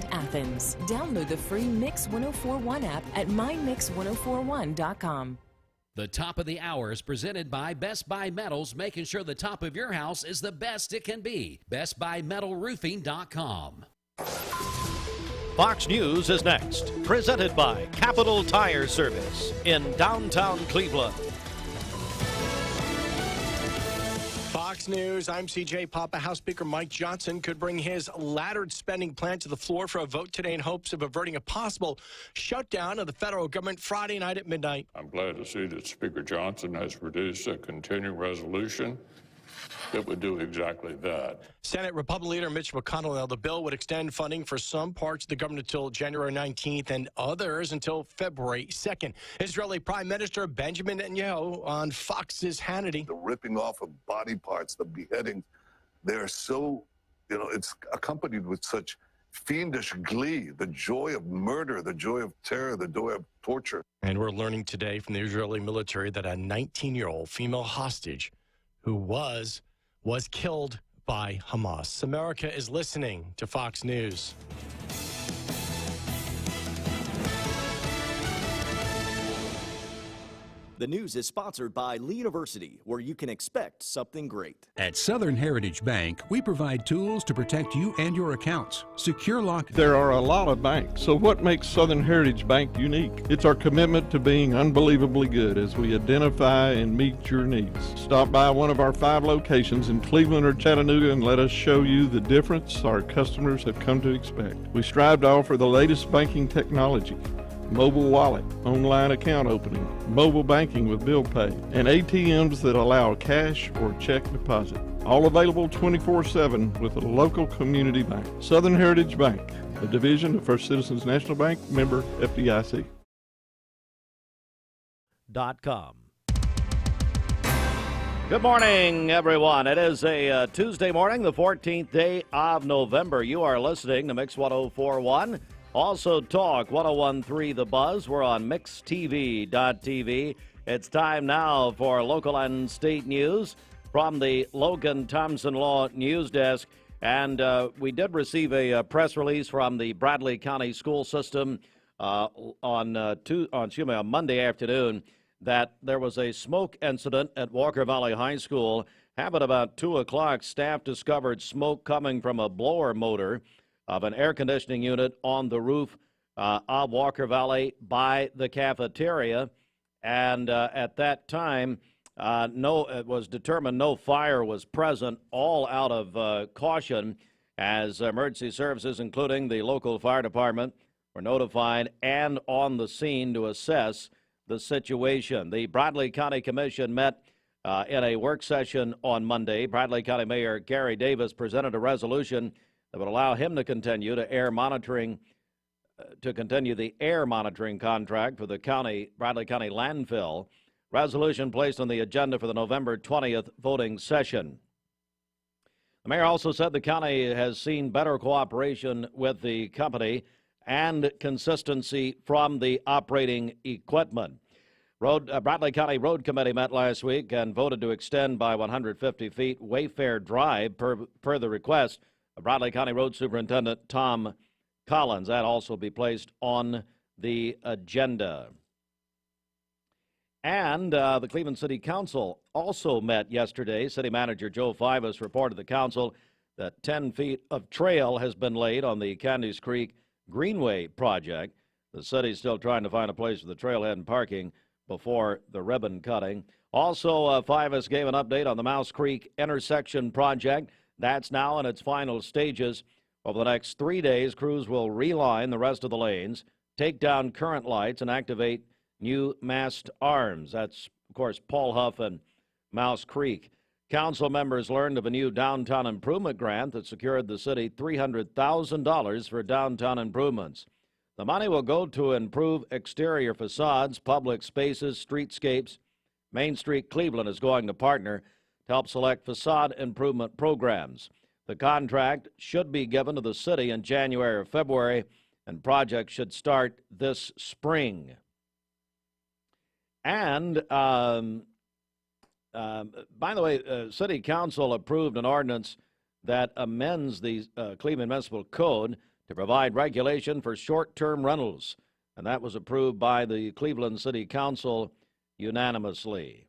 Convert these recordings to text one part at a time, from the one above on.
and Athens. Download the free Mix 1041 app at mymix1041.com. The top of the hour is presented by Best Buy Metals, making sure the top of your house is the best it can be. BestBuyMetalRoofing.com. Fox News is next, presented by Capital Tire Service in downtown Cleveland. Fox News, I'm CJ Papa. House Speaker Mike Johnson could bring his laddered spending plan to the floor for a vote today in hopes of averting a possible shutdown of the federal government Friday night at midnight. I'm glad to see that Speaker Johnson has produced a continuing resolution that would do exactly that. Senate Republican leader Mitch McConnell held the bill would extend funding for some parts of the government until January 19th and others until February 2nd. Israeli Prime Minister Benjamin Netanyahu on Fox's Hannity. The ripping off of body parts, the beheadings, they're so, it's accompanied with such fiendish glee, the joy of murder, the joy of terror, the joy of torture. And we're learning today from the Israeli military that a 19-year-old female hostage who was killed by Hamas. America is listening to Fox News. The news is sponsored by Lee University, where you can expect something great. At Southern Heritage Bank, we provide tools to protect you and your accounts. Secure lock. There are a lot of banks, so what makes Southern Heritage Bank unique? It's our commitment to being unbelievably good as we identify and meet your needs. Stop by one of our 5 locations in Cleveland or Chattanooga and let us show you the difference our customers have come to expect. We strive to offer the latest banking technology. Mobile wallet, online account opening, mobile banking with bill pay, and ATMs that allow cash or check deposit. All available 24/7 with a local community bank. Southern Heritage Bank, a division of First Citizens National Bank, member FDIC. .com. Good morning, everyone. It is a Tuesday morning, the 14th day of November. You are listening to Mix 1041. Also, Talk 1013 The Buzz. We're on MixTV.tv. It's time now for local and state news from the Logan Thompson Law News Desk. And we did receive a press release from the Bradley County School System on Monday afternoon that there was a smoke incident at Walker Valley High School. Happened about 2 o'clock. Staff discovered smoke coming from a blower motor of an air conditioning unit on the roof of Walker Valley by the cafeteria. And at that time, it was determined no fire was present, all out of caution, as emergency services, including the local fire department, were notified and on the scene to assess the situation. The Bradley County Commission met in a work session on Monday. Bradley County Mayor Gary Davis presented a resolution that would allow him to continue the air monitoring contract for the Bradley County landfill. Resolution placed on the agenda for the November 20th voting session. The mayor also said the county has seen better cooperation with the company and consistency from the operating equipment. Bradley County Road Committee met last week and voted to extend by 150 feet Wayfair Drive per the request of Bradley County Road Superintendent Tom Collins. That also be placed on the agenda. And the Cleveland City Council also met yesterday. City Manager Joe Fivas reported to the council that 10 feet of trail has been laid on the Candies Creek Greenway project. The city's still trying to find a place for the trailhead and parking before the ribbon cutting. Also, Fivas gave an update on the Mouse Creek intersection project. That's now in its final stages. Over the next 3 days, crews will reline the rest of the lanes, take down current lights, and activate new masked arms. That's, of course, Paul Huff and Mouse Creek. Council members learned of a new downtown improvement grant that secured the city $300,000 for downtown improvements. The money will go to improve exterior facades, public spaces, streetscapes. Main Street Cleveland is going to partner to help select facade improvement programs. The contract should be given to the city in January or February, and projects should start this spring. And, by the way, City Council approved an ordinance that amends the Cleveland Municipal Code to provide regulation for short-term rentals, and that was approved by the Cleveland City Council unanimously.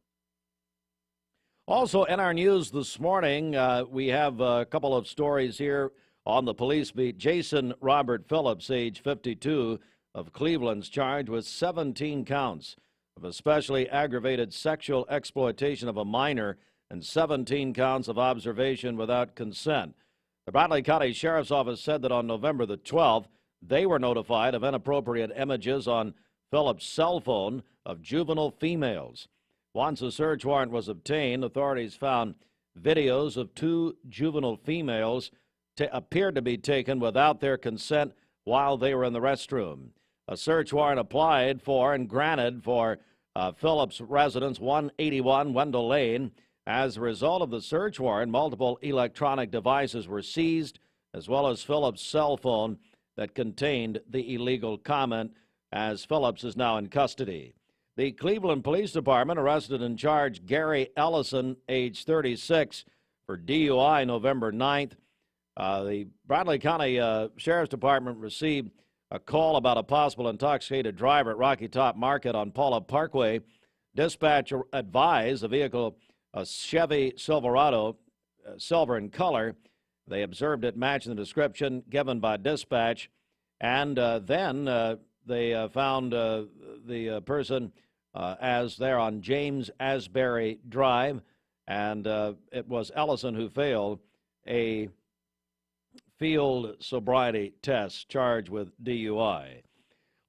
Also in our news this morning, we have a couple of stories here on the police beat. Jason Robert Phillips, age 52, of Cleveland's charged with 17 counts of especially aggravated sexual exploitation of a minor and 17 counts of observation without consent. The Bradley County Sheriff's Office said that on November the 12th, they were notified of inappropriate images on Phillips' cell phone of juvenile females. Once a search warrant was obtained, authorities found videos of 2 juvenile females appeared to be taken without their consent while they were in the restroom. A search warrant applied for and granted for Phillips' residence, 181 Wendell Lane. As a result of the search warrant, multiple electronic devices were seized, as well as Phillips' cell phone that contained the illegal comment, as Phillips is now in custody. The Cleveland Police Department arrested and charged Gary Ellison, age 36, for DUI November 9th. The Bradley County Sheriff's Department received a call about a possible intoxicated driver at Rocky Top Market on Paula Parkway. Dispatch advised the vehicle, a Chevy Silverado, silver in color. They observed it matching the description given by dispatch, and then they found the person as there on James Asbury Drive, and it was Ellison who failed a field sobriety test, charged with DUI.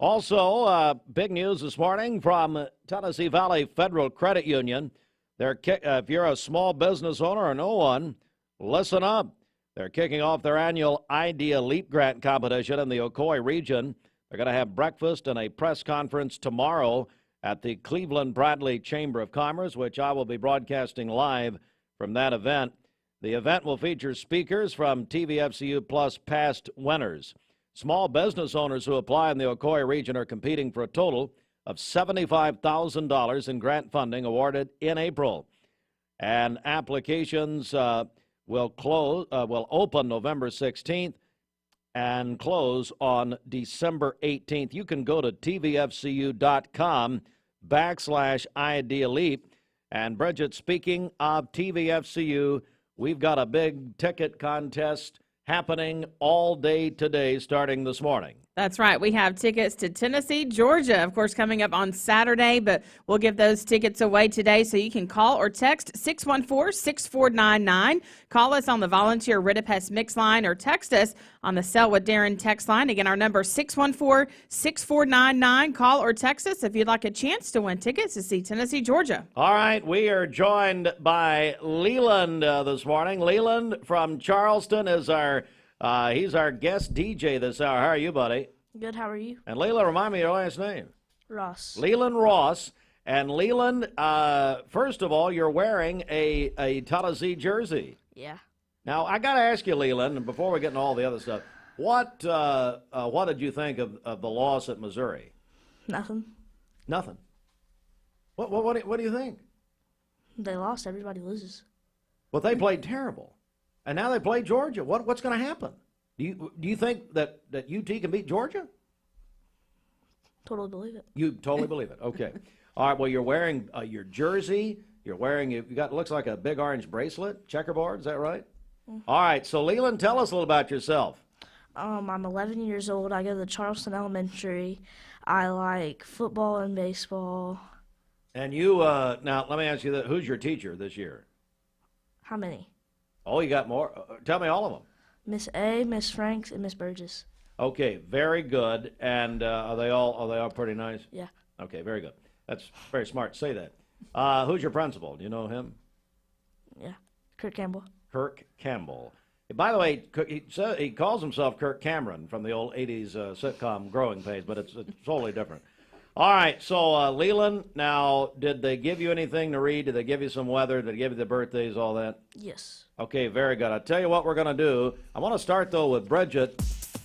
Also, big news this morning from Tennessee Valley Federal Credit Union. If you're a small business owner or no one, listen up. They're kicking off their annual Idea Leap Grant competition in the Ocoee region. They're going to have breakfast and a press conference tomorrow at the Cleveland Bradley Chamber of Commerce, which I will be broadcasting live from that event. The event will feature speakers from TVFCU Plus past winners. Small business owners who apply in the Ocoee region are competing for a total of $75,000 in grant funding awarded in April. And applications will open November 16th and close on December 18th. You can go to tvfcu.com/IdeaLeap. And Bridget, speaking of TVFCU, we've got a big ticket contest happening all day today, starting this morning. That's right. We have tickets to Tennessee, Georgia, of course, coming up on Saturday, but we'll give those tickets away today, so you can call or text 614-6499. Call us on the Volunteer Ritapest Mix line or text us on the Sell with Darren text line. Again, our number 614-6499. Call or text us if you'd like a chance to win tickets to see Tennessee, Georgia. All right, we are joined by Leland this morning. Leland from Charleston is he's our guest DJ this hour. How are you, buddy? Good, how are you? And Leland, remind me your last name. Ross. Leland Ross. And Leland, first of all, you're wearing a Tennessee jersey. Yeah. Now, I got to ask you, Leland, and before we get into all the other stuff, what did you think of the loss at Missouri? Nothing. Nothing? What do you think? They lost. Everybody loses. Well, they played terrible. And now they play Georgia. What's going to happen? Do you think that UT can beat Georgia? Totally believe it. You totally believe it. Okay. All right. Well, you're wearing your jersey. You got looks like a big orange bracelet, checkerboard. Is that right? Mm-hmm. All right. So Leland, tell us a little about yourself. I'm 11 years old. I go to Charleston Elementary. I like football and baseball. And you now let me ask you that: who's your teacher this year? How many? Oh, you got more. Tell me all of them. Miss A, Miss Franks, and Miss Burgess. Okay, very good. And are they all pretty nice? Yeah. Okay, very good. That's very smart to say that. Who's your principal? Do you know him? Yeah, Kirk Campbell. Kirk Campbell. By the way, he calls himself Kirk Cameron from the old 80s sitcom Growing Pains, but it's totally different. All right, so Leland, now, did they give you anything to read? Did they give you some weather? Did they give you the birthdays, all that? Yes. Okay, very good. I'll tell you what we're going to do. I want to start, though, with Bridget.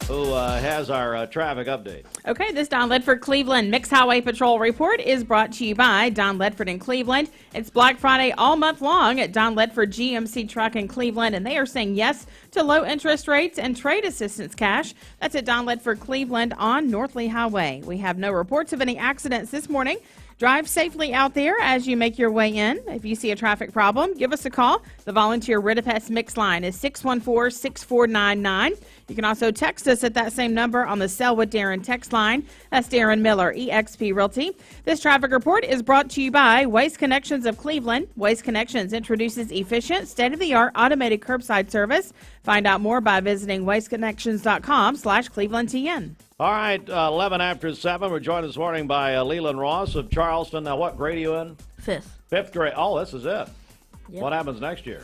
who has our traffic update. Okay, this Don Ledford Cleveland Mixed Highway Patrol report is brought to you by Don Ledford in Cleveland. It's Black Friday all month long at Don Ledford GMC Truck in Cleveland, and they are saying yes to low interest rates and trade assistance cash. That's at Don Ledford Cleveland on North Lee Highway. We have no reports of any accidents this morning. Drive safely out there as you make your way in. If you see a traffic problem, give us a call. The volunteer Ridipest Mix line is 614-6499. You can also text us at that same number on the Sell with Darren text line. That's Darren Miller, eXp Realty. This traffic report is brought to you by Waste Connections of Cleveland. Waste Connections introduces efficient, state-of-the-art automated curbside service. Find out more by visiting wasteconnections.com/ClevelandTN. All right, 11 after 7. We're joined this morning by Leland Ross of Charleston. Now, what grade are you in? Fifth grade. Oh, this is it. Yep. What happens next year?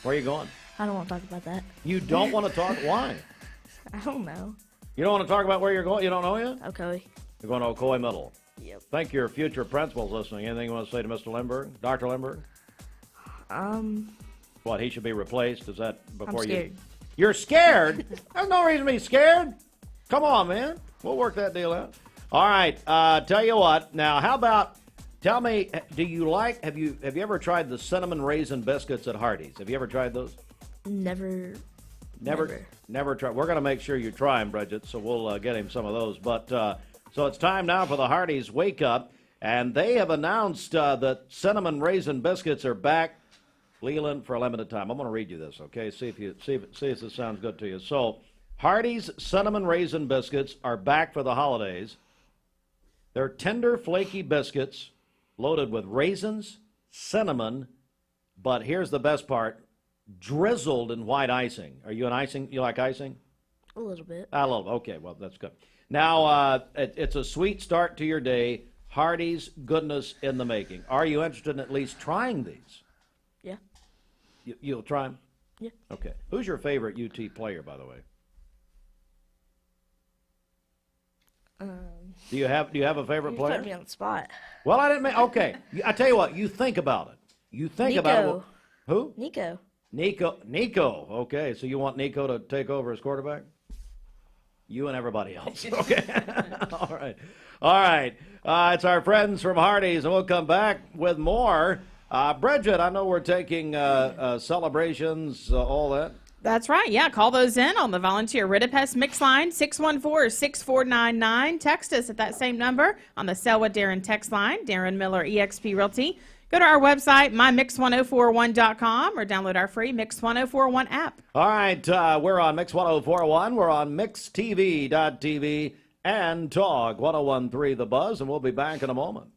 Where are you going? I don't want to talk about that. You don't want to talk? Why? I don't know. You don't want to talk about where you're going? You don't know yet? Okay. You're going to Ocoee Middle. Yep. Thank your future principal's listening. Anything you want to say to Mr. Lindbergh? Dr. Lindbergh? What, he should be replaced? Is that before I'm scared. You're scared? There's no reason to be scared. Come on, man. We'll work that deal out. All right. Tell you what. Now, how about, tell me, do you like, have you ever tried the cinnamon raisin biscuits at Hardee's? Have you ever tried those? Never tried. We're going to make sure you try them, Bridget, so we'll get him some of those. But so it's time now for the Hardee's Wake Up, and they have announced that cinnamon raisin biscuits are back, Leland, for a limited time. I'm going to read you this, okay? See if this sounds good to you. So, Hardee's Cinnamon Raisin Biscuits are back for the holidays. They're tender, flaky biscuits loaded with raisins, cinnamon, but here's the best part, drizzled in white icing. Are you an icing? You like icing? A little bit. A little. Okay, well, that's good. Now, it's a sweet start to your day. Hardee's goodness in the making. Are you interested in at least trying these? Yeah. You'll try them? Yeah. Okay. Who's your favorite UT player, by the way? Do you have a favorite player? You put me on the spot. Well, I didn't. Okay, I tell you what. You think about it. You think about it. Who? Nico. Nico. Okay, so you want Nico to take over as quarterback? You and everybody else. Okay. All right. It's our friends from Hardee's, and we'll come back with more. Bridget, I know we're taking celebrations, all that. That's right. Yeah, call those in on the volunteer Ridipest Mix line, 614-6499. Text us at that same number on the Sell with Darren text line, Darren Miller, eXp Realty. Go to our website, mymix1041.com, or download our free Mix 1041 app. All right, we're on Mix 1041. We're on mixtv.tv and Talk 1013 The Buzz, and we'll be back in a moment.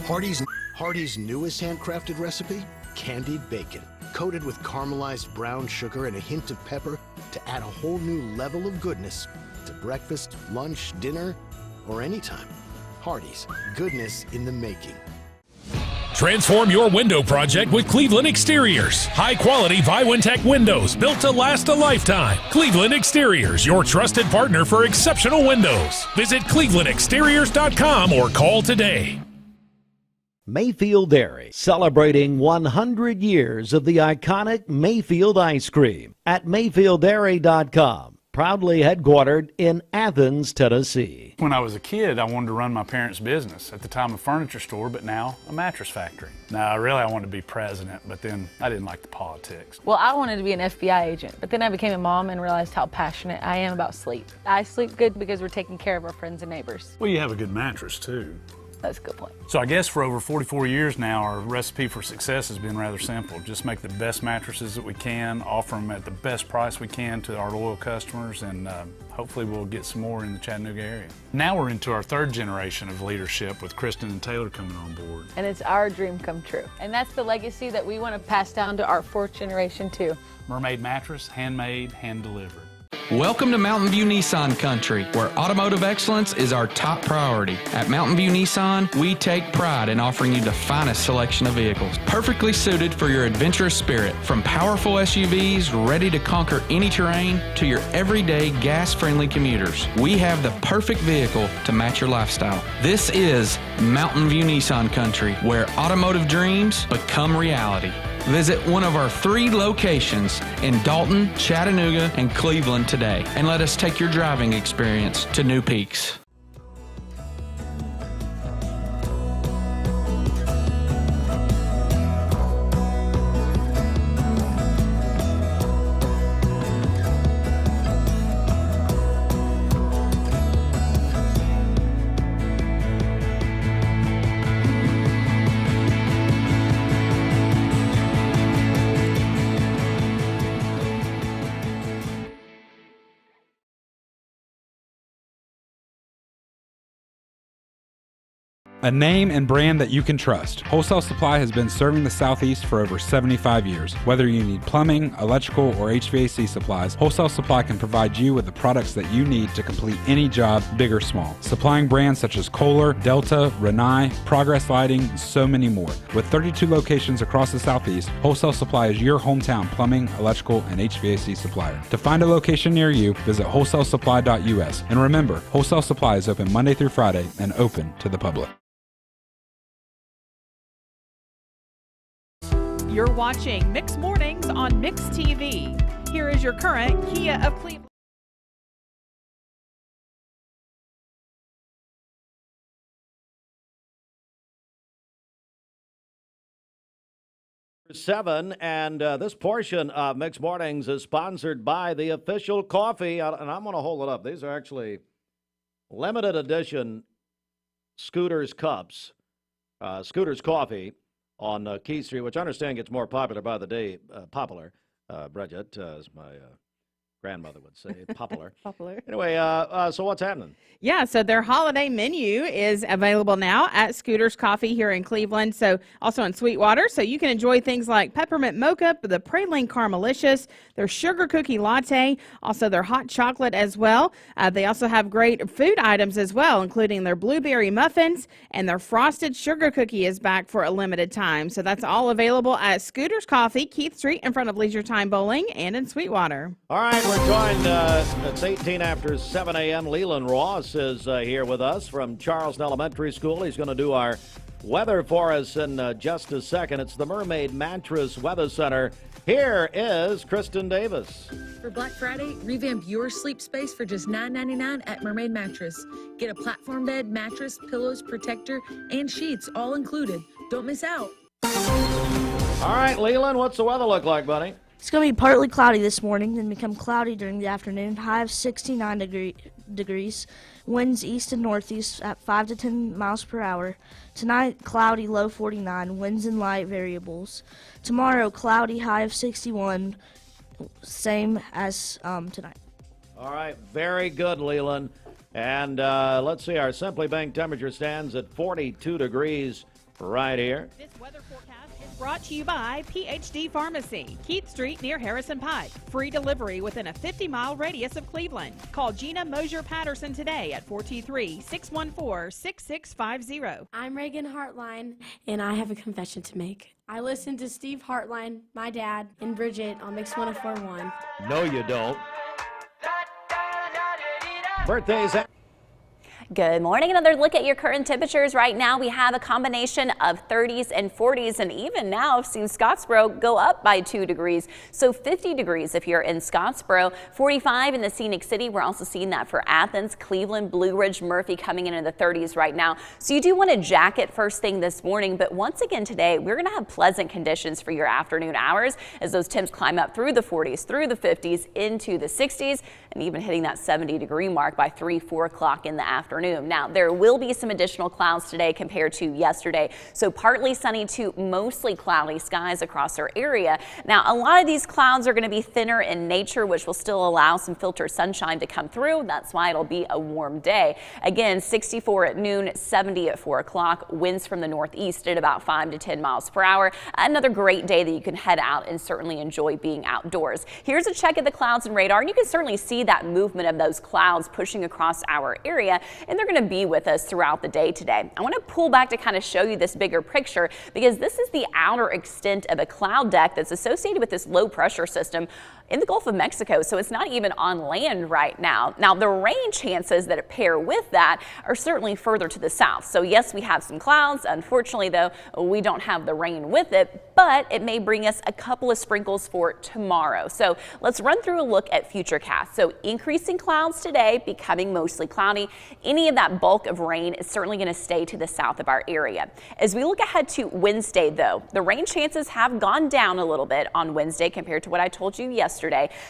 Hardee's newest handcrafted recipe, candied bacon. Coated with caramelized brown sugar and a hint of pepper to add a whole new level of goodness to breakfast, lunch, dinner, or anytime. Hardee's, goodness in the making. Transform your window project with Cleveland Exteriors. High-quality Viwintech windows built to last a lifetime. Cleveland Exteriors, your trusted partner for exceptional windows. Visit clevelandexteriors.com or call today. Mayfield Dairy, celebrating 100 years of the iconic Mayfield ice cream at MayfieldDairy.com. Proudly headquartered in Athens, Tennessee. When I was a kid, I wanted to run my parents' business. At the time, a furniture store, but now a mattress factory. Now, I wanted to be president, but then I didn't like the politics. Well, I wanted to be an FBI agent, but then I became a mom and realized how passionate I am about sleep. I sleep good because we're taking care of our friends and neighbors. Well, you have a good mattress, too. That's a good point. So I guess for over 44 years now, our recipe for success has been rather simple. Just make the best mattresses that we can, offer them at the best price we can to our loyal customers, and hopefully we'll get some more in the Chattanooga area. Now we're into our third generation of leadership with Kristen and Taylor coming on board. And it's our dream come true. And that's the legacy that we want to pass down to our fourth generation too. Mermaid mattress, handmade, hand-delivered. Welcome to Mountain View Nissan Country, where automotive excellence is our top priority. At Mountain View Nissan, we take pride in offering you the finest selection of vehicles, perfectly suited for your adventurous spirit. From powerful SUVs ready to conquer any terrain to your everyday gas-friendly commuters, we have the perfect vehicle to match your lifestyle. This is Mountain View Nissan Country, where automotive dreams become reality. Visit one of our 3 locations in Dalton, Chattanooga, and Cleveland today, and let us take your driving experience to new peaks. A name and brand that you can trust. Wholesale Supply has been serving the Southeast for over 75 years. Whether you need plumbing, electrical, or HVAC supplies, Wholesale Supply can provide you with the products that you need to complete any job, big or small. Supplying brands such as Kohler, Delta, Rinnai, Progress Lighting, and so many more. With 32 locations across the Southeast, Wholesale Supply is your hometown plumbing, electrical, and HVAC supplier. To find a location near you, visit wholesalesupply.us. And remember, Wholesale Supply is open Monday through Friday and open to the public. You're watching Mix Mornings on Mix TV. Here is your current Kia of Cleveland. Seven, and this portion of Mix Mornings is sponsored by the official coffee, and I'm going to hold it up. These are actually limited edition Scooters cups, Scooters coffee on Key Street, which I understand gets more popular by the day. Bridget, as my grandmother would say, popular. Popular. Anyway, so what's happening? Yeah, so their holiday menu is available now at Scooters Coffee here in Cleveland, so also in Sweetwater. So you can enjoy things like peppermint mocha, the praline caramelicious, their sugar cookie latte, also their hot chocolate as well. They also have great food items as well, including their blueberry muffins, and their frosted sugar cookie is back for a limited time. So that's all available at Scooters Coffee, Keith Street, in front of Leisure Time Bowling, and in Sweetwater. All right, we're joined, it's 18 after 7 a.m. Leland Ross is here with us from Charleston Elementary School. He's going to do our weather for us in just a second. It's the Mermaid Mattress Weather Center. Here is Kristen Davis. For Black Friday, revamp your sleep space for just $9.99 at Mermaid Mattress. Get a platform bed, mattress, pillows, protector, and sheets all included. Don't miss out. All right, Leland, what's the weather look like, buddy? It's going to be partly cloudy this morning, then become cloudy during the afternoon. High of 69 degrees. Winds east and northeast at 5 to 10 miles per hour. Tonight, cloudy, low 49. Winds and light variables. Tomorrow, cloudy, high of 61. Same as tonight. All right, very good, Leland. And let's see, our Simply Bank temperature stands at 42 degrees right here. This weather forecast is brought to you by PhD Pharmacy, Keith Street near Harrison Pike. Free delivery within a 50-mile radius of Cleveland. Call Gina Mosier-Patterson today at 423-614-6650. I'm Reagan Hartline, and I have a confession to make. I listened to Steve Hartline, my dad, and Bridget on Mix 104.1. No, you don't. Birthdays. Good morning. Another look at your current temperatures. Right now we have a combination of 30s and 40s, and even now I've seen Scottsboro go up by 2 degrees. So 50 degrees if you're in Scottsboro, 45 in the Scenic City. We're also seeing that for Athens, Cleveland, Blue Ridge, Murphy coming in the 30s right now. So you do want a jacket first thing this morning, but once again today we're going to have pleasant conditions for your afternoon hours as those temps climb up through the 40s, through the 50s, into the 60s, and even hitting that 70-degree mark by 3-4 o'clock in the afternoon. Now, there will be some additional clouds today compared to yesterday. So partly sunny to mostly cloudy skies across our area. Now, a lot of these clouds are going to be thinner in nature, which will still allow some filtered sunshine to come through. That's why it'll be a warm day. Again, 64 at noon, 70 at 4 o'clock. Winds from the northeast at about 5 to 10 miles per hour. Another great day that you can head out and certainly enjoy being outdoors. Here's a check of the clouds and radar, and you can certainly see that movement of those clouds pushing across our area. and they're going to be with us throughout the day today. I want to pull back to kind of show you this bigger picture because this is the outer extent of a cloud deck that's associated with this low pressure system in the Gulf of Mexico, so it's not even on land right now. Now, the rain chances that pair with that are certainly further to the south. So yes, we have some clouds. Unfortunately, though, we don't have the rain with it, but it may bring us a couple of sprinkles for tomorrow. So let's run through a look at futurecast. So increasing clouds today, becoming mostly cloudy. Any of that bulk of rain is certainly going to stay to the south of our area. As we look ahead to Wednesday, though, the rain chances have gone down a little bit on Wednesday compared to what I told you yesterday,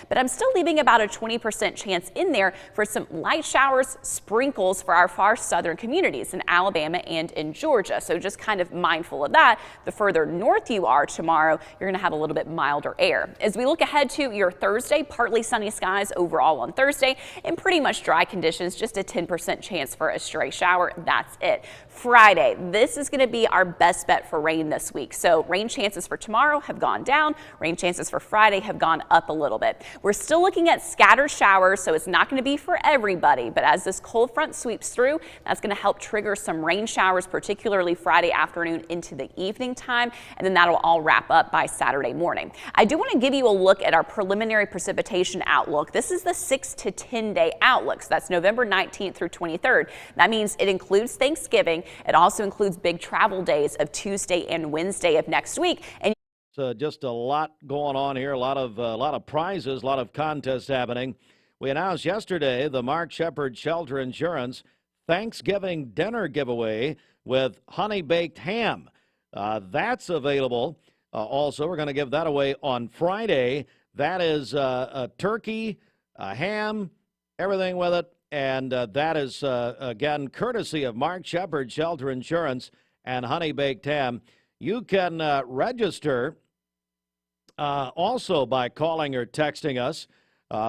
but I'm still leaving about a 20% chance in there for some light showers, sprinkles for our far southern communities in Alabama and in Georgia. So just kind of mindful of that. The further north you are tomorrow, you're going to have a little bit milder air. As we look ahead to your Thursday, partly sunny skies overall on Thursday and pretty much dry conditions, just a 10% chance for a stray shower. That's it. Friday, this is going to be our best bet for rain this week. So rain chances for tomorrow have gone down. Rain chances for Friday have gone up a little bit. We're still looking at scattered showers, so it's not going to be for everybody, but as this cold front sweeps through, that's going to help trigger some rain showers, particularly Friday afternoon into the evening time, and then that'll all wrap up by Saturday morning. I do want to give you a look at our preliminary precipitation outlook. This is the 6 to 10 day outlook, so that's November 19th through 23rd. That means it includes Thanksgiving. It also includes big travel days of Tuesday and Wednesday of next week. And just a lot going on here, a lot of prizes, a lot of contests happening. We announced yesterday the Mark Shepard Shelter Insurance Thanksgiving dinner giveaway with honey baked ham. That's available. Also, we're going to give that away on Friday. That is a turkey, a ham, everything with it. And that is, again, courtesy of Mark Shepard Shelter Insurance and honey baked ham. You can register also by calling or texting us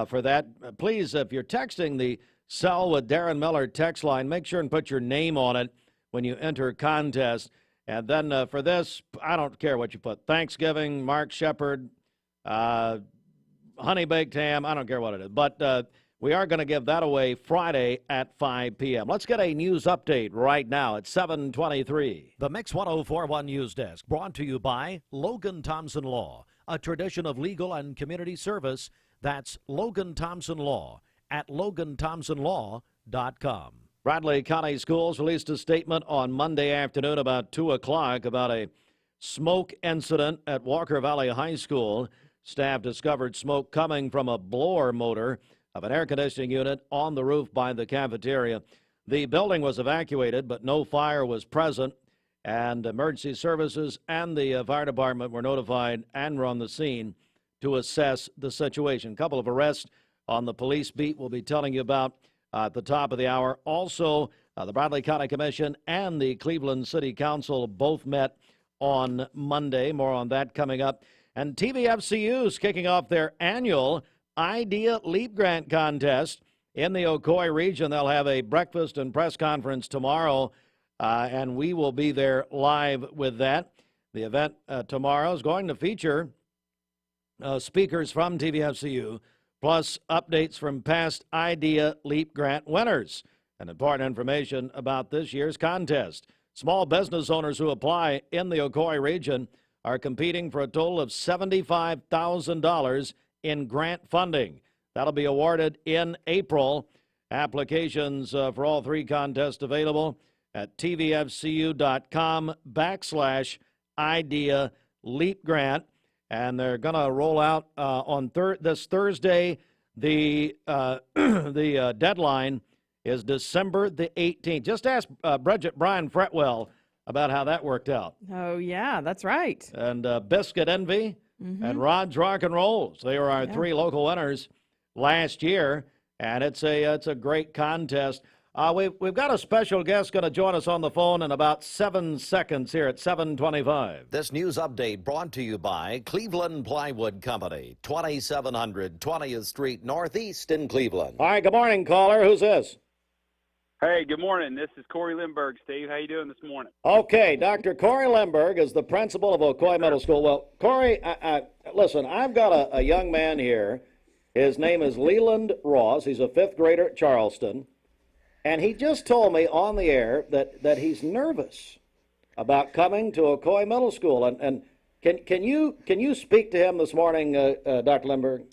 for that. Please, if you're texting the Sell with Darren Miller text line, make sure and put your name on it when you enter a contest. And then for this, I don't care what you put. Thanksgiving, Mark Shepard, honey baked ham, I don't care what it is. But we are going to give that away Friday at 5 p.m. Let's get a news update right now at 7:23. The Mix 104.1 News Desk brought to you by Logan Thompson Law, a tradition of legal and community service. That's Logan Thompson Law at LoganThompsonLaw.com. Bradley County Schools released a statement on Monday afternoon about 2 o'clock about a smoke incident at Walker Valley High School. Staff discovered smoke coming from a blower motor of an air conditioning unit on the roof by the cafeteria. The building was evacuated, but no fire was present, and emergency services and the fire department were notified and were on the scene to assess the situation. A couple of arrests on the police beat we'll be telling you about at the top of the hour. Also, the Bradley County Commission and the Cleveland City Council both met on Monday. More on that coming up. And TVFCU's kicking off their annual Idea Leap Grant contest in the Ocoee region. They'll have a breakfast and press conference tomorrow, and we will be there live with that. The event tomorrow is going to feature speakers from TVFCU, plus updates from past Idea Leap Grant winners and important information about this year's contest. Small business owners who apply in the Ocoee region are competing for a total of $75,000 in grant funding. That'll be awarded in April. Applications for all three contests available at tvfcu.com/Idea Leap Grant. And they're going to roll out on this Thursday. The deadline is December the 18th. Just ask Bridget Brian Fretwell about how that worked out. Oh, yeah, that's right. And Biscuit Envy and Rod's Rock and Rolls. They were our three local winners last year, and it's a great contest. We've got a special guest going to join us on the phone in about 7 seconds here at 7:25. This news update brought to you by Cleveland Plywood Company, 2700 20th Street Northeast in Cleveland. All right, good morning, caller. Who's this? Hey, good morning. This is Corey Lindbergh, Steve. How you doing this morning? Okay, Dr. Corey Lindbergh is the principal of Ocoee Middle School. Well, Corey, listen, I've got a young man here. His name is Leland Ross. He's a fifth grader at Charleston. And he just told me on the air that he's nervous about coming to Ocoee Middle School. And can you speak to him this morning, Dr. Lindbergh?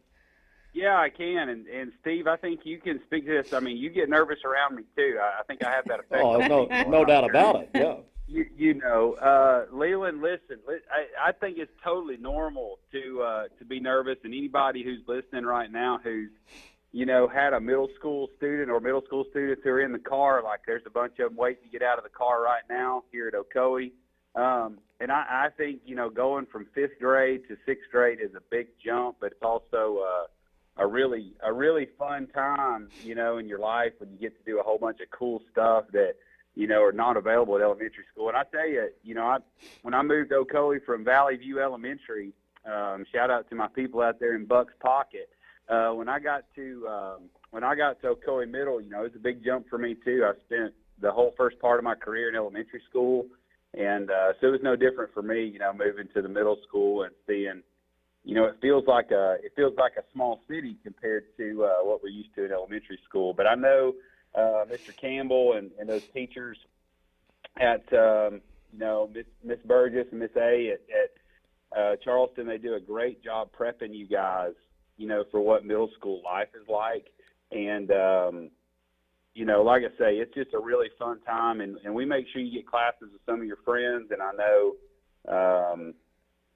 Yeah, I can. And Steve, I think you can speak to this. I mean, you get nervous around me, too. I think I have that effect. Oh, there's no doubt about it, yeah. You know, Leland, listen, I think it's totally normal to be nervous. And anybody who's listening right now who's, you know, had a middle school student or middle school students who are in the car, like there's a bunch of them waiting to get out of the car right now here at Ocoee. And I think, you know, going from 5th grade to 6th grade is a big jump, but it's also a really fun time, you know, in your life when you get to do a whole bunch of cool stuff that, you know, are not available at elementary school. And I tell you, you know, when I moved to Ocoee from Valley View Elementary, shout out to my people out there in Buck's Pocket. When I got to Ocoee Middle, you know, it was a big jump for me too. I spent the whole first part of my career in elementary school, and so it was no different for me, you know, moving to the middle school and seeing, you know, it feels like a small city compared to what we're used to in elementary school. But I know Mr. Campbell and those teachers at you know, Miss Burgess and Miss A at Charleston, they do a great job prepping you guys, you know, for what middle school life is like. And, you know, like I say, it's just a really fun time. And we make sure you get classes with some of your friends. And I know,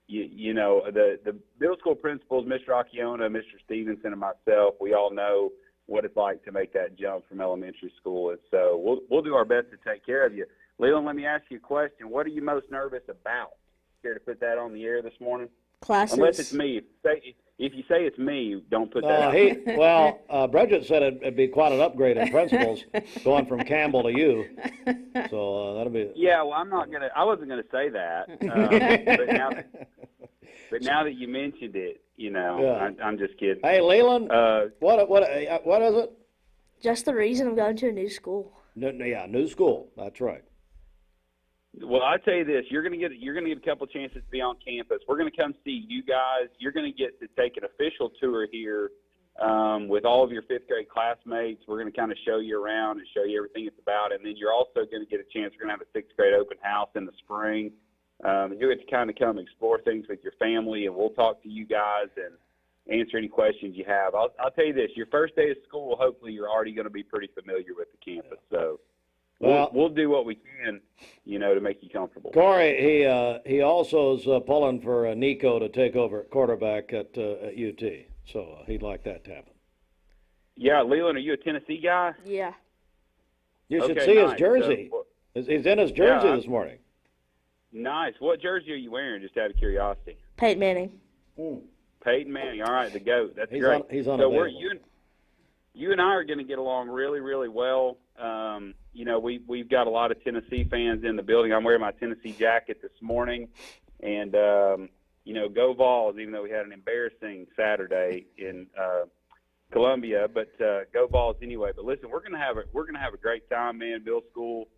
you know, the middle school principals, Mr. Acciona, Mr. Stevenson, and myself, we all know what it's like to make that jump from elementary school. And so we'll do our best to take care of you. Leland, let me ask you a question. What are you most nervous about? Care to put that on the air this morning? Classes. Unless it's me. If you say it's me, don't put that out. Bridget said it'd be quite an upgrade in principals going from Campbell to you. So that'll be. Yeah, well, I wasn't gonna say that. But now that you mentioned it, you know, yeah. I'm just kidding. Hey, Leland, what is it? Just the reason I'm going to a new school. New school. That's right. Well, I tell you this: you're gonna get a couple chances to be on campus. We're gonna come see you guys. You're gonna get to take an official tour here with all of your 5th grade classmates. We're gonna kind of show you around and show you everything it's about, and then you're also gonna get a chance. We're gonna have a 6th grade open house in the spring. You get to kind of come explore things with your family, and we'll talk to you guys and answer any questions you have. I'll tell you this: your first day of school, hopefully, you're already going to be pretty familiar with the campus. So. We'll do what we can, you know, to make you comfortable. Corey, he also is pulling for Nico to take over at quarterback at UT, so he'd like that to happen. Yeah, Leland, are you a Tennessee guy? Yeah. You should see his jersey. He's in his jersey this morning. Nice. What jersey are you wearing, just out of curiosity? Peyton Manning. Peyton Manning. All right, the GOAT. That's great. He's unavailable. So you and I are going to get along really, really well. You know, we've got a lot of Tennessee fans in the building. I'm wearing my Tennessee jacket this morning. And, you know, go Vols, even though we had an embarrassing Saturday in Columbia. But go Vols anyway. But listen, we're gonna have a great time, man. Middle school.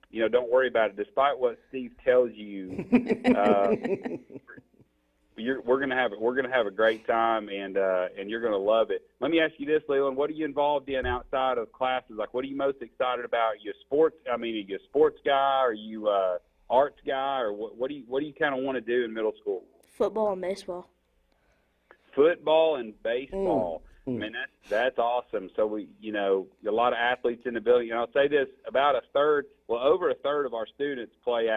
You know, don't worry about it. Despite what Steve tells you, we're gonna have a great time, and you're gonna love it. Let me ask you this, Leland: what are you involved in outside of classes? Like, what are you most excited about? Are you a sports guy? Are you a arts guy? Or what do you kind of want to do in middle school? Football and baseball. Football and baseball. Man, that's awesome. So we, you know, a lot of athletes in the building. And I'll say this: over a third of our students play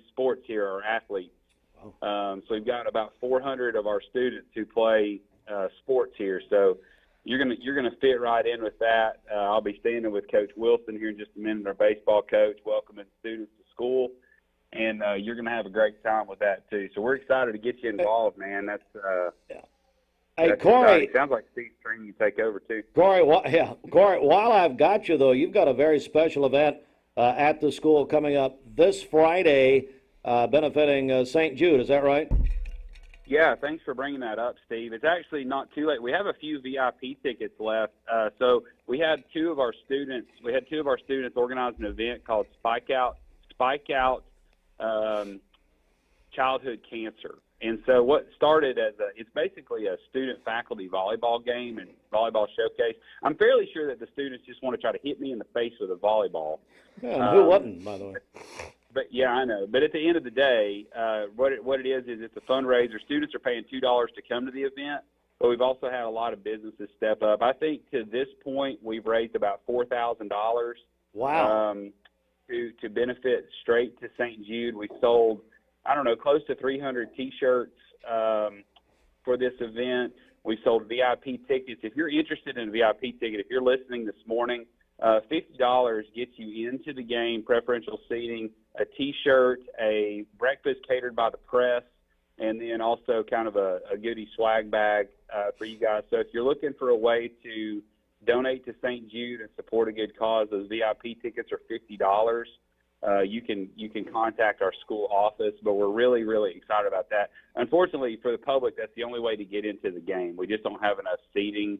sports here, or athletes. So we've got about 400 of our students who play sports here. So you're gonna fit right in with that. I'll be standing with Coach Wilson here in just a minute, our baseball coach, welcoming students to school, and you're gonna have a great time with that too. So we're excited to get you involved, man. That's Hey, that's Corey. exciting. Sounds like Steve's training you take over too. Corey, while I've got you though, you've got a very special event at the school coming up this Friday. Benefiting St. Jude, is that right? Yeah, thanks for bringing that up, Steve. It's actually not too late. We have a few VIP tickets left. So we had two of our students organize an event called Spike Out Childhood Cancer. And so what started as it's basically a student-faculty volleyball game and volleyball showcase. I'm fairly sure that the students just want to try to hit me in the face with a volleyball. Yeah, and who wouldn't, by the way? But yeah, I know. But at the end of the day, what it is it's a fundraiser. Students are paying $2 to come to the event, but we've also had a lot of businesses step up. I think to this point we've raised about $4,000. Wow. To benefit straight to St. Jude. We sold, I don't know, close to 300 T-shirts for this event. We sold VIP tickets. If you're interested in a VIP ticket, if you're listening this morning, $50 gets you into the game, preferential seating, a T-shirt, a breakfast catered by the press, and then also kind of a goodie swag bag for you guys. So if you're looking for a way to donate to St. Jude and support a good cause, those VIP tickets are $50. You can contact our school office, but we're really, really excited about that. Unfortunately, for the public, that's the only way to get into the game. We just don't have enough seating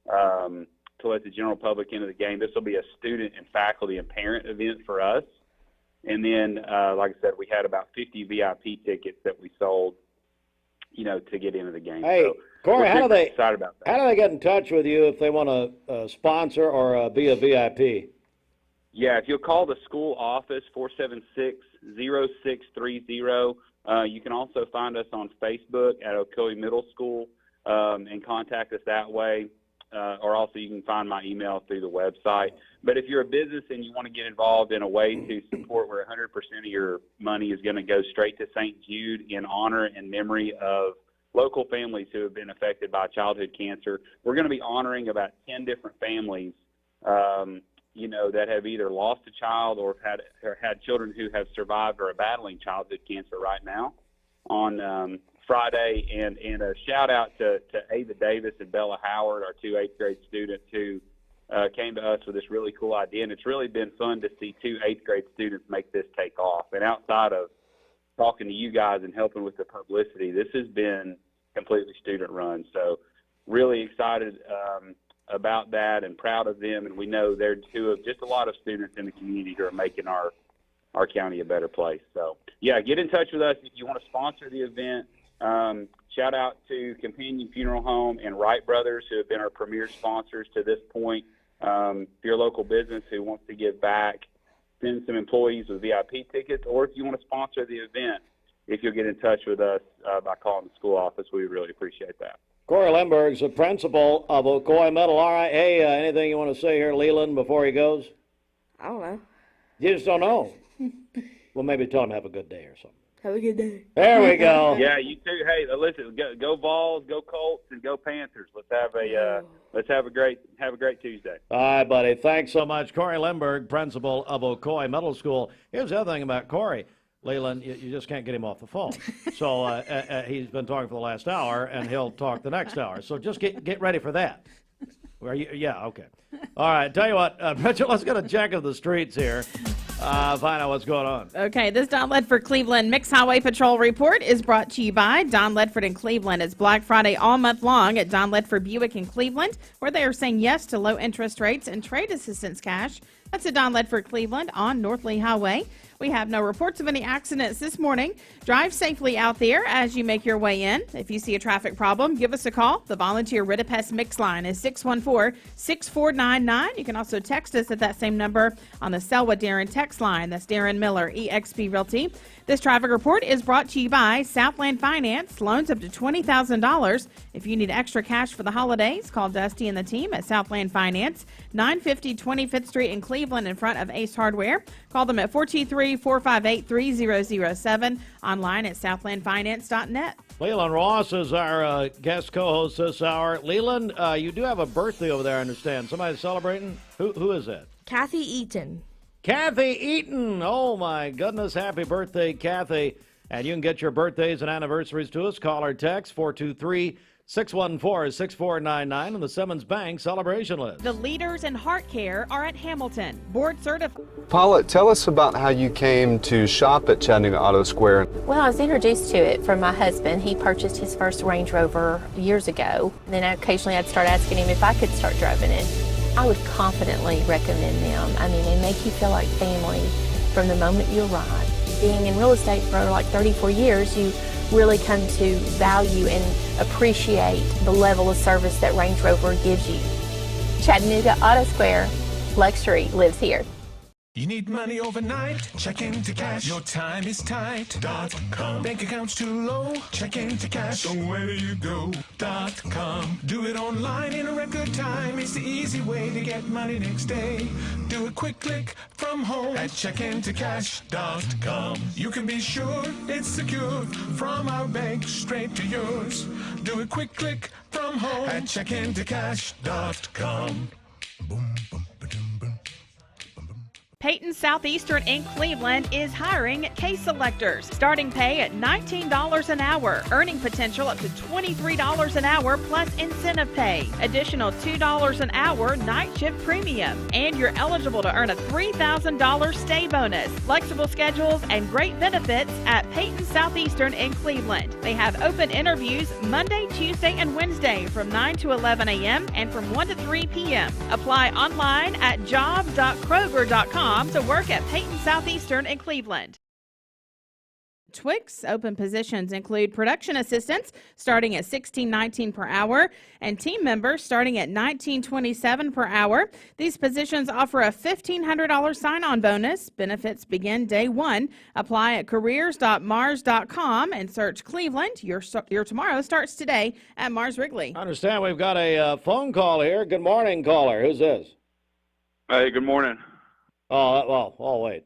to let the general public into the game. This will be a student and faculty and parent event for us. And then, like I said, we had about 50 VIP tickets that we sold, to get into the game. Hey, so Corey, how do they excited about that. How do they get in touch with you if they want to sponsor or be a VIP? Yeah, if you'll call the school office, 476-0630. You can also find us on Facebook at Ocoee Middle School and contact us that way. Or also you can find my email through the website. But if you're a business and you want to get involved in a way to support where 100% of your money is going to go straight to St. Jude in honor and memory of local families who have been affected by childhood cancer, we're going to be honoring about 10 different families, that have either lost a child or had children who have survived or are battling childhood cancer right now on Friday. And a shout out to Ava Davis and Bella Howard, our two 8th grade students who came to us with this really cool idea. And it's really been fun to see two 8th grade students make this take off. And outside of talking to you guys and helping with the publicity, this has been completely student run. So really excited about that and proud of them. And we know they're two of just a lot of students in the community who are making our county a better place. So yeah, get in touch with us if you want to sponsor the event. Shout out to Companion Funeral Home and Wright Brothers, who have been our premier sponsors to this point. If you're a local business who wants to give back, send some employees with VIP tickets, or if you want to sponsor the event, if you'll get in touch with us by calling the school office, we really appreciate that. Corey Lemberg's the principal of Ocoee Middle. All right, hey, anything you want to say here, Leland, before he goes? I don't know. You just don't know? Well, maybe tell him to have a good day or something. Have a good day. There we go. Yeah, you too. Hey, listen, go Vols, go Colts, and go Panthers. Let's have a great Tuesday. All right, buddy. Thanks so much, Corey Lemberg, principal of Ocoee Middle School. Here's the other thing about Corey, Leland. You just can't get him off the phone. So he's been talking for the last hour, and he'll talk the next hour. So just get ready for that. Yeah, okay. All right. Tell you what, Richard, let's get a check of the streets here. Find out what's going on. Okay, this Don Ledford Cleveland Mixed Highway Patrol report is brought to you by Don Ledford in Cleveland. It's Black Friday all month long at Don Ledford Buick in Cleveland, where they are saying yes to low interest rates and trade assistance cash. That's at Don Ledford Cleveland on North Lee Highway. We have no reports of any accidents this morning. Drive safely out there as you make your way in. If you see a traffic problem, give us a call. The volunteer Ritapest Mix line is 614-6499. You can also text us at that same number on the Selwa Darren text line. That's Darren Miller, eXp Realty. This traffic report is brought to you by Southland Finance. Loans up to $20,000. If you need extra cash for the holidays, call Dusty and the team at Southland Finance, 950 25th Street in Cleveland in front of Ace Hardware. Call them at 423-458-3007, online at southlandfinance.net. Leland Ross is our guest co-host this hour. Leland, you do have a birthday over there, I understand. Somebody celebrating? Who is that? Kathy Eaton. Kathy Eaton. Oh, my goodness. Happy birthday, Kathy. And you can get your birthdays and anniversaries to us. Call or text 423-614-6499 on the Simmons Bank celebration list. The leaders in heart care are at Hamilton. Board certified. Paula, tell us about how you came to shop at Chattanooga Auto Square. Well, I was introduced to it from my husband. He purchased his first Range Rover years ago. And then occasionally I'd start asking him if I could start driving it. I would confidently recommend them. I mean, they make you feel like family from the moment you arrive. Being in real estate for like 34 years, you really come to value and appreciate the level of service that Range Rover gives you. Chattanooga Auto Square, luxury lives here. You need money overnight? Check into cash. Your time is tight. .com. Bank accounts too low? Check into cash. So where do you go? .com. Do it online in a record time. It's the easy way to get money next day. Do a quick click from home at checkintocash.com. You can be sure it's secure from our bank straight to yours. Do a quick click from home at checkintocash.com. Boom, boom, ba-dum, boom. Peyton Southeastern in Cleveland is hiring case selectors. Starting pay at $19 an hour. Earning potential up to $23 an hour plus incentive pay. Additional $2 an hour night shift premium. And you're eligible to earn a $3,000 stay bonus. Flexible schedules and great benefits at Peyton Southeastern in Cleveland. They have open interviews Monday, Tuesday, and Wednesday from 9 to 11 a.m. and from 1 to 3 p.m. Apply online at job.kroger.com to work at Peyton Southeastern in Cleveland. Twix open positions include production assistants starting at $16.19 per hour and team members starting at $19.27 per hour. These positions offer a $1,500 sign-on bonus. Benefits begin day one. Apply at careers.mars.com and search Cleveland. Your tomorrow starts today at Mars Wrigley. I understand we've got a phone call here. Good morning, caller. Who's this? Hey, good morning. Oh, wait.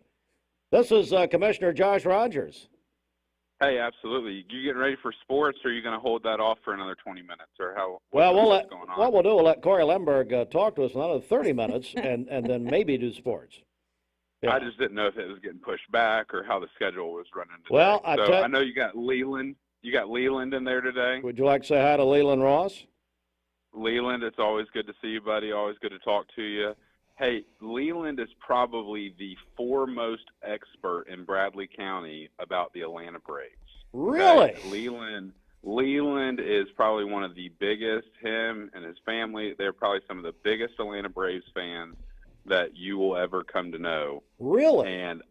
This is Commissioner Josh Rogers. Hey, absolutely. You getting ready for sports, or are you going to hold that off for another 20 minutes, or how? Well, what's going on? what we'll do, we'll let Corey Lemberg talk to us another 30 minutes, and then maybe do sports. Yeah. I just didn't know if it was getting pushed back or how the schedule was running today. Well, I know you got Leland. You got Leland in there today. Would you like to say hi to Leland Ross? Leland, it's always good to see you, buddy. Always good to talk to you. Hey, Leland is probably the foremost expert in Bradley County about the Atlanta Braves. Really? Okay? Leland is probably one of the biggest, him and his family, they're probably some of the biggest Atlanta Braves fans that you will ever come to know. Really? And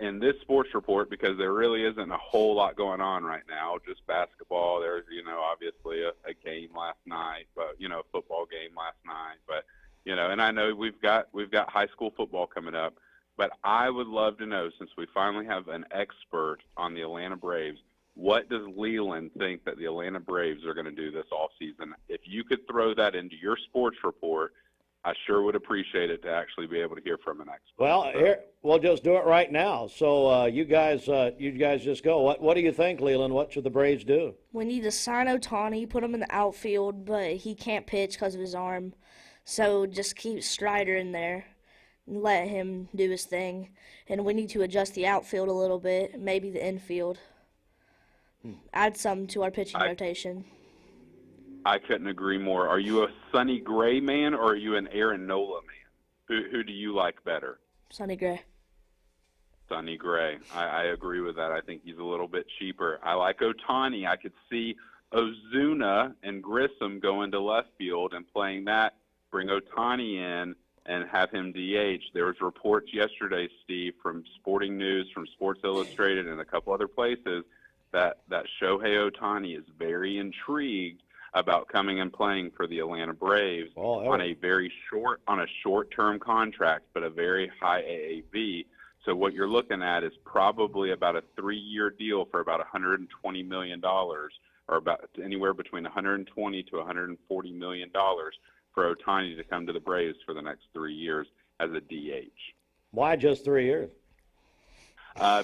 in this sports report, because there really isn't a whole lot going on right now, just basketball. There's, obviously a game last night, but, a football game last night, but and I know we've got high school football coming up, but I would love to know, since we finally have an expert on the Atlanta Braves, what does Leland think that the Atlanta Braves are going to do this offseason? If you could throw that into your sports report, I sure would appreciate it to actually be able to hear from an expert. Well, here we'll just do it right now. So you guys just go. What do you think, Leland? What should the Braves do? We need to sign Ohtani, put him in the outfield, but he can't pitch because of his arm. So just keep Strider in there and let him do his thing. And we need to adjust the outfield a little bit, maybe the infield. Add some to our pitching rotation. I couldn't agree more. Are you a Sonny Gray man, or are you an Aaron Nola man? Who do you like better? Sonny Gray. Sonny Gray. I agree with that. I think he's a little bit cheaper. I like Ohtani. I could see Ozuna and Grissom going to left field and playing that. Bring Ohtani in and have him DH. There was reports yesterday, Steve, from Sporting News, from Sports Illustrated, and a couple other places that Shohei Ohtani is very intrigued about coming and playing for the Atlanta Braves on a short-term contract, but a very high AAV. So what you're looking at is probably about a 3-year deal for about $120 million, or about anywhere between $120 to $140 million for Ohtani to come to the Braves for the next 3 years as a DH. Why just 3 years?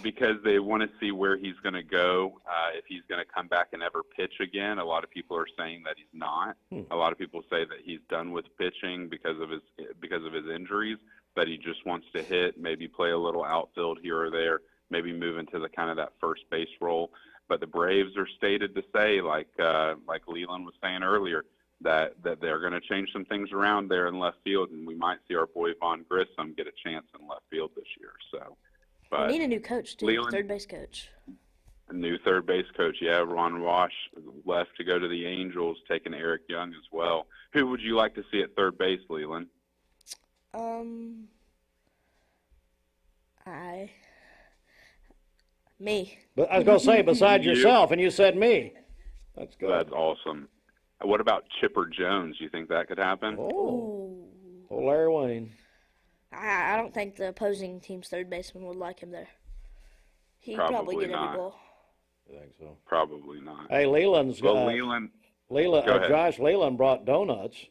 Because they want to see where he's going to go, if he's going to come back and ever pitch again. A lot of people are saying that he's not. A lot of people say that he's done with pitching because of his injuries, that he just wants to hit, maybe play a little outfield here or there, maybe move into the kind of that first base role. But the Braves are stated to say, like Leland was saying earlier, that they're going to change some things around there in left field, and we might see our boy Vaughn Grissom get a chance in left field this year. So, but we need a new coach, too, Leland, third base coach. A new third base coach, yeah. Ron Wash left to go to the Angels, taking Eric Young as well. Who would you like to see at third base, Leland? I Me. But I was going to say, besides You. yourself, and you said me. That's good. That's awesome. What about Chipper Jones? You think that could happen? Oh, Larry Wayne. I don't think the opposing team's third baseman would like him there. He'd probably get not. every ball. I think so. Probably not. Hey, Leland's Well, Josh Leland brought donuts,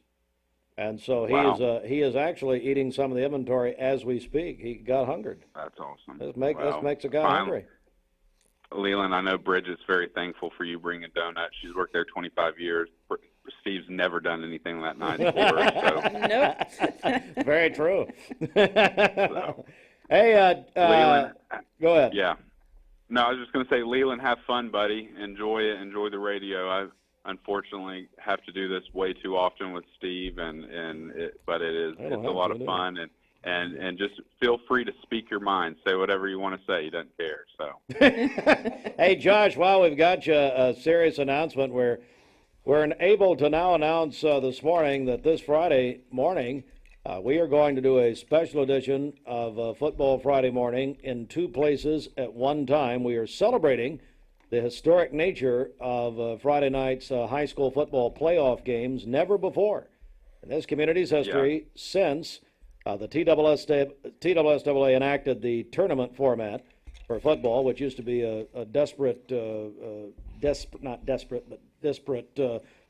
and so Wow. he is actually eating some of the inventory as we speak. He got hungered. That's awesome. This Well, makes a guy finally. hungry. Leland, I know Bridget's very thankful for you bringing donuts. She's worked there 25 years. Steve's never done anything that nice for her. So. Very true. Hey, Leland, go ahead. Yeah. No, I was just going to say, Leland, have fun, buddy. Enjoy it. Enjoy the radio. I unfortunately have to do this way too often with Steve, but it's a lot of fun, and just feel free to speak your mind. Say whatever you want to say. He doesn't care. So. Hey, Josh, while we've got you, a serious announcement. We're able to now announce this morning that this Friday morning we are going to do a special edition of Football Friday Morning in two places at one time. We are celebrating the historic nature of Friday night's high school football playoff games. Never before in this community's history since the TSSAA enacted the tournament format for football, which used to be a disparate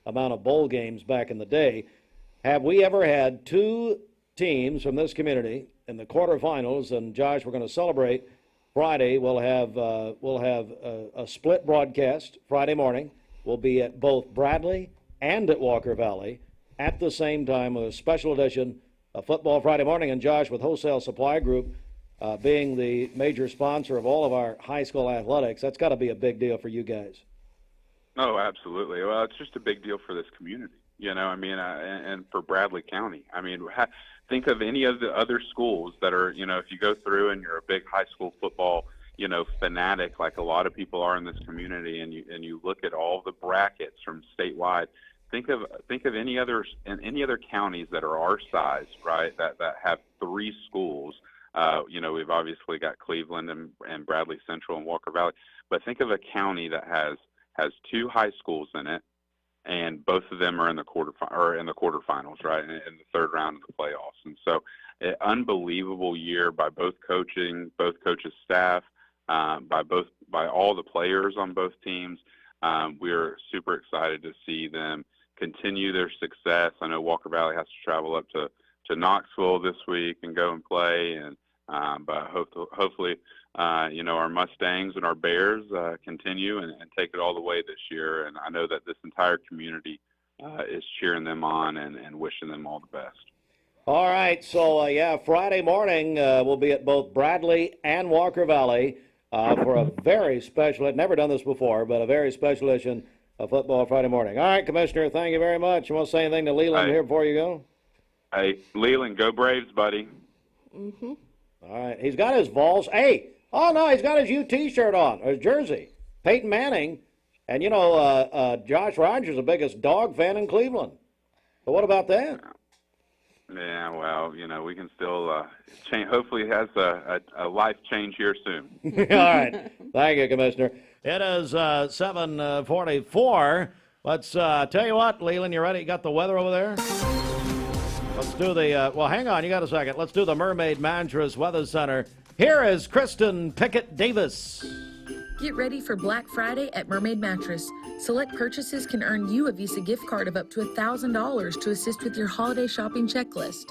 amount of bowl games back in the day. Have we ever had two teams from this community in the quarterfinals? And Josh, we're going to celebrate Friday. We'll have a split broadcast Friday morning. We'll be at both Bradley and at Walker Valley at the same time with a special edition of Football Friday Morning. And Josh, with Wholesale Supply Group being the major sponsor of all of our high school athletics, that's got to be a big deal for you guys. Oh, absolutely. Well, it's just a big deal for this community, and for Bradley County. I mean, think of any of the other schools that are, if you go through and you're a big high school football, fanatic like a lot of people are in this community, and you look at all the brackets from statewide. Think of any other counties that are our size, right? That have three schools. We've obviously got Cleveland and Bradley Central and Walker Valley, but think of a county that has two high schools in it, and both of them are in the quarterfinals, right, in the third round of the playoffs. And so, an unbelievable year by both coaches' staff, by all the players on both teams. We're super excited to see them continue their success. I know Walker Valley has to travel up to Knoxville this week and go and play, but hopefully, our Mustangs and our Bears continue and take it all the way this year. And I know that this entire community is cheering them on and wishing them all the best. All right, so Friday morning we'll be at both Bradley and Walker Valley for a very special, I've never done this before, but a very special edition of Football Friday Morning. All right, Commissioner, thank you very much. You want to say anything to Leland here before you go? Hey, Leland, go Braves, buddy. Mm-hmm. All right, he's got his Vols. Hey, oh no, he's got his UT shirt on, or his jersey. Peyton Manning, and Josh Rogers is the biggest dog fan in Cleveland. But what about that? Yeah, well, we can still change. Hopefully, he has a life change here soon. All right, thank you, Commissioner. It is 7:44. Let's tell you what, Leland, you ready? You got the weather over there? Let's do the, hang on, you got a second. Let's do the Mermaid Mattress Weather Center. Here is Kristen Pickett-Davis. Get ready for Black Friday at Mermaid Mattress. Select purchases can earn you a Visa gift card of up to $1,000 to assist with your holiday shopping checklist.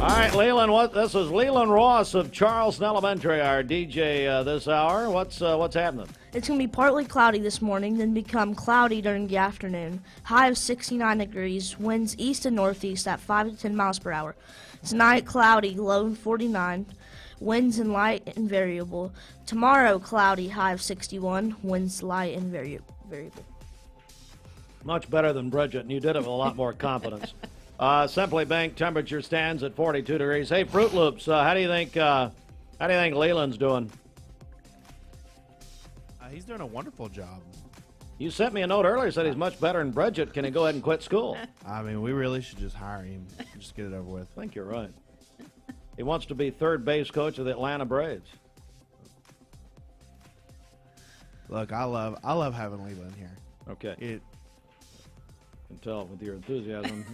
All right, Leland, this is Leland Ross of Charleston Elementary, our DJ this hour. What's happening? It's going to be partly cloudy this morning, then become cloudy during the afternoon. High of 69 degrees, winds east and northeast at 5 to 10 miles per hour. Tonight, cloudy, low 49, winds and light and variable. Tomorrow, cloudy, high of 61, winds light and variable. Much better than Bridget, and you did it with a lot more confidence. Simply Bank temperature stands at 42 degrees. Hey, Fruit Loops, how do you think Leland's doing? He's doing a wonderful job. You sent me a note earlier, said he's much better than Bridget. Can he go ahead and quit school? I mean, we really should just hire him. Just get it over with. I think you're right. He wants to be third base coach of the Atlanta Braves. Look, I love having Leland here. Okay. You can tell with your enthusiasm.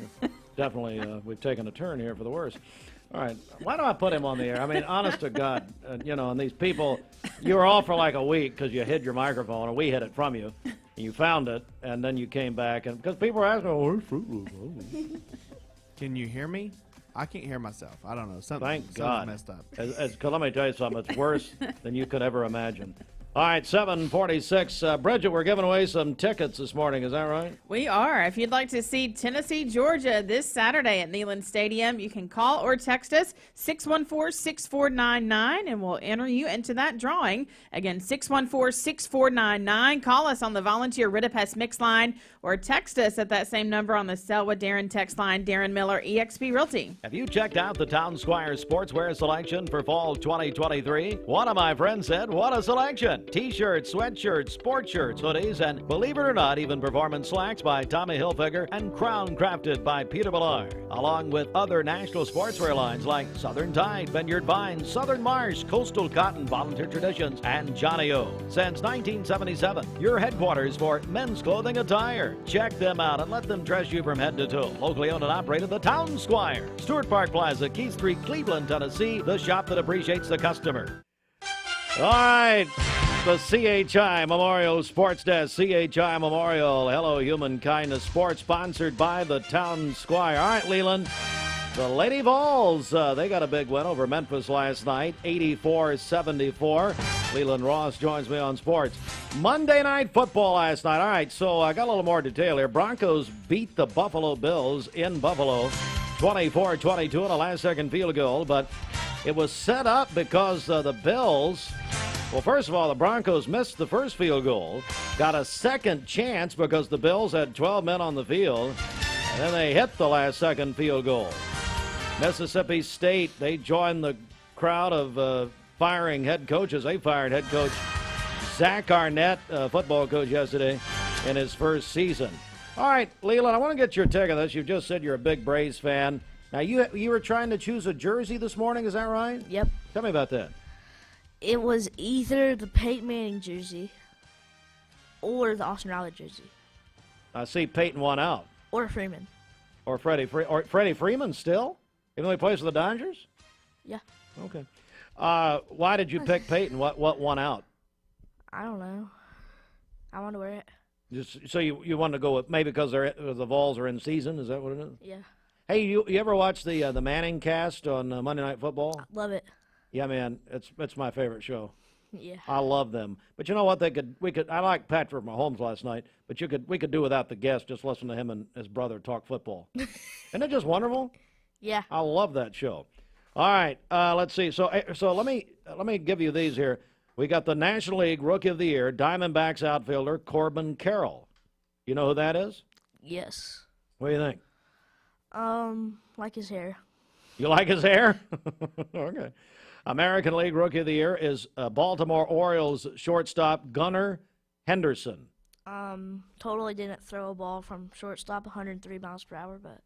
Definitely, we've taken a turn here for the worse. All right. Why do I put him on the air? I mean, honest to God, and these people, you were off for like a week because you hid your microphone, and we hid it from you. And you found it, and then you came back, and because people were asking, where's Fruit Loop? Can you hear me? I can't hear myself. I don't know. Something's messed up. Let me tell you something. It's worse than you could ever imagine. All right, 7:46. Bridget, we're giving away some tickets this morning. Is that right? We are. If you'd like to see Tennessee, Georgia this Saturday at Leland Stadium, you can call or text us 614-6499, and we'll enter you into that drawing. Again, 614-6499. Call us on the Volunteer Ridipest Mix line or text us at that same number on the Selwa Darren text line. Darren Miller, eXp Realty. Have you checked out the Town Squire sportswear selection for fall 2023? One of my friends said, what a selection. T-shirts, sweatshirts, sports shirts, hoodies, and believe it or not, even performance slacks by Tommy Hilfiger and Crown Crafted by Peter Ballard, along with other national sportswear lines like Southern Tide, Vineyard Vines, Southern Marsh, Coastal Cotton, Volunteer Traditions, and Johnny O. Since 1977, your headquarters for men's clothing attire. Check them out and let them dress you from head to toe. Locally owned and operated, the Town Squire, Stewart Park Plaza, Keith Street, Cleveland, Tennessee, the shop that appreciates the customer. All right. The CHI Memorial Sports Desk. CHI Memorial Hello Human Kindness Sports, sponsored by the Town Squire. All right, Leland. The Lady Vols, they got a big win over Memphis last night, 84-74. Leland Ross joins me on sports. Monday Night Football last night. All right, so I got a little more detail here. Broncos beat the Buffalo Bills in Buffalo, 24-22 on a last-second field goal, but it was set up because the Bills... Well, first of all, the Broncos missed the first field goal, got a second chance because the Bills had 12 men on the field, and then they hit the last-second field goal. Mississippi State, they joined the crowd of firing head coaches. They fired head coach Zach Arnett, football coach, yesterday in his first season. All right, Leland, I want to get your take on this. You just said you're a big Braves fan. Now, you were trying to choose a jersey this morning, is that right? Yep. Tell me about that. It was either the Peyton Manning jersey or the Austin Riley jersey. I see Peyton won out. Or Freeman. Or Freddie Freeman still? Even though he plays for the Dodgers? Yeah. Okay. Why did you pick Peyton? What won out? I don't know. I want to wear it. So you wanted to go with maybe because the Vols are in season? Is that what it is? Yeah. Hey, you ever watch the Manning cast on Monday Night Football? Love it. Yeah, man, it's my favorite show. Yeah. I love them. But you know what? I like Patrick Mahomes last night, but we could do without the guest. Just listen to him and his brother talk football. Isn't it just wonderful? Yeah. I love that show. All right, let's see. So let me give you these here. We got the National League Rookie of the Year, Diamondbacks outfielder Corbin Carroll. You know who that is? Yes. What do you think? Like his hair. You like his hair? Okay. American League Rookie of the Year is Baltimore Orioles shortstop Gunnar Henderson. Totally didn't throw a ball from shortstop 103 miles per hour, but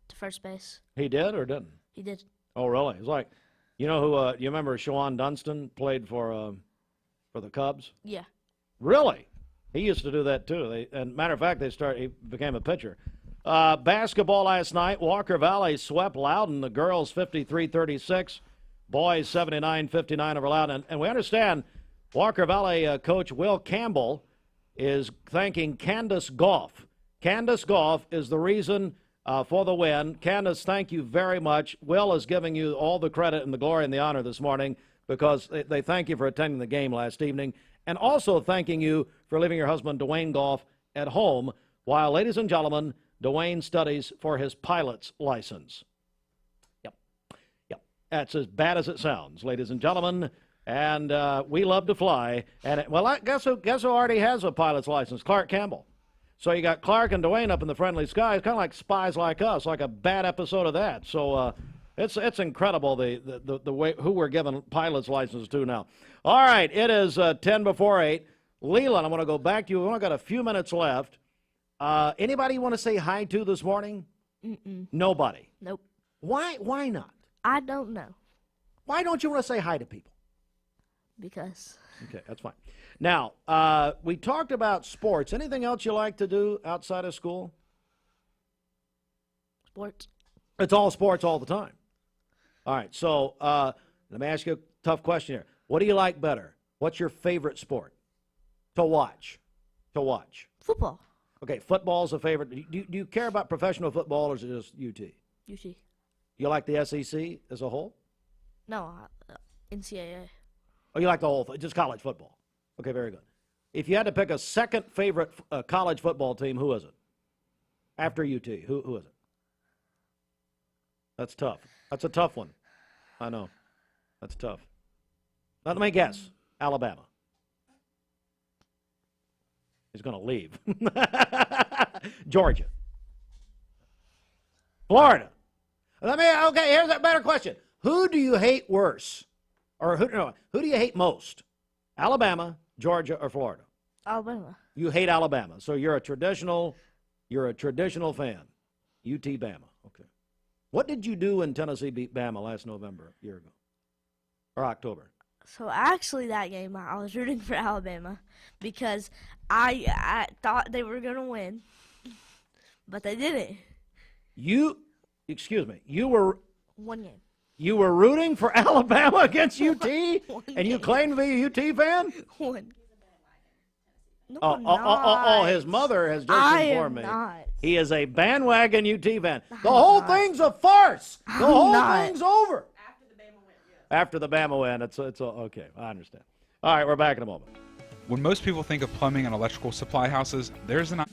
to first base. He did or didn't? He did. Oh, really? It's like, you know who? You remember Shawan Dunston played for the Cubs? Yeah. Really? He used to do that too. And matter of fact, he became a pitcher. Basketball last night, Walker Valley swept Loudon. The girls 53-36. Boys 79-59 over Loudon. And we understand Walker Valley coach Will Campbell is thanking Candace Goff. Candace Goff is the reason for the win. Candace, thank you very much. Will is giving you all the credit and the glory and the honor this morning because they thank you for attending the game last evening and also thanking you for leaving your husband, Dwayne Goff, at home while, ladies and gentlemen, Dwayne studies for his pilot's license. That's as bad as it sounds, ladies and gentlemen. And we love to fly. And guess who already has a pilot's license? Clark Campbell. So you got Clark and Dwayne up in the friendly skies, kind of like Spies Like Us, like a bad episode of that. So it's incredible the way who we're giving pilot's licenses to now. All right, it is 10 before 8. Leland, I want to go back to you. We've only got a few minutes left. Anybody you want to say hi to this morning? Mm-mm. Nobody. Nope. Why not? I don't know. Why don't you want to say hi to people? Because. Okay, that's fine. Now, we talked about sports. Anything else you like to do outside of school? Sports. It's all sports all the time. All right, so let me ask you a tough question here. What do you like better? What's your favorite sport to watch? Football. Okay, football's a favorite. Do you care about professional football, or is it just UT? UT. You like the SEC as a whole? No, NCAA. Oh, you like the whole thing, just college football. Okay, very good. If you had to pick a second favorite college football team, who is it? After UT, who is it? That's tough. That's a tough one. I know. That's tough. Now, let me guess. Alabama. He's going to leave. Georgia. Florida. Okay, here's a better question. Who do you hate worse? Or who do you hate most? Alabama, Georgia, or Florida? Alabama. You hate Alabama. So you're a traditional fan. UT Bama. Okay. What did you do when Tennessee beat Bama last November, a year ago? Or October? So actually that game I was rooting for Alabama because I thought they were going to win, but they didn't. You were one game. You were rooting for Alabama against UT, and you claim to be a UT fan? One. No, oh, his mother has just informed me. He is a bandwagon UT fan. The whole thing's a farce. The whole thing's over. After the Bama win, it's okay. I understand. All right, we're back in a moment. When most people think of plumbing and electrical supply houses, there's an...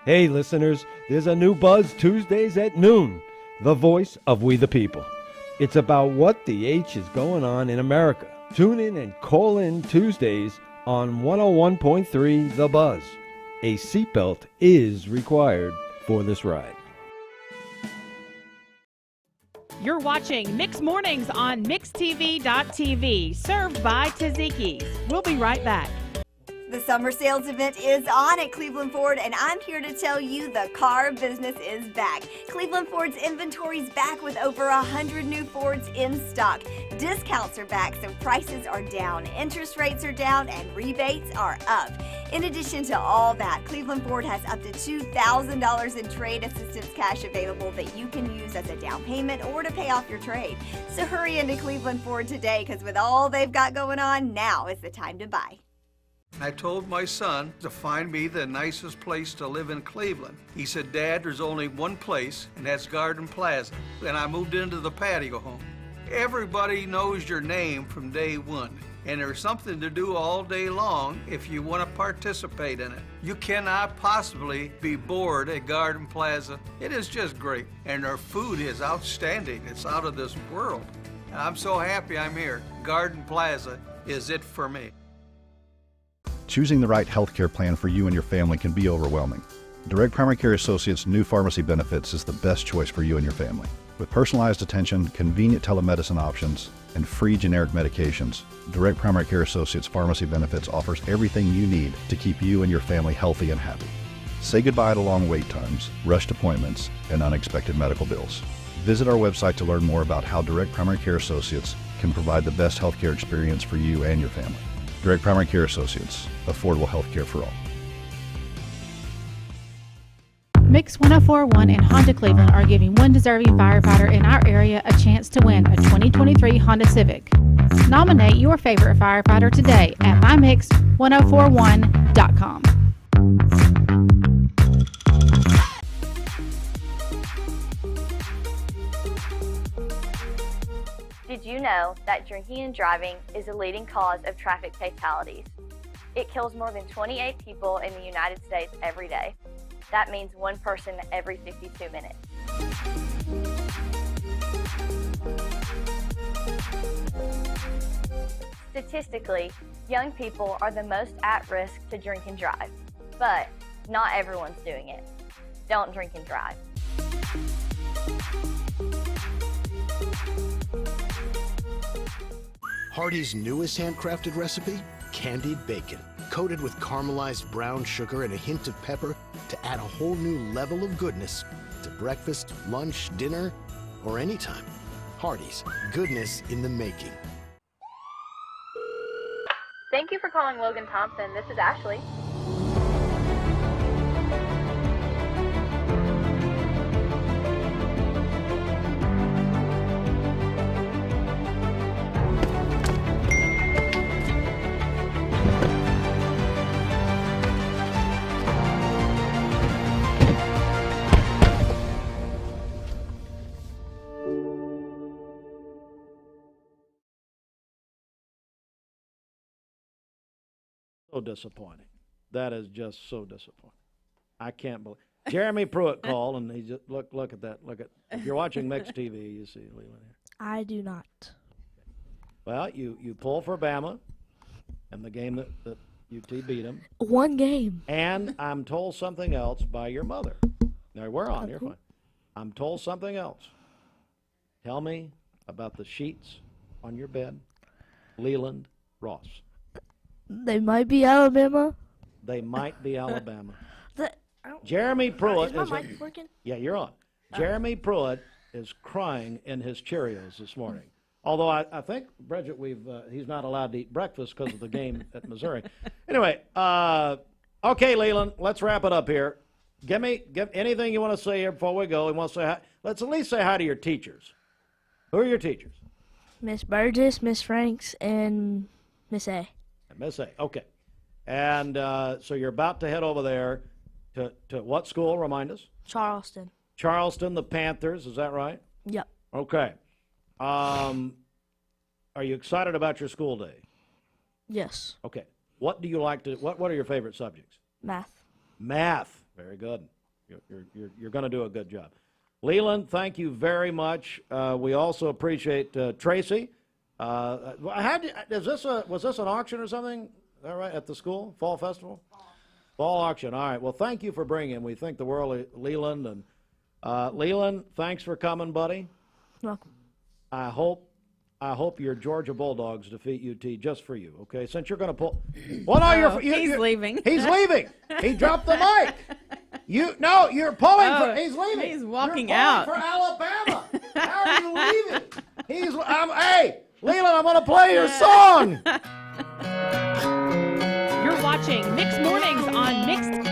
Hey, listeners, there's a new Buzz Tuesdays at noon, the voice of We the People. It's about what the H is going on in America. Tune in and call in Tuesdays on 101.3 The Buzz. A seatbelt is required for this ride. You're watching Mix Mornings on MixTV.tv, served by Taziki's. We'll be right back. The summer sales event is on at Cleveland Ford, and I'm here to tell you the car business is back. Cleveland Ford's inventory is back with over 100 new Fords in stock. Discounts are back, so prices are down, interest rates are down, and rebates are up. In addition to all that, Cleveland Ford has up to $2,000 in trade assistance cash available that you can use as a down payment or to pay off your trade. So hurry into Cleveland Ford today, because with all they've got going on, now is the time to buy. I told my son to find me the nicest place to live in Cleveland. He said, Dad, there's only one place, and that's Garden Plaza. And I moved into the patio home. Everybody knows your name from day one, and there's something to do all day long if you want to participate in it. You cannot possibly be bored at Garden Plaza. It is just great, and their food is outstanding. It's out of this world. And I'm so happy I'm here. Garden Plaza is it for me. Choosing the right health care plan for you and your family can be overwhelming. Direct Primary Care Associates' new pharmacy benefits is the best choice for you and your family. With personalized attention, convenient telemedicine options, and free generic medications, Direct Primary Care Associates Pharmacy Benefits offers everything you need to keep you and your family healthy and happy. Say goodbye to long wait times, rushed appointments, and unexpected medical bills. Visit our website to learn more about how Direct Primary Care Associates can provide the best healthcare experience for you and your family. Direct Primary Care Associates, affordable health care for all. Mix 104.1 and Honda Cleveland are giving one deserving firefighter in our area a chance to win a 2023 Honda Civic. Nominate your favorite firefighter today at mymix1041.com. Did you know that drinking and driving is a leading cause of traffic fatalities? It kills more than 28 people in the United States every day. That means one person every 52 minutes. Statistically, young people are the most at risk to drink and drive, but not everyone's doing it. Don't drink and drive. Hardee's newest handcrafted recipe, candied bacon, coated with caramelized brown sugar and a hint of pepper to add a whole new level of goodness to breakfast, lunch, dinner, or anytime. Hardee's, goodness in the making. Thank you for calling Logan Thompson. This is Ashley. So disappointing. That is just so disappointing. I can't believe. Jeremy Pruitt called, and he just look at that. Look at, if you're watching Mixed TV, you see Leland here. I do not. Well, you pull for Bama, and the game that UT beat them. One game. And I'm told something else by your mother. Now we're on. You're fine. I'm told something else. Tell me about the sheets on your bed, Leland, Ross. They might be Alabama. They might be Alabama. Jeremy Pruitt is my mic working? Yeah, you're on. Jeremy Pruitt is crying in his Cheerios this morning. Although I think, Bridget, he's not allowed to eat breakfast because of the game at Missouri. Anyway, okay, Leland, let's wrap it up here. Give anything you want to say here before we go. We want to say hi. Let's at least say hi to your teachers. Who are your teachers? Miss Burgess, Miss Franks, and Miss A. Miss A. Okay. And so you're about to head over there to what school? Remind us. Charleston. Charleston, the Panthers. Is that right? Yep. Okay. Are you excited about your school day? Yes. Okay. What do you like to? What are your favorite subjects? Math. Math. Very good. You're going to do a good job. Leland, thank you very much. We also appreciate Tracy. Was this an auction or something? Is that right? At the school? Fall Festival? Fall auction. All right. Well, thank you for bringing. We think the world of Leland. And Leland, thanks for coming, buddy. Welcome. I hope your Georgia Bulldogs defeat UT just for you, okay? Since you're going to pull. Well, no, he's leaving. He's leaving. He dropped the mic. You're pulling for. He's leaving. He's walking you're out. For Alabama. How are you leaving? Hey, Leland, I'm going to play your song. You're watching Mixed Mornings on Mixed.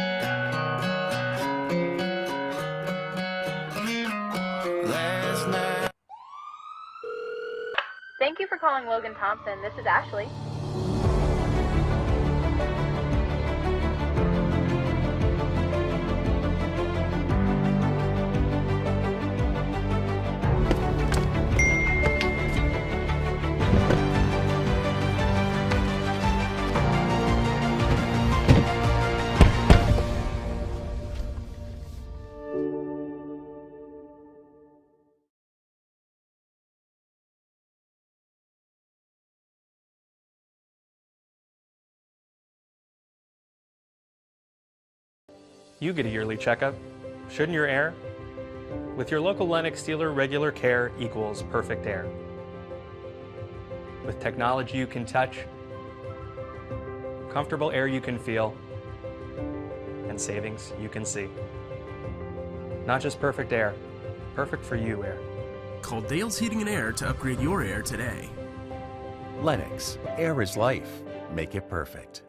Thank you for calling Logan Thompson. This is Ashley. You get a yearly checkup. Shouldn't your air? With your local Lennox dealer, regular care equals perfect air. With technology you can touch, comfortable air you can feel, and savings you can see. Not just perfect air, perfect for you air. Call Dale's Heating and Air to upgrade your air today. Lennox, air is life. Make it perfect.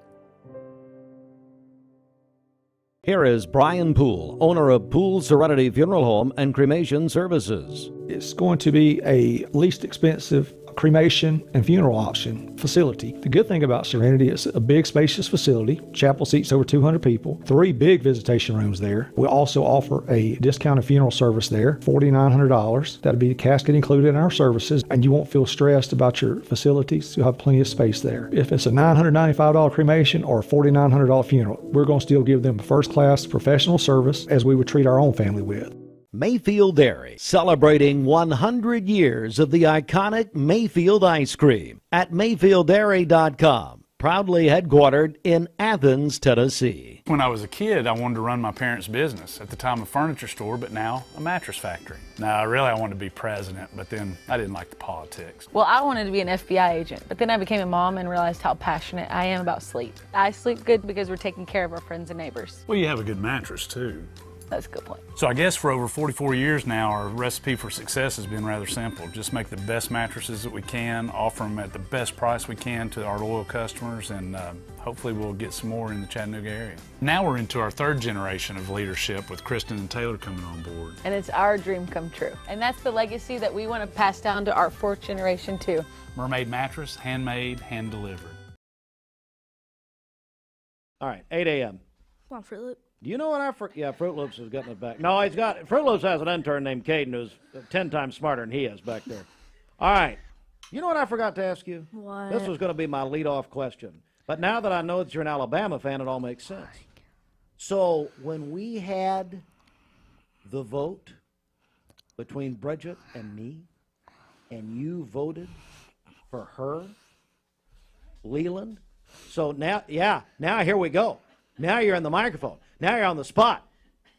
Here is Brian Poole, owner of Poole Serenity Funeral Home and Cremation Services. It's going to be a least expensive cremation and funeral option facility. The good thing about Serenity is a big spacious facility. Chapel seats over 200 people, 3 big visitation rooms there. We also offer a discounted funeral service there, $4,900. That'll be the casket included in our services, and you won't feel stressed about your facilities. You'll have plenty of space there. If it's a $995 cremation or a $4,900 funeral, we're going to still give them a first-class professional service as we would treat our own family with. Mayfield Dairy, celebrating 100 years of the iconic Mayfield ice cream at MayfieldDairy.com, proudly headquartered in Athens, Tennessee. When I was a kid, I wanted to run my parents' business. At the time, a furniture store, but now a mattress factory. Now, really, I wanted to be president, but then I didn't like the politics. Well, I wanted to be an FBI agent, but then I became a mom and realized how passionate I am about sleep. I sleep good because we're taking care of our friends and neighbors. Well, you have a good mattress, too. That's a good point. So I guess for over 44 years now, our recipe for success has been rather simple. Just make the best mattresses that we can, offer them at the best price we can to our loyal customers, and hopefully we'll get some more in the Chattanooga area. Now we're into our third generation of leadership with Kristen and Taylor coming on board. And it's our dream come true. And that's the legacy that we want to pass down to our fourth generation too. Mermaid mattress, handmade, hand delivered. All right, 8 a.m. Come on, Fruit Loop. You know what yeah, Fruit Loops is getting it back. No, Fruit Loops has an intern named Caden who's 10 times smarter than he is back there. All right. You know what I forgot to ask you? What? This was going to be my lead-off question. But now that I know that you're an Alabama fan, it all makes sense. So when we had the vote between Bridget and me, and you voted for her, Leland, so now here we go. Now you're in the microphone. Now you're on the spot.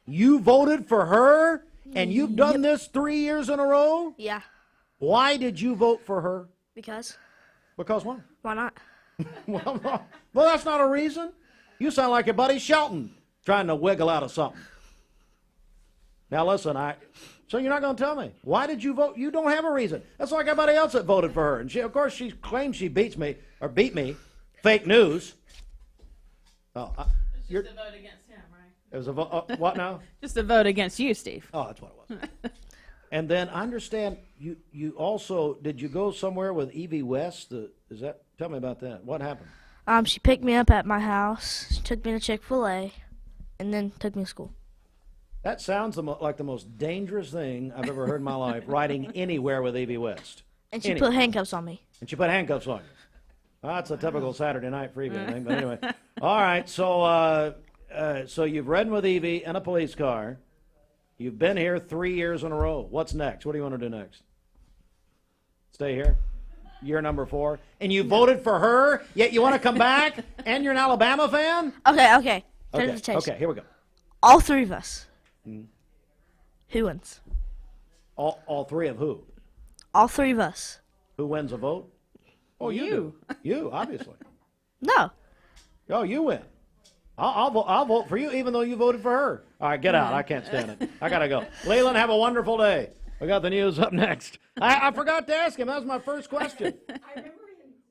You voted for her, and you've done this 3 years in a row? Yeah. Why did you vote for her? Because. Because what? Why not? Well, that's not a reason. You sound like your buddy Shelton trying to wiggle out of something. Now listen, so you're not going to tell me. Why did you vote? You don't have a reason. That's like everybody else that voted for her. And of course, she claims she beat me. Fake news. Oh, Just a vote against him, right? It was a vote. What now? Just a vote against you, Steve. Oh, that's what it was. And then I understand you also, did you go somewhere with Evie West? Tell me about that. What happened? She picked me up at my house. She took me to Chick-fil-A, and then took me to school. That sounds like the most dangerous thing I've ever heard in my life, riding anywhere with Evie West. And she put handcuffs on me. And she put handcuffs on you. That's a typical Saturday night freebie, I think. But anyway. All right, so you've ridden with Evie in a police car. You've been here 3 years in a row. What's next? What do you want to do next? Stay here? Year number 4. And you voted for her, yet you want to come back, and you're an Alabama fan? Okay. Turn to the chase. Okay, here we go. All three of us. Who wins? All three of who? All three of us. Who wins a vote? Oh, you do. You, obviously. No. Oh, you win. I'll vote for you, even though you voted for her. All right, get out. I can't stand it. I got to go. Leland, have a wonderful day. We got the news up next. I forgot to ask him. That was my first question.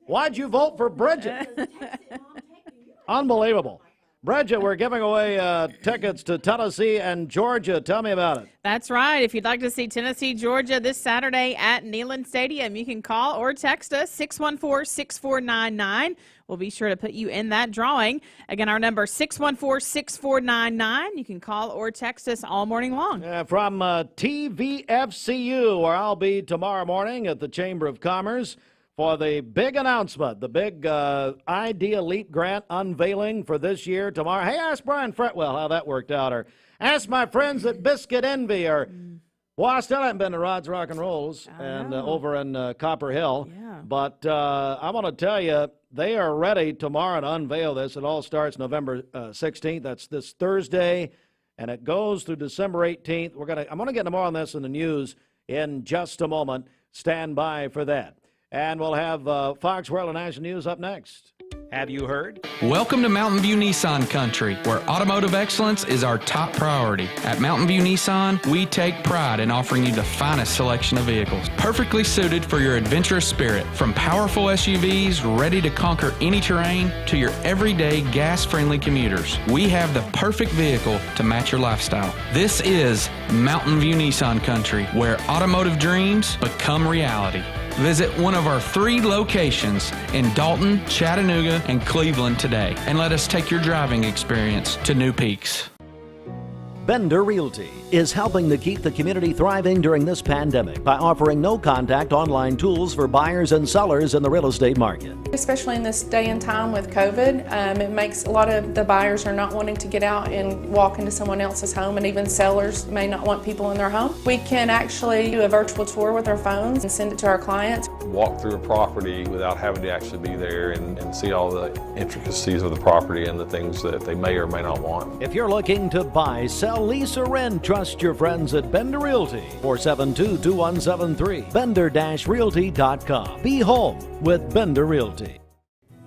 Why'd you vote for Bridget? Unbelievable. Bridget, we're giving away tickets to Tennessee and Georgia. Tell me about it. That's right. If you'd like to see Tennessee, Georgia this Saturday at Leland Stadium, you can call or text us 614-6499. We'll be sure to put you in that drawing. Again, our number 614-6499. You can call or text us all morning long. From TVFCU, where I'll be tomorrow morning at the Chamber of Commerce for the big announcement, the big ID Elite Grant unveiling for this year tomorrow. Hey, ask Brian Fretwell how that worked out, or ask my friends at Biscuit Envy, or well, I still haven't been to Rod's Rock and Rolls and over in Copper Hill. Yeah. But I want to tell you, they are ready tomorrow to unveil this. It all starts November 16th. That's this Thursday, and it goes through December 18th. I'm going to get more on this in the news in just a moment. Stand by for that. And we'll have Fox World and National News up next. Have you heard? Welcome to Mountain View Nissan Country, where automotive excellence is our top priority. At Mountain View Nissan, we take pride in offering you the finest selection of vehicles, perfectly suited for your adventurous spirit. From powerful SUVs ready to conquer any terrain to your everyday gas-friendly commuters, we have the perfect vehicle to match your lifestyle. This is Mountain View Nissan Country, where automotive dreams become reality. Visit one of our 3 locations in Dalton, Chattanooga, and Cleveland today, and let us take your driving experience to new peaks. Bender Realty is helping to keep the community thriving during this pandemic by offering no-contact online tools for buyers and sellers in the real estate market. Especially in this day and time with COVID, it makes a lot of the buyers are not wanting to get out and walk into someone else's home, and even sellers may not want people in their home. We can actually do a virtual tour with our phones and send it to our clients. Walk through a property without having to actually be there and see all the intricacies of the property and the things that they may or may not want. If you're looking to buy, sell, lease, or rent, trust your friends at Bender Realty. 472-2173. Bender-Realty.com. Be home with Bender Realty.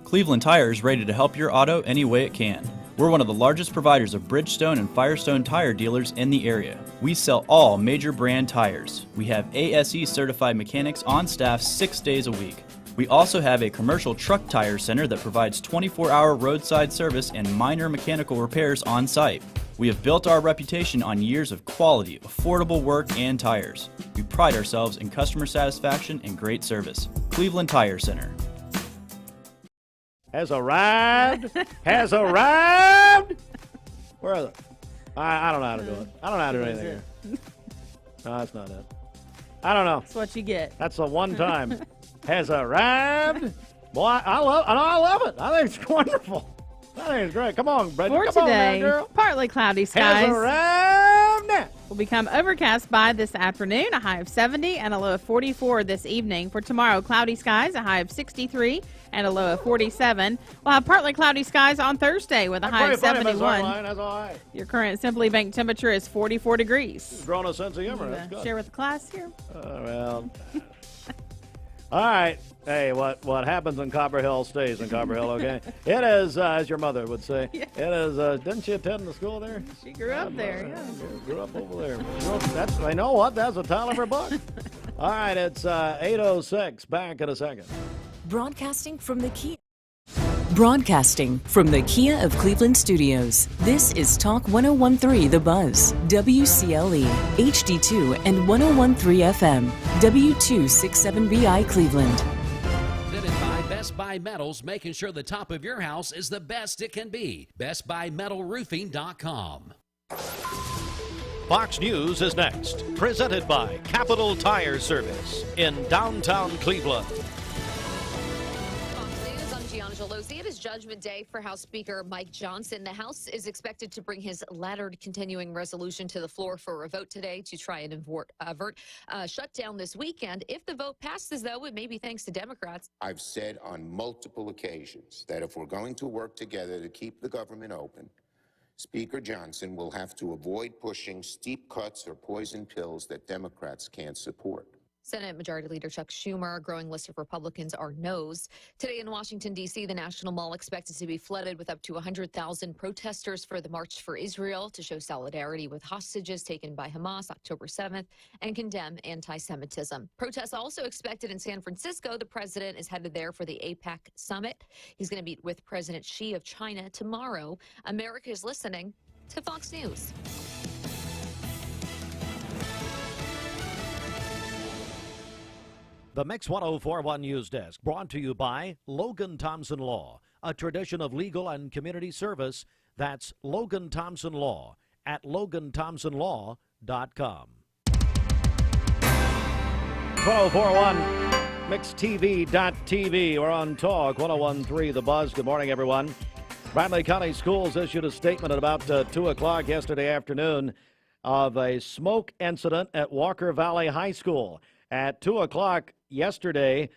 Cleveland Tire is ready to help your auto any way it can. We're one of the largest providers of Bridgestone and Firestone tire dealers in the area. We sell all major brand tires. We have ASE certified mechanics on staff 6 days a week. We also have a commercial truck tire center that provides 24-hour roadside service and minor mechanical repairs on site. We have built our reputation on years of quality, affordable work and tires. We pride ourselves in customer satisfaction and great service. Cleveland Tire Center. Has arrived. Has arrived. Where are they? I don't know how to do it. I don't know how to do anything here. No, that's not it. I don't know. That's what you get. That's the one time. Has arrived. Boy, I love it. I think it's wonderful. I think it's great. Come on, Bridget. For Come today, on, girl. partly cloudy skies. Has arrived. Will become overcast by this afternoon, a high of 70 and a low of 44 this evening. For tomorrow, cloudy skies, a high of 63 and a low of 47. We'll have partly cloudy skies on Thursday with a high of 71. That's all right. Your current Simply Baked temperature is 44 degrees. You've grown a sense of humor. That's good. Share with the class here. Well. All right. Hey, what happens in Copper Hill stays in Copper Hill, okay? It is, as your mother would say, it is, didn't she attend the school there? She grew up there, yeah. Grew up over there. I know what, that's the title of her book. All right, it's 8:06. Back in a second. Broadcasting from the Kia of Cleveland studios, this is Talk 101.3 The Buzz, WCLE, HD2 and 101.3 FM, W267BI Cleveland. Presented by Best Buy Metals, making sure the top of your house is the best it can be. BestBuyMetalRoofing.com. Fox News is next. Presented by Capital Tire Service in downtown Cleveland. It is Judgment Day for House Speaker Mike Johnson. The House is expected to bring his laddered continuing resolution to the floor for a vote today to try and avert shutdown this weekend. If the vote passes, though, it may be thanks to Democrats. I've said on multiple occasions that if we're going to work together to keep the government open, Speaker Johnson will have to avoid pushing steep cuts or poison pills that Democrats can't support. Senate Majority Leader Chuck Schumer, a growing list of Republicans are no's. Today in Washington, D.C., the National Mall expected to be flooded with up to 100,000 protesters for the March for Israel to show solidarity with hostages taken by Hamas October 7th and condemn anti-Semitism. Protests also expected in San Francisco. The president is headed there for the APEC summit. He's going to meet with President Xi of China tomorrow. America is listening to Fox News. The Mix 1041 News Desk, brought to you by Logan Thompson Law, a tradition of legal and community service. That's Logan Thompson Law at LoganThompsonLaw.com. 1041 MixTV.tv. We're on Talk 1013 The Buzz. Good morning, everyone. Bradley County Schools issued a statement at about 2 o'clock yesterday afternoon of a smoke incident at Walker Valley High School. At 2 o'clock yesterday,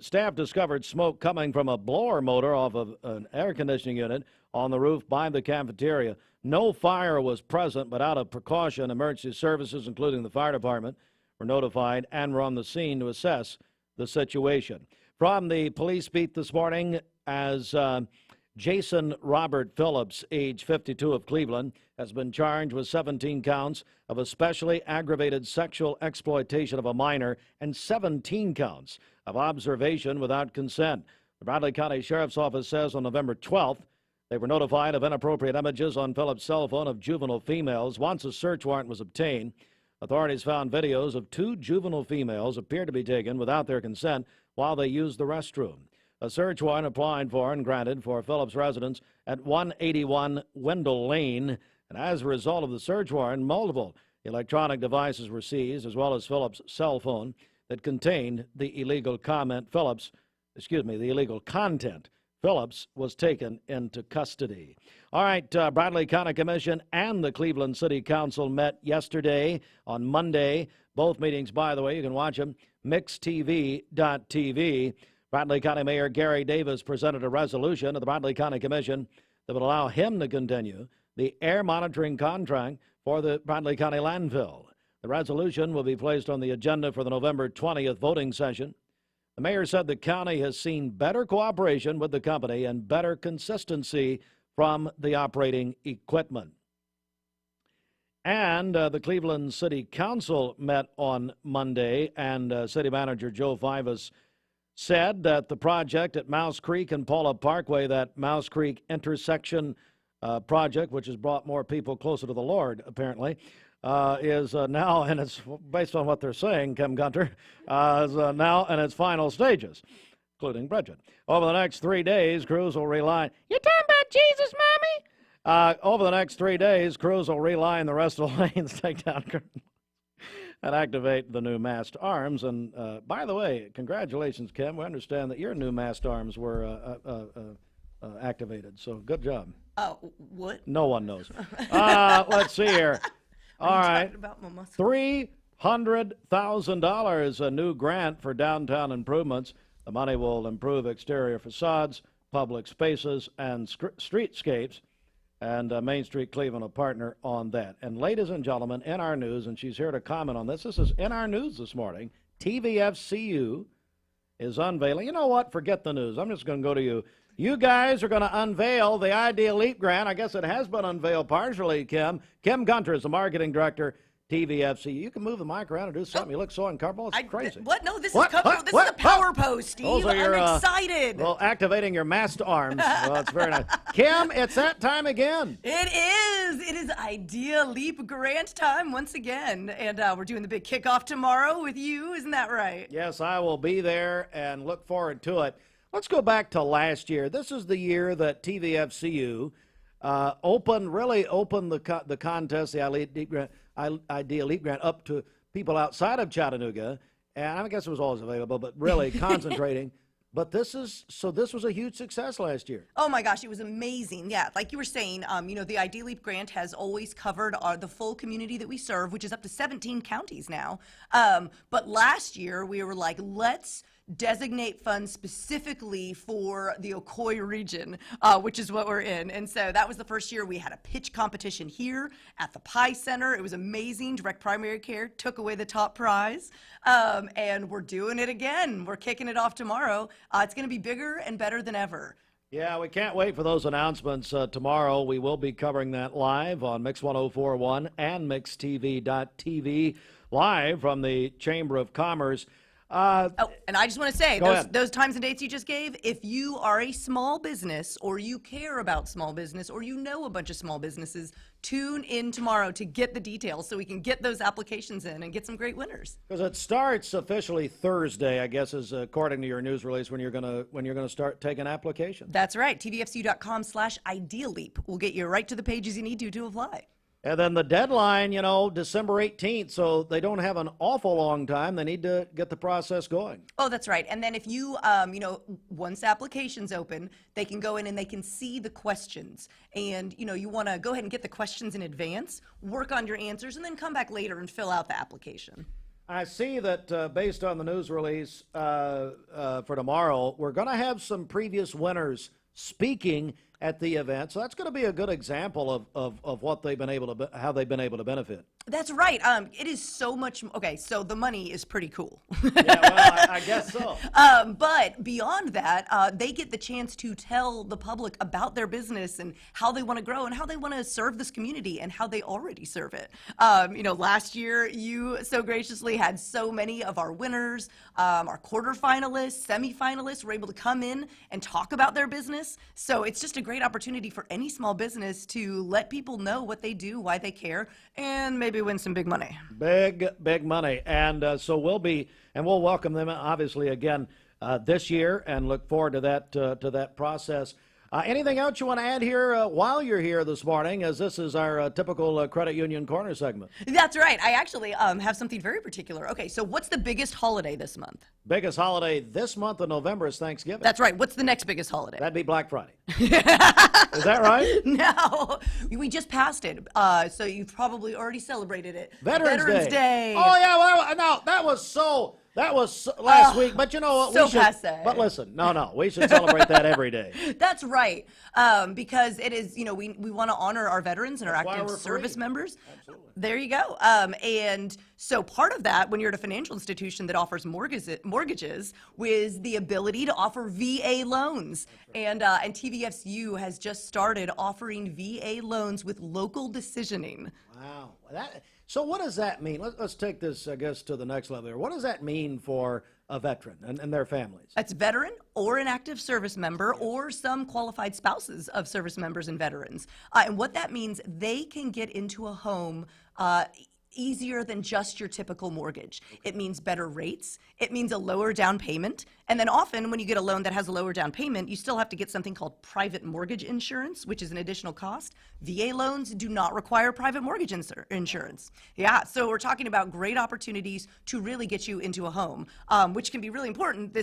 staff discovered smoke coming from a blower motor off of an air conditioning unit on the roof by the cafeteria. No fire was present, but out of precaution, emergency services, including the fire department, were notified and were on the scene to assess the situation. From the police beat this morning, as Jason Robert Phillips, age 52 of Cleveland, has been charged with 17 counts of especially aggravated sexual exploitation of a minor and 17 counts of observation without consent. The Bradley County Sheriff's Office says on November 12th, they were notified of inappropriate images on Phillips' cell phone of juvenile females. Once a search warrant was obtained, authorities found videos of 2 juvenile females appeared to be taken without their consent while they used the restroom. A search warrant applied for and granted for Phillips' residence at 181 Wendell Lane. And as a result of the search warrant, multiple electronic devices were seized, as well as Phillips' cell phone that contained the illegal content. Phillips was taken into custody. All right, Bradley County Commission and the Cleveland City Council met yesterday on Monday. Both meetings, by the way, you can watch them, MixTV.tv. Bradley County Mayor Gary Davis presented a resolution to the Bradley County Commission that would allow him to continue the air monitoring contract for the Bradley County landfill. The resolution will be placed on the agenda for the November 20th voting session. The mayor said the county has seen better cooperation with the company and better consistency from the operating equipment. And the Cleveland City Council met on Monday, and City Manager Joe Vivas said that the project at Mouse Creek and Paula Parkway, that Mouse Creek intersection project, which has brought more people closer to the Lord, apparently, is now, and it's based on what they're saying, Kim Gunter, is now in its final stages, including Bridget. Over the next 3 days, crews will rely. You talking about Jesus, Mommy? Over the next 3 days, crews will reline the rest of the lanes, take down curtains, and activate the new mast arms. And by the way, congratulations, Kim. We understand that your new mast arms were activated. So good job. What? No one knows. Let's see here. All right. $300,000, a new grant for downtown improvements. The money will improve exterior facades, public spaces, and streetscapes. And Main Street Cleveland, a partner on that. And ladies and gentlemen, in our news, and she's here to comment on this. This is in our news this morning. TVFCU is unveiling. You know what? Forget the news. I'm just going to go to you. You guys are going to unveil the Ideal Leap Grant. I guess it has been unveiled partially, Kim. Kim Gunter is the marketing director, TVFCU. You can move the mic around and do something. You look so uncomfortable. It's crazy. What? No, this is a power post, Steve. I'm excited. Well, activating your mast arms. Well, that's very nice. Kim, it's that time again. It is. It is Ideal Leap Grant time once again. And we're doing the big kickoff tomorrow with you. Isn't that right? Yes, I will be there and look forward to it. Let's go back to last year. This is the year that TVFCU opened the contest, the Ideal Leap Grant, up to people outside of Chattanooga. And I guess it was always available, but really concentrating. But this was a huge success last year. Oh my gosh, it was amazing. Yeah, like you were saying, the Ideal Leap Grant has always covered the full community that we serve, which is up to 17 counties now. But last year we were like, let's designate funds specifically for the Ocoee region, which is what we're in. And so that was the first year we had a pitch competition here at the Pie Center. It was amazing. Direct Primary Care took away the top prize. And we're doing it again. We're kicking it off tomorrow. It's going to be bigger and better than ever. Yeah, we can't wait for those announcements tomorrow. We will be covering that live on Mix 104.1 and MixTV.tv live from the Chamber of Commerce. And I just want to say, those times and dates you just gave, if you are a small business or you care about small business or you know a bunch of small businesses, tune in tomorrow to get the details so we can get those applications in and get some great winners. Because it starts officially Thursday, I guess, is according to your news release, when you're gonna start taking applications. That's right. TVFCU.com/idealleap will get you right to the pages you need to apply. And then the deadline, December 18th, so they don't have an awful long time. They need to get the process going. Oh, that's right. And then if you, once applications open, they can go in and they can see the questions. And, you want to go ahead and get the questions in advance, work on your answers, and then come back later and fill out the application. I see that based on the news release for tomorrow, we're going to have some previous winners speaking at the event, so that's going to be a good example of what they've been able to, how they've been able to benefit. That's right. It is so much. Okay, so the money is pretty cool. Yeah, well, I guess so. But beyond that, they get the chance to tell the public about their business and how they want to grow and how they want to serve this community and how they already serve it. Last year you so graciously had so many of our winners, our quarterfinalists, semifinalists were able to come in and talk about their business. So it's just a great opportunity for any small business to let people know what they do, why they care, and maybe win some big money. Big money. And so we'll welcome them obviously again this year and look forward to that process. Anything else you want to add here while you're here this morning, as this is our typical Credit Union Corner segment? That's right. I actually have something very particular. Okay, so what's the biggest holiday this month? Biggest holiday this month of November is Thanksgiving. That's right. What's the next biggest holiday? That'd be Black Friday. Is that right? No, we just passed it, so you've probably already celebrated it. Veterans Day. Day. Oh, yeah, well, no, that was That was last week, but you know what? So we should, passe. But listen, no, we should celebrate that every day. That's right, because it is, we want to honor our veterans and our active service members. Absolutely. There you go. And so part of that, when you're at a financial institution that offers mortgages, was the ability to offer VA loans. Right. And TVFCU has just started offering VA loans with local decisioning. Wow. So what does that mean? Let's take this, I guess, to the next level here. What does that mean for a veteran and their families? That's veteran or an active service member or some qualified spouses of service members and veterans. And what that means, they can get into a home easier than just your typical mortgage. It means better rates. It means a lower down payment. And then often when you get a loan that has a lower down payment, you still have to get something called private mortgage insurance, which is an additional cost. VA loans do not require private mortgage insurance. Yeah, so we're talking about great opportunities to really get you into a home, which can be really important.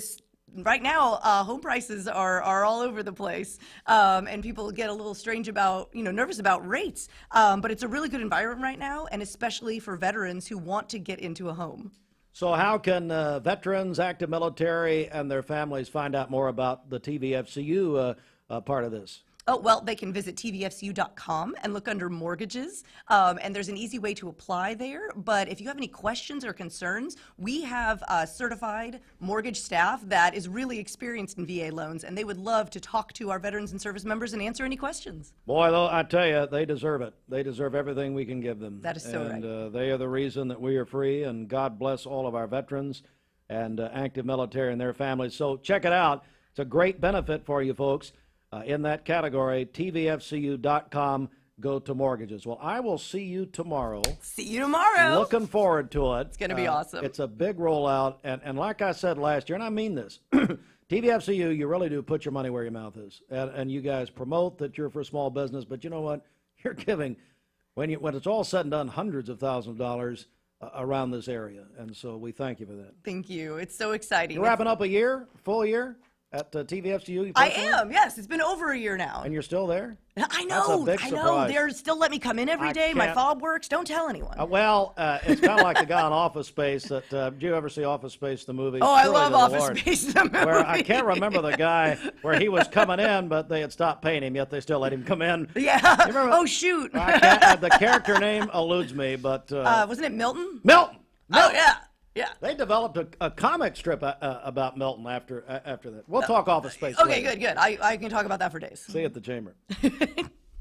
Right now, home prices are all over the place, and people get a little strange about, nervous about rates. But it's a really good environment right now, and especially for veterans who want to get into a home. So how can veterans, active military, and their families find out more about the TVFCU part of this? Oh, well, they can visit tvfcu.com and look under mortgages, and there's an easy way to apply there. But if you have any questions or concerns, we have certified mortgage staff that is really experienced in VA loans, and they would love to talk to our veterans and service members and answer any questions. Boy, though, I tell you, they deserve it. They deserve everything we can give them. That is so right. And they are the reason that we are free, and God bless all of our veterans and active military and their families. So check it out. It's a great benefit for you folks. In that category, tvfcu.com, go to mortgages. Well, I will see you tomorrow. See you tomorrow. Looking forward to it. It's going to be awesome. It's a big rollout, and like I said last year, and I mean this, TVFCU, you really do put your money where your mouth is, and you guys promote that you're for small business, but you know what? You're giving, when it's all said and done, hundreds of thousands of dollars around this area, and so we thank you for that. Thank you. It's so exciting. You're wrapping up a year, full year? At TVFCU? I am, yes. It's been over a year now. And you're still there? I know. That's a big surprise. They're still letting me come in every day. My fob works. Don't tell anyone. It's kind of like the guy on Office Space. Did you ever see Office Space, the movie? Oh, I love Office Space, the movie. Where I can't remember the guy where he was coming in, but they had stopped paying him, yet they still let him come in. Yeah. Oh, shoot. The character name eludes me, but... wasn't it Milton? Milton! Oh, yeah. Yeah. They developed a comic strip about Milton after that. We'll talk Office Space Okay, later. good. I can talk about that for days. See you at the Chamber.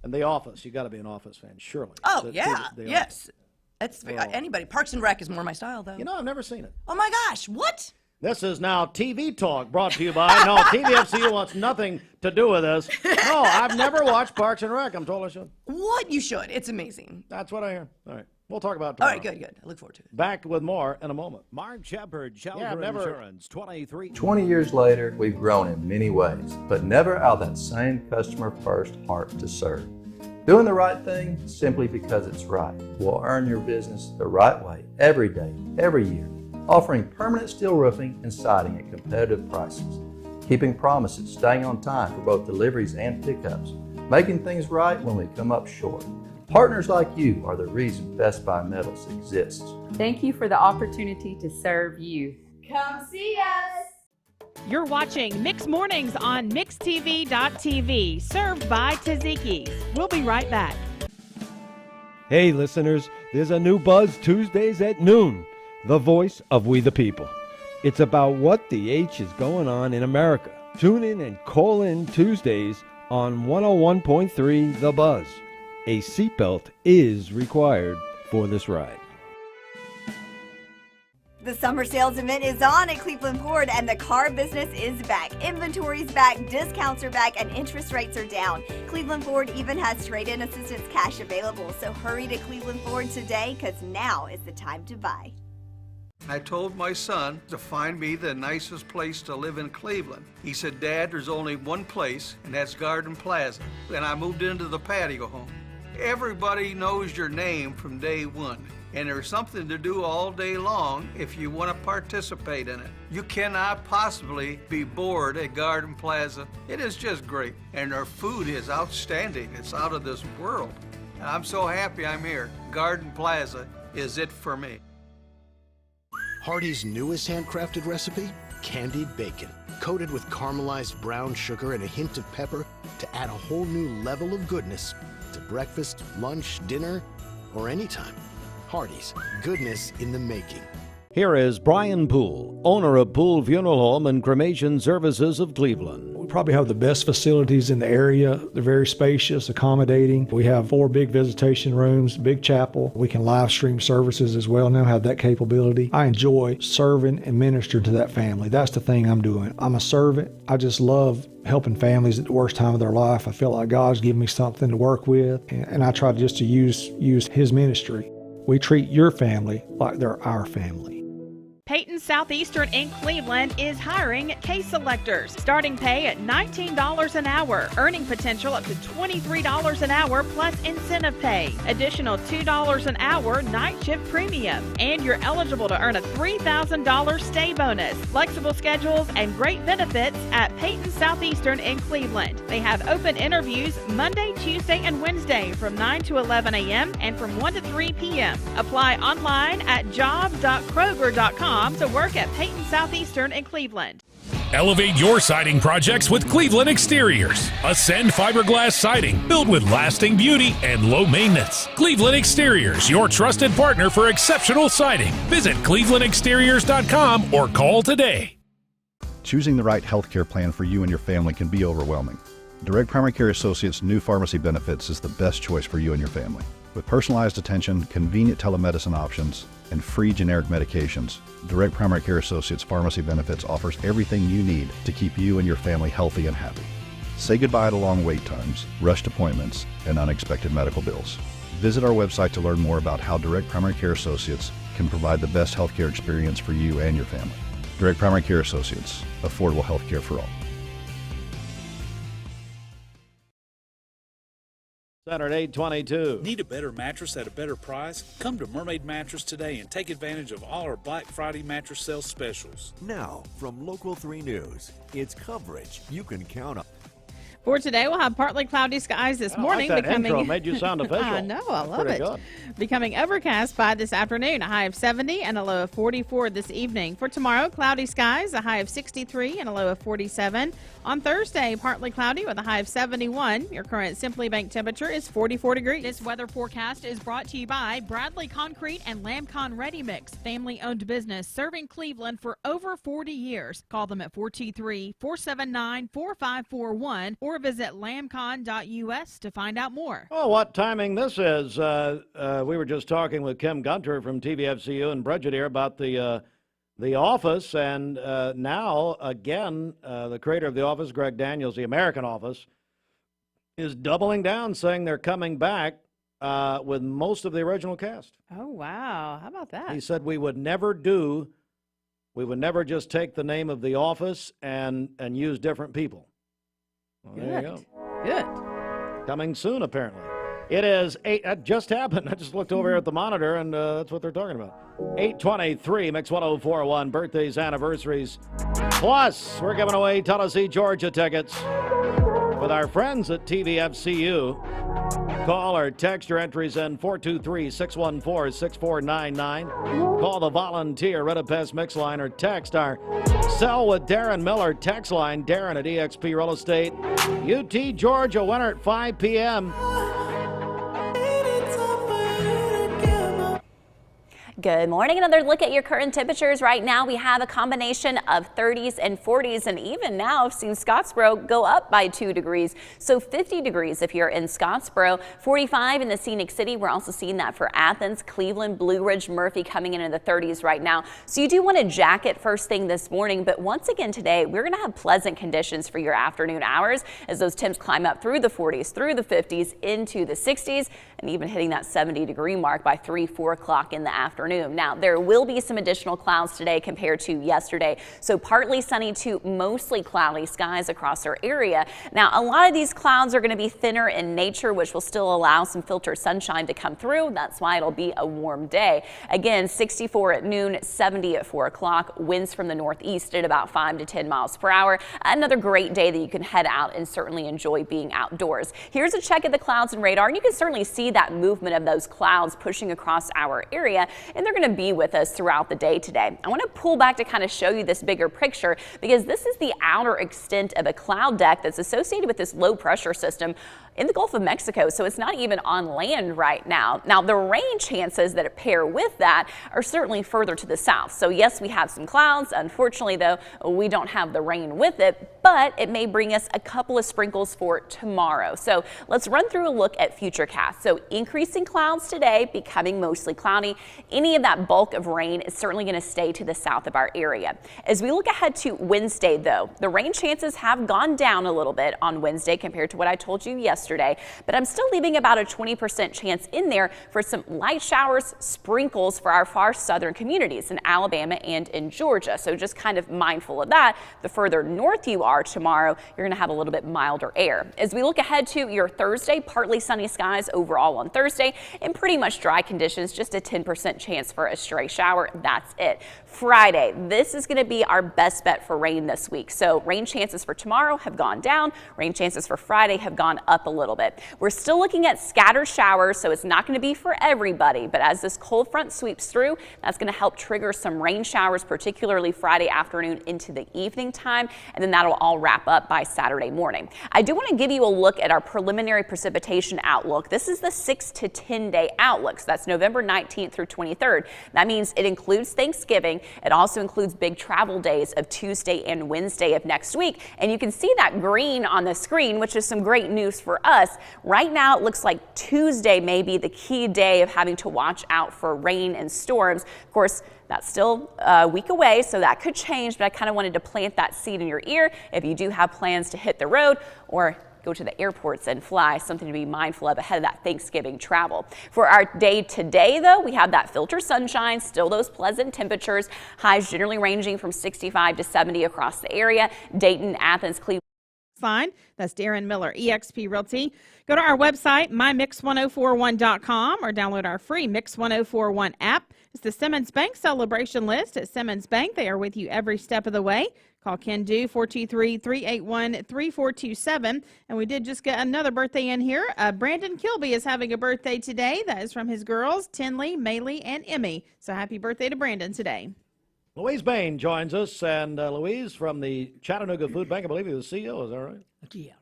And The Office. You got to be an Office fan, surely. Oh, yeah. Yes. That's anybody. Parks and Rec is more my style, though. You know, I've never seen it. Oh, my gosh. What? This is now TV talk brought to you by, no, TVFCU wants nothing to do with this. No, I've never watched Parks and Rec. I'm told I should. What? You should. It's amazing. That's what I hear. All right. We'll talk about it tomorrow. All right, good. I look forward to it. Back with more in a moment. Mark Shepard, Shelter Insurance, 23. 20 years later, we've grown in many ways, but never out of that same customer-first heart to serve. Doing the right thing simply because it's right will earn your business the right way every day, every year, offering permanent steel roofing and siding at competitive prices, keeping promises, staying on time for both deliveries and pickups, making things right when we come up short. Partners like you are the reason Best Buy Metals exists. Thank you for the opportunity to serve you. Come see us. You're watching Mix Mornings on MixTV.tv, served by Tzatziki's. We'll be right back. Hey listeners, there's a new Buzz Tuesdays at noon, the voice of We the People. It's about what the H is going on in America. Tune in and call in Tuesdays on 101.3 The Buzz. A seatbelt is required for this ride. The summer sales event is on at Cleveland Ford, and the car business is back. Inventory's back, discounts are back, and interest rates are down. Cleveland Ford even has trade-in assistance cash available, so hurry to Cleveland Ford today, because now is the time to buy. I told my son to find me the nicest place to live in Cleveland. He said, Dad, there's only one place, and that's Garden Plaza. And I moved into the patio home. Everybody knows your name from day one, and there's something to do all day long if you want to participate in it. You cannot possibly be bored at Garden Plaza. It is just great, and their food is outstanding. It's out of this world. And I'm so happy I'm here. Garden Plaza is it for me. Hardee's newest handcrafted recipe? Candied bacon, coated with caramelized brown sugar and a hint of pepper to add a whole new level of goodness to breakfast, lunch, dinner, or anytime. Hardee's, goodness in the making. Here is Brian Poole, owner of Poole Funeral Home and Cremation Services of Cleveland. We probably have the best facilities in the area. They're very spacious, accommodating. We have 4 big visitation rooms, big chapel. We can live stream services as well, now have that capability. I enjoy serving and ministering to that family. That's the thing I'm doing. I'm a servant. I just love helping families at the worst time of their life. I feel like God's given me something to work with, and I try just to use His ministry. We treat your family like they're our family. Peyton Southeastern in Cleveland is hiring case selectors. Starting pay at $19 an hour. Earning potential up to $23 an hour plus incentive pay. Additional $2 an hour night shift premium. And you're eligible to earn a $3,000 stay bonus. Flexible schedules and great benefits at Peyton Southeastern in Cleveland. They have open interviews Monday, Tuesday, and Wednesday from 9 to 11 a.m. and from 1 to 3 p.m. Apply online at jobs.kroger.com to work at Peyton Southeastern in Cleveland. Elevate your siding projects with Cleveland Exteriors. Ascend fiberglass siding built with lasting beauty and low maintenance. Cleveland Exteriors, your trusted partner for exceptional siding. Visit clevelandexteriors.com or call today. Choosing the right healthcare plan for you and your family can be overwhelming. Direct Primary Care Associates' new pharmacy benefits is the best choice for you and your family. With personalized attention, convenient telemedicine options, and free generic medications, Direct Primary Care Associates Pharmacy Benefits offers everything you need to keep you and your family healthy and happy. Say goodbye to long wait times, rushed appointments, and unexpected medical bills. Visit our website to learn more about how Direct Primary Care Associates can provide the best healthcare experience for you and your family. Direct Primary Care Associates, affordable healthcare for all. Saturday, 822. Need a better mattress at a better price? Come to Mermaid Mattress today and take advantage of all our Black Friday mattress sale specials. Now, from Local 3 News, it's coverage you can count on. For today, we'll have partly cloudy skies this morning. Like that intro made you sound official. I know, I love it. Good. Becoming overcast by this afternoon, a high of 70 and a low of 44 this evening. For tomorrow, cloudy skies, a high of 63 and a low of 47. On Thursday, partly cloudy with a high of 71. Your current Simply Bank temperature is 44 degrees. This weather forecast is brought to you by Bradley Concrete and Lamcon Ready Mix, family-owned business serving Cleveland for over 40 years. Call them at 423-479-4541 or visit lamcon.us to find out more. Well, what timing this is. We were just talking with Kim Gunter from TVFCU and Bridget here about The Office, and now, again, the creator of The Office, Greg Daniels, the American Office, is doubling down, saying they're coming back with most of the original cast. Oh, wow. How about that? He said we would never just take the name of The Office and use different people. Well, there you go. Good. Coming soon, apparently. It is 8. That just happened. I just looked over here at the monitor, and that's what they're talking about. 8:23, Mix 104.1, birthdays, anniversaries. Plus, we're giving away Tennessee, Georgia tickets with our friends at TVFCU. Call or text your entries in 423-614-6499. Call the volunteer Red Pest Mix line or text our Sell with Darren Miller text line. Darren at EXP Real Estate. UT Georgia winner at 5 p.m. Good morning. Another look at your current temperatures. Right now we have a combination of 30s and 40s, and even now I've seen Scottsboro go up by 2 degrees. So 50 degrees if you're in Scottsboro, 45 in the Scenic City. We're also seeing that for Athens, Cleveland, Blue Ridge, Murphy coming in the 30s right now. So you do want a jacket first thing this morning, but once again today we're going to have pleasant conditions for your afternoon hours as those temps climb up through the 40s, through the 50s, into the 60s, and even hitting that 70-degree mark by 3-4 o'clock in the afternoon. Now, there will be some additional clouds today compared to yesterday. So partly sunny to mostly cloudy skies across our area. Now, a lot of these clouds are going to be thinner in nature, which will still allow some filtered sunshine to come through. That's why it'll be a warm day. Again, 64 at noon, 70 at 4 o'clock. Winds from the northeast at about 5 to 10 miles per hour. Another great day that you can head out and certainly enjoy being outdoors. Here's a check of the clouds and radar, and you can certainly see that movement of those clouds pushing across our area. In and they're going to be with us throughout the day today. I want to pull back to kind of show you this bigger picture because this is the outer extent of a cloud deck that's associated with this low pressure system in the Gulf of Mexico, so it's not even on land right now. Now, the rain chances that pair with that are certainly further to the south. So yes, we have some clouds. Unfortunately, though, we don't have the rain with it, but it may bring us a couple of sprinkles for tomorrow. So let's run through a look at futurecast. So increasing clouds today, becoming mostly cloudy. Any of that bulk of rain is certainly going to stay to the south of our area. As we look ahead to Wednesday, though, the rain chances have gone down a little bit on Wednesday compared to what I told you yesterday, but I'm still leaving about a 20% chance in there for some light showers, sprinkles for our far southern communities in Alabama and in Georgia. So just kind of mindful of that. The further north you are tomorrow, you're going to have a little bit milder air. As we look ahead to your Thursday, partly sunny skies overall on Thursday and pretty much dry conditions, just a 10% chance for a stray shower. That's it. Friday, this is going to be our best bet for rain this week. So rain chances for tomorrow have gone down. Rain chances for Friday have gone up a little bit. We're still looking at scattered showers, so it's not going to be for everybody, but as this cold front sweeps through, that's going to help trigger some rain showers, particularly Friday afternoon into the evening time, and then that'll all wrap up by Saturday morning. I do want to give you a look at our preliminary precipitation outlook. This is the 6 to 10 day outlook, so that's November 19th through 23rd. That means it includes Thanksgiving. It also includes big travel days of Tuesday and Wednesday of next week, and you can see that green on the screen, which is some great news for us. Right now, it looks like Tuesday may be the key day of having to watch out for rain and storms. Of course, that's still a week away, so that could change, but I kind of wanted to plant that seed in your ear if you do have plans to hit the road or go to the airports and fly, something to be mindful of ahead of that Thanksgiving travel. For our day today, though, we have that filter sunshine, still those pleasant temperatures, highs generally ranging from 65 to 70 across the area. Dayton, Athens, Cleveland. Line. That's Darren Miller, eXp Realty. Go to our website, mymix1041.com, or download our free Mix 1041 app. It's the Simmons Bank celebration list at Simmons Bank. They are with you every step of the way. Call Ken Do 423-381-3427. And we did just get another birthday in here. Brandon Kilby is having a birthday today. That is from his girls, Tinley, Maylee, and Emmy. So happy birthday to Brandon today. Louise Bain joins us, and Louise from the Chattanooga Food Bank, I believe you're the CEO, is that right? Yeah,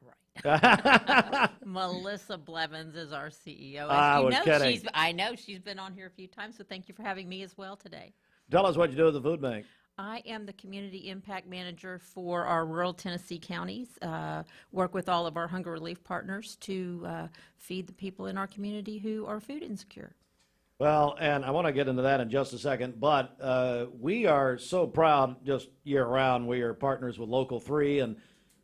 right. Melissa Blevins is our CEO. I was kidding. I know she's been on here a few times, so thank you for having me as well today. Tell us what you do at the food bank. I am the Community Impact Manager for our rural Tennessee counties. Work with all of our hunger relief partners to feed the people in our community who are food insecure. Well, and I want to get into that in just a second, but we are so proud just year-round. We are partners with Local 3, and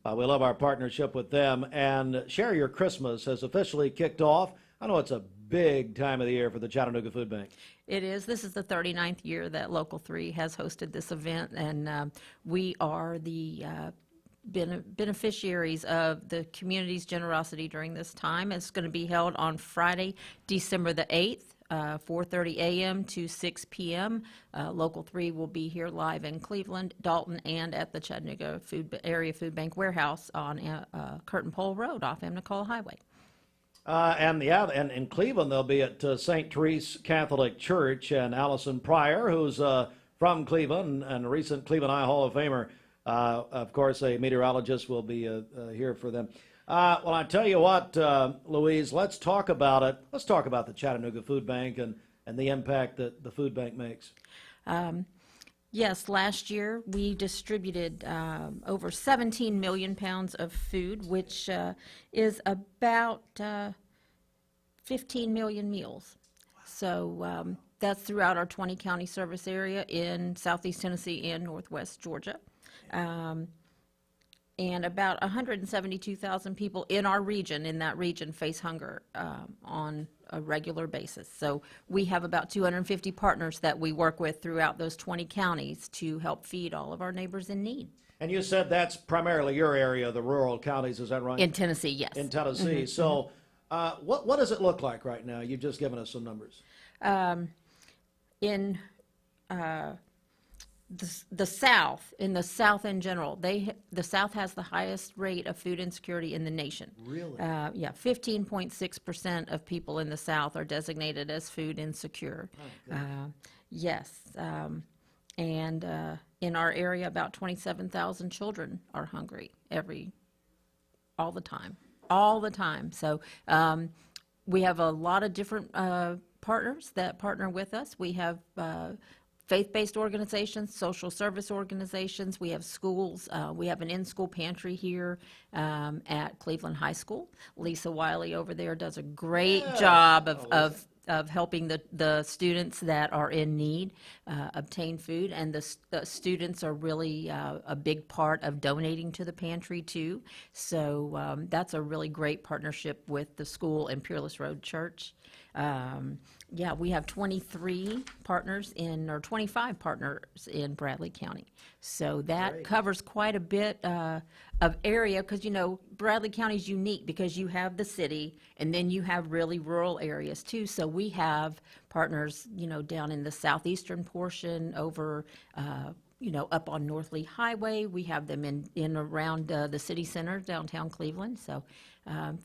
we love our partnership with them. And Share Your Christmas has officially kicked off. I know it's a big time of the year for the Chattanooga Food Bank. It is. This is the 39th year that Local 3 has hosted this event, and we are the beneficiaries of the community's generosity during this time. It's going to be held on Friday, December the 8th. 4:30 a.m. to 6 p.m. Local 3 will be here live in Cleveland, Dalton, and at the Chattanooga Area Food Bank Warehouse on Curtin Pole Road off Amnicole Highway. And in Cleveland, they'll be at St. Therese Catholic Church, and Allison Pryor, who's from Cleveland and a recent Cleveland Eye Hall of Famer, of course, a meteorologist, will be here for them. Well, I tell you what, Louise, let's talk about it. Let's talk about the Chattanooga Food Bank and the impact that the food bank makes. Yes, last year we distributed over 17 million pounds of food, which is about 15 million meals. So that's throughout our 20 county service area in Southeast Tennessee and Northwest Georgia. And about 172,000 people in our region, in that region, face hunger on a regular basis. So we have about 250 partners that we work with throughout those 20 counties to help feed all of our neighbors in need. And you said that's primarily your area, the rural counties, is that right? In Tennessee, yes. In Tennessee. So what does it look like right now? You've just given us some numbers. In the South, in the South in general, the South has the highest rate of food insecurity in the nation. Really? Yeah, 15.6% of people in the South are designated as food insecure. Yes. And in our area, about 27,000 children are hungry all the time. So we have a lot of different partners that partner with us. We have faith-based organizations, social service organizations. We have schools. We have an in-school pantry here at Cleveland High School. Lisa Wiley over there does a great job of helping the students that are in need obtain food, and the students are really a big part of donating to the pantry too. So that's a really great partnership with the school and Peerless Road Church. Yeah, we have 25 partners in Bradley County. So that covers quite a bit of area, because, you know, Bradley County is unique because you have the city and then you have really rural areas too. So we have partners, you know, down in the southeastern portion over, you know, up on North Lee Highway. We have them in around the city center, downtown Cleveland. So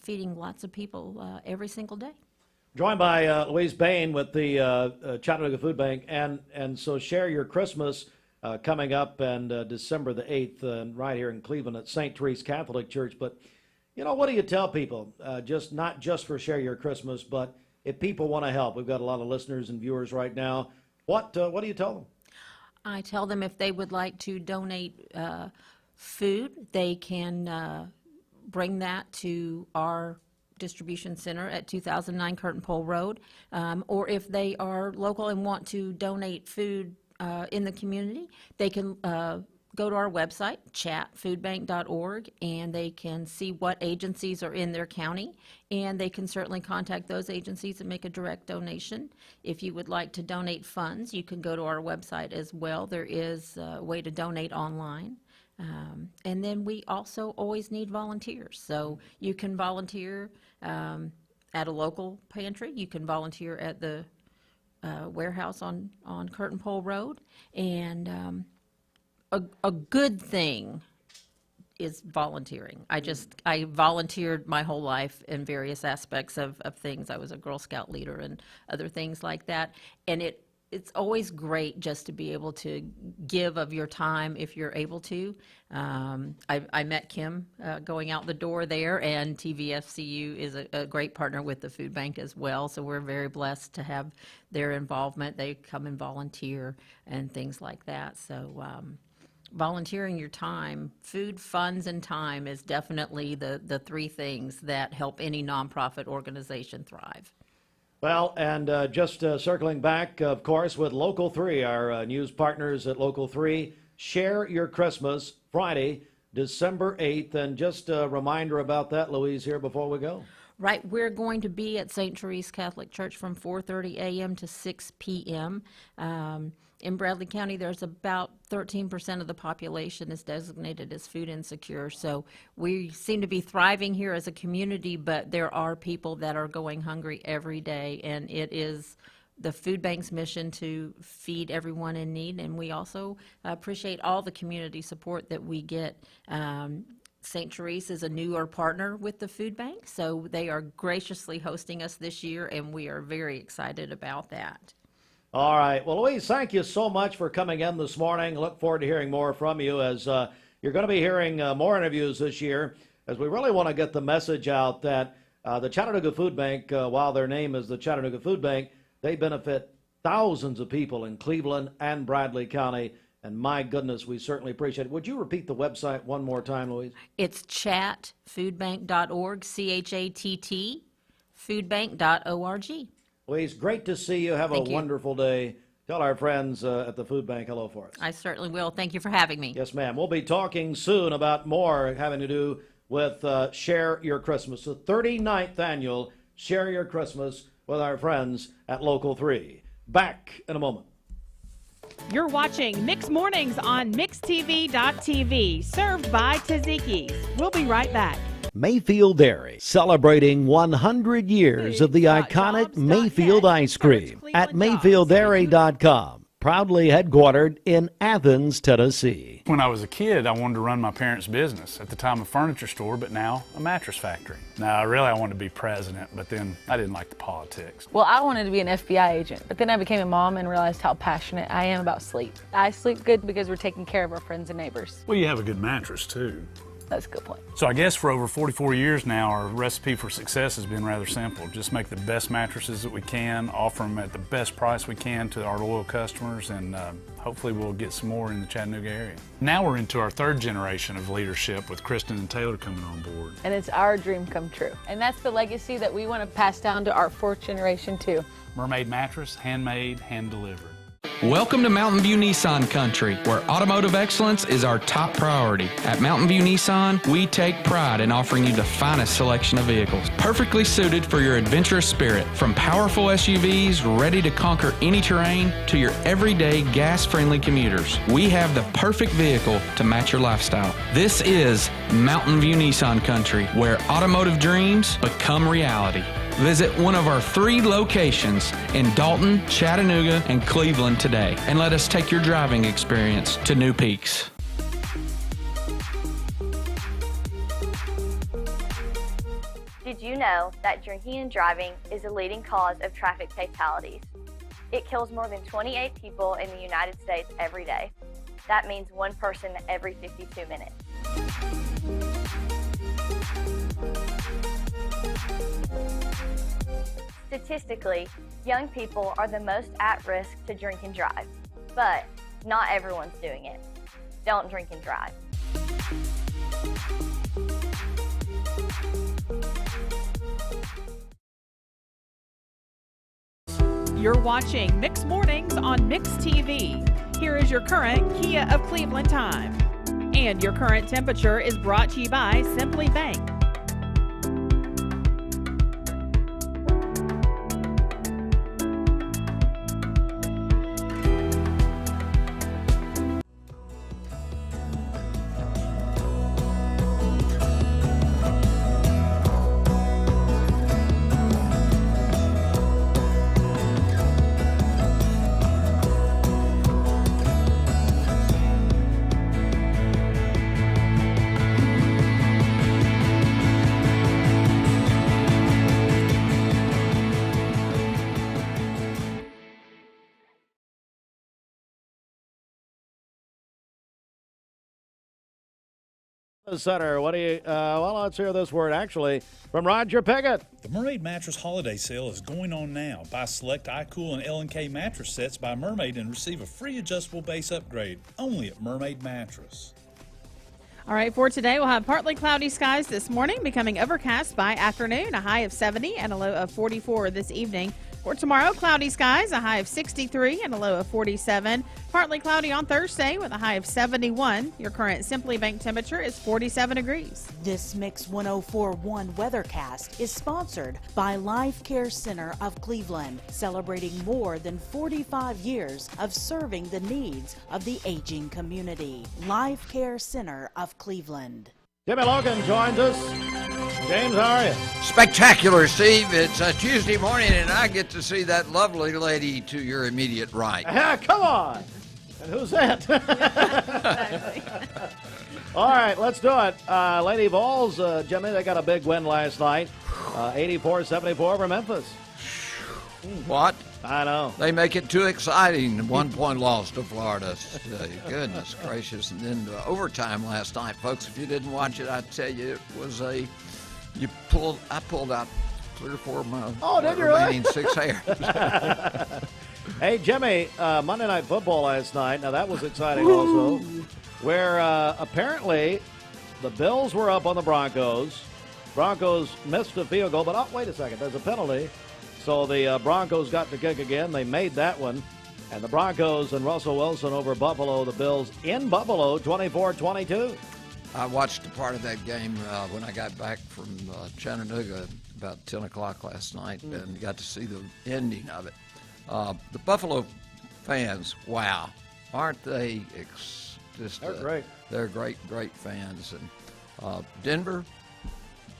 feeding lots of people every single day. Joined by Louise Bain with the Chattanooga Food Bank, and so Share Your Christmas coming up, and December the 8th, right here in Cleveland at St. Therese Catholic Church. But, you know, what do you tell people, not just for Share Your Christmas, but if people want to help? We've got a lot of listeners and viewers right now. What do you tell them? I tell them if they would like to donate food, they can bring that to our distribution center at 2009 Curtain Pole Road, or if they are local and want to donate food in the community, they can go to our website, chatfoodbank.org, and they can see what agencies are in their county, and they can certainly contact those agencies and make a direct donation. If you would like to donate funds, you can go to our website as well. There is a way to donate online. And then we also always need volunteers. So you can volunteer at a local pantry. You can volunteer at the warehouse on Curtain Pole Road. And a good thing is volunteering. I volunteered my whole life in various aspects of things. I was a Girl Scout leader and other things like that. And it's always great just to be able to give of your time if you're able to. I met Kim going out the door there, and TVFCU is a great partner with the food bank as well, so we're very blessed to have their involvement. They come and volunteer and things like that. So volunteering your time, food, funds, and time is definitely the three things that help any nonprofit organization thrive. Well, and just circling back, of course, with Local 3, our news partners at Local 3, Share Your Christmas, Friday, December 8th. And just a reminder about that, Louise, here before we go. Right, we're going to be at St. Therese Catholic Church from 4:30 a.m. to 6 p.m. In Bradley County, there's about 13% of the population is designated as food insecure. So we seem to be thriving here as a community, but there are people that are going hungry every day, and it is the food bank's mission to feed everyone in need. And we also appreciate all the community support that we get. St. Therese is a newer partner with the food bank, so they are graciously hosting us this year, and we are very excited about that. All right. Well, Louise, thank you so much for coming in this morning. Look forward to hearing more from you, as you're going to be hearing more interviews this year, as we really want to get the message out that the Chattanooga Food Bank, while their name is the Chattanooga Food Bank, they benefit thousands of people in Cleveland and Bradley County. And my goodness, we certainly appreciate it. Would you repeat the website one more time, Louise? It's chatfoodbank.org, C-H-A-T-T, foodbank.org. Louise, great to see you. Have a wonderful day. Tell our friends at the food bank hello for us. I certainly will. Thank you for having me. Yes, ma'am. We'll be talking soon about more having to do with Share Your Christmas, the 39th annual Share Your Christmas with our friends at Local 3. Back in a moment. You're watching Mix Mornings on MixTV.tv, served by Taziki's. We'll be right back. Mayfield Dairy, celebrating 100 years of the iconic Mayfield ice cream at MayfieldDairy.com. proudly headquartered in Athens, Tennessee. When I was a kid, I wanted to run my parents' business. At the time, a furniture store, but now a mattress factory. Now, really, I wanted to be president, but then I didn't like the politics. Well, I wanted to be an FBI agent, but then I became a mom and realized how passionate I am about sleep. I sleep good because we're taking care of our friends and neighbors. Well, you have a good mattress, too. That's a good point. So I guess for over 44 years now, our recipe for success has been rather simple. Just make the best mattresses that we can, offer them at the best price we can to our loyal customers, and hopefully we'll get some more in the Chattanooga area. Now we're into our third generation of leadership with Kristen and Taylor coming on board. And it's our dream come true. And that's the legacy that we want to pass down to our fourth generation too. Mermaid mattress, handmade, hand-delivered. Welcome to Mountain View Nissan Country, where automotive excellence is our top priority. At Mountain View Nissan, we take pride in offering you the finest selection of vehicles, perfectly suited for your adventurous spirit. From powerful SUVs ready to conquer any terrain to your everyday gas-friendly commuters, we have the perfect vehicle to match your lifestyle. This is Mountain View Nissan Country, where automotive dreams become reality. Visit one of our 3 locations in Dalton, Chattanooga, and Cleveland today, and let us take your driving experience to new peaks. Did you know that drinking and driving is a leading cause of traffic fatalities? It kills more than 28 people in the United States every day. That means one person every 52 minutes. Statistically, young people are the most at risk to drink and drive, but not everyone's doing it. Don't drink and drive. You're watching Mix Mornings on Mix TV. Here is your current Kia of Cleveland time. And your current temperature is brought to you by Simply Bank. Center, what do you, well, let's hear this word actually from Roger Piggott. The Mermaid Mattress Holiday Sale is going on now. Buy select iCool and L&K mattress sets by Mermaid and receive a free adjustable base upgrade only at Mermaid Mattress. All right, for today, we'll have partly cloudy skies this morning, becoming overcast by afternoon, a high of 70 and a low of 44 this evening. For tomorrow, cloudy skies, a high of 63 and a low of 47. Partly cloudy on Thursday with a high of 71. Your current Simply Bank temperature is 47 degrees. This Mix 104.1 Weathercast is sponsored by Life Care Center of Cleveland, celebrating more than 45 years of serving the needs of the aging community. Life Care Center of Cleveland. Jimmy Logan joins us. James, how are you? Spectacular, Steve. It's a Tuesday morning, and I get to see that lovely lady to your immediate right. Come on. And who's that? All right, let's do it. Lady Vols, Jimmy, they got a big win last night. 84-74 over Memphis. What? I know. They make it too exciting. 1-point loss to Florida. Goodness gracious. And then overtime last night, folks. If you didn't watch it, I tell you, it was I pulled out 3 or 4 of my remaining 6 hairs. Hey, Jimmy, Monday Night Football last night. Now, that was exciting also, where apparently the Bills were up on the Broncos. Broncos missed a field goal, but wait a second. There's a penalty. So the Broncos got the kick again. They made that one. And the Broncos and Russell Wilson over Buffalo, the Bills in Buffalo, 24-22. I watched a part of that game when I got back from Chattanooga about 10 o'clock last night and got to see the ending of it. The Buffalo fans, wow, aren't they they're great. They're great fans. And Denver,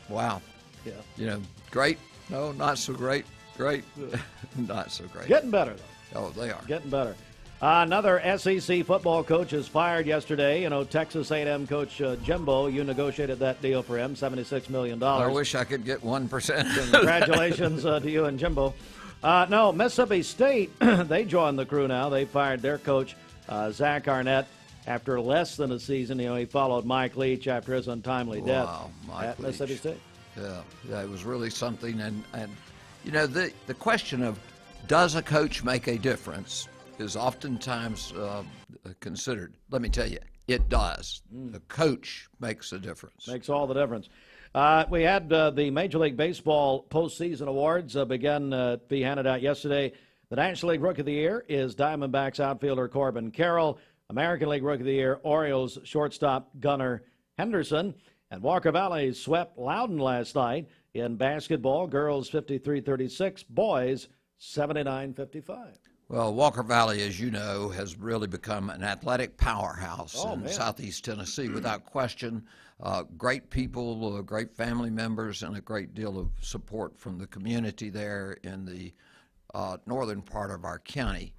wow. Yeah. You know, great, no, not so great. Great, not so great. Getting better, though. Oh, they are. Getting better. Another SEC football coach is fired yesterday. You know, Texas A&M coach Jimbo, you negotiated that deal for him, $76 million. I wish I could get 1%. Congratulations to you and Jimbo. No, Mississippi State, they joined the crew now. They fired their coach, Zach Arnett, after less than a season. You know, he followed Mike Leach after his untimely death at Mississippi State. Yeah, it was really something. And you know, the question of does a coach make a difference is oftentimes considered. Let me tell you, it does. The coach makes a difference. Makes all the difference. We had the Major League Baseball postseason awards began to be handed out yesterday. The National League Rookie of the Year is Diamondbacks outfielder Corbin Carroll. American League Rookie of the Year, Orioles shortstop Gunnar Henderson. And Walker Valley swept Loudon last night in basketball. Girls 53-36, boys 79-55. Well, Walker Valley, as you know, has really become an athletic powerhouse in Southeast Tennessee, without question. Great people, great family members, and a great deal of support from the community there in the northern part of our county,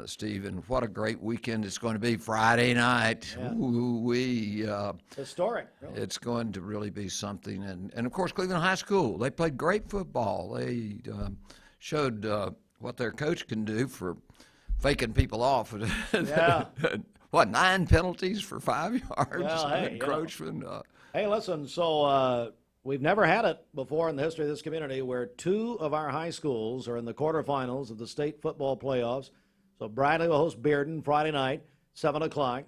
Steve. And what a great weekend it's going to be Friday night. Yeah. Historic. Really. It's going to really be something. And of course, Cleveland High School, they played great football. They showed what their coach can do for faking people off. Yeah. What, 9 penalties for 5 yards? Well, hey, encroachment. Hey, listen, so we've never had it before in the history of this community where 2 of our high schools are in the quarterfinals of the state football playoffs. So Bradley will host Bearden Friday night, 7 o'clock.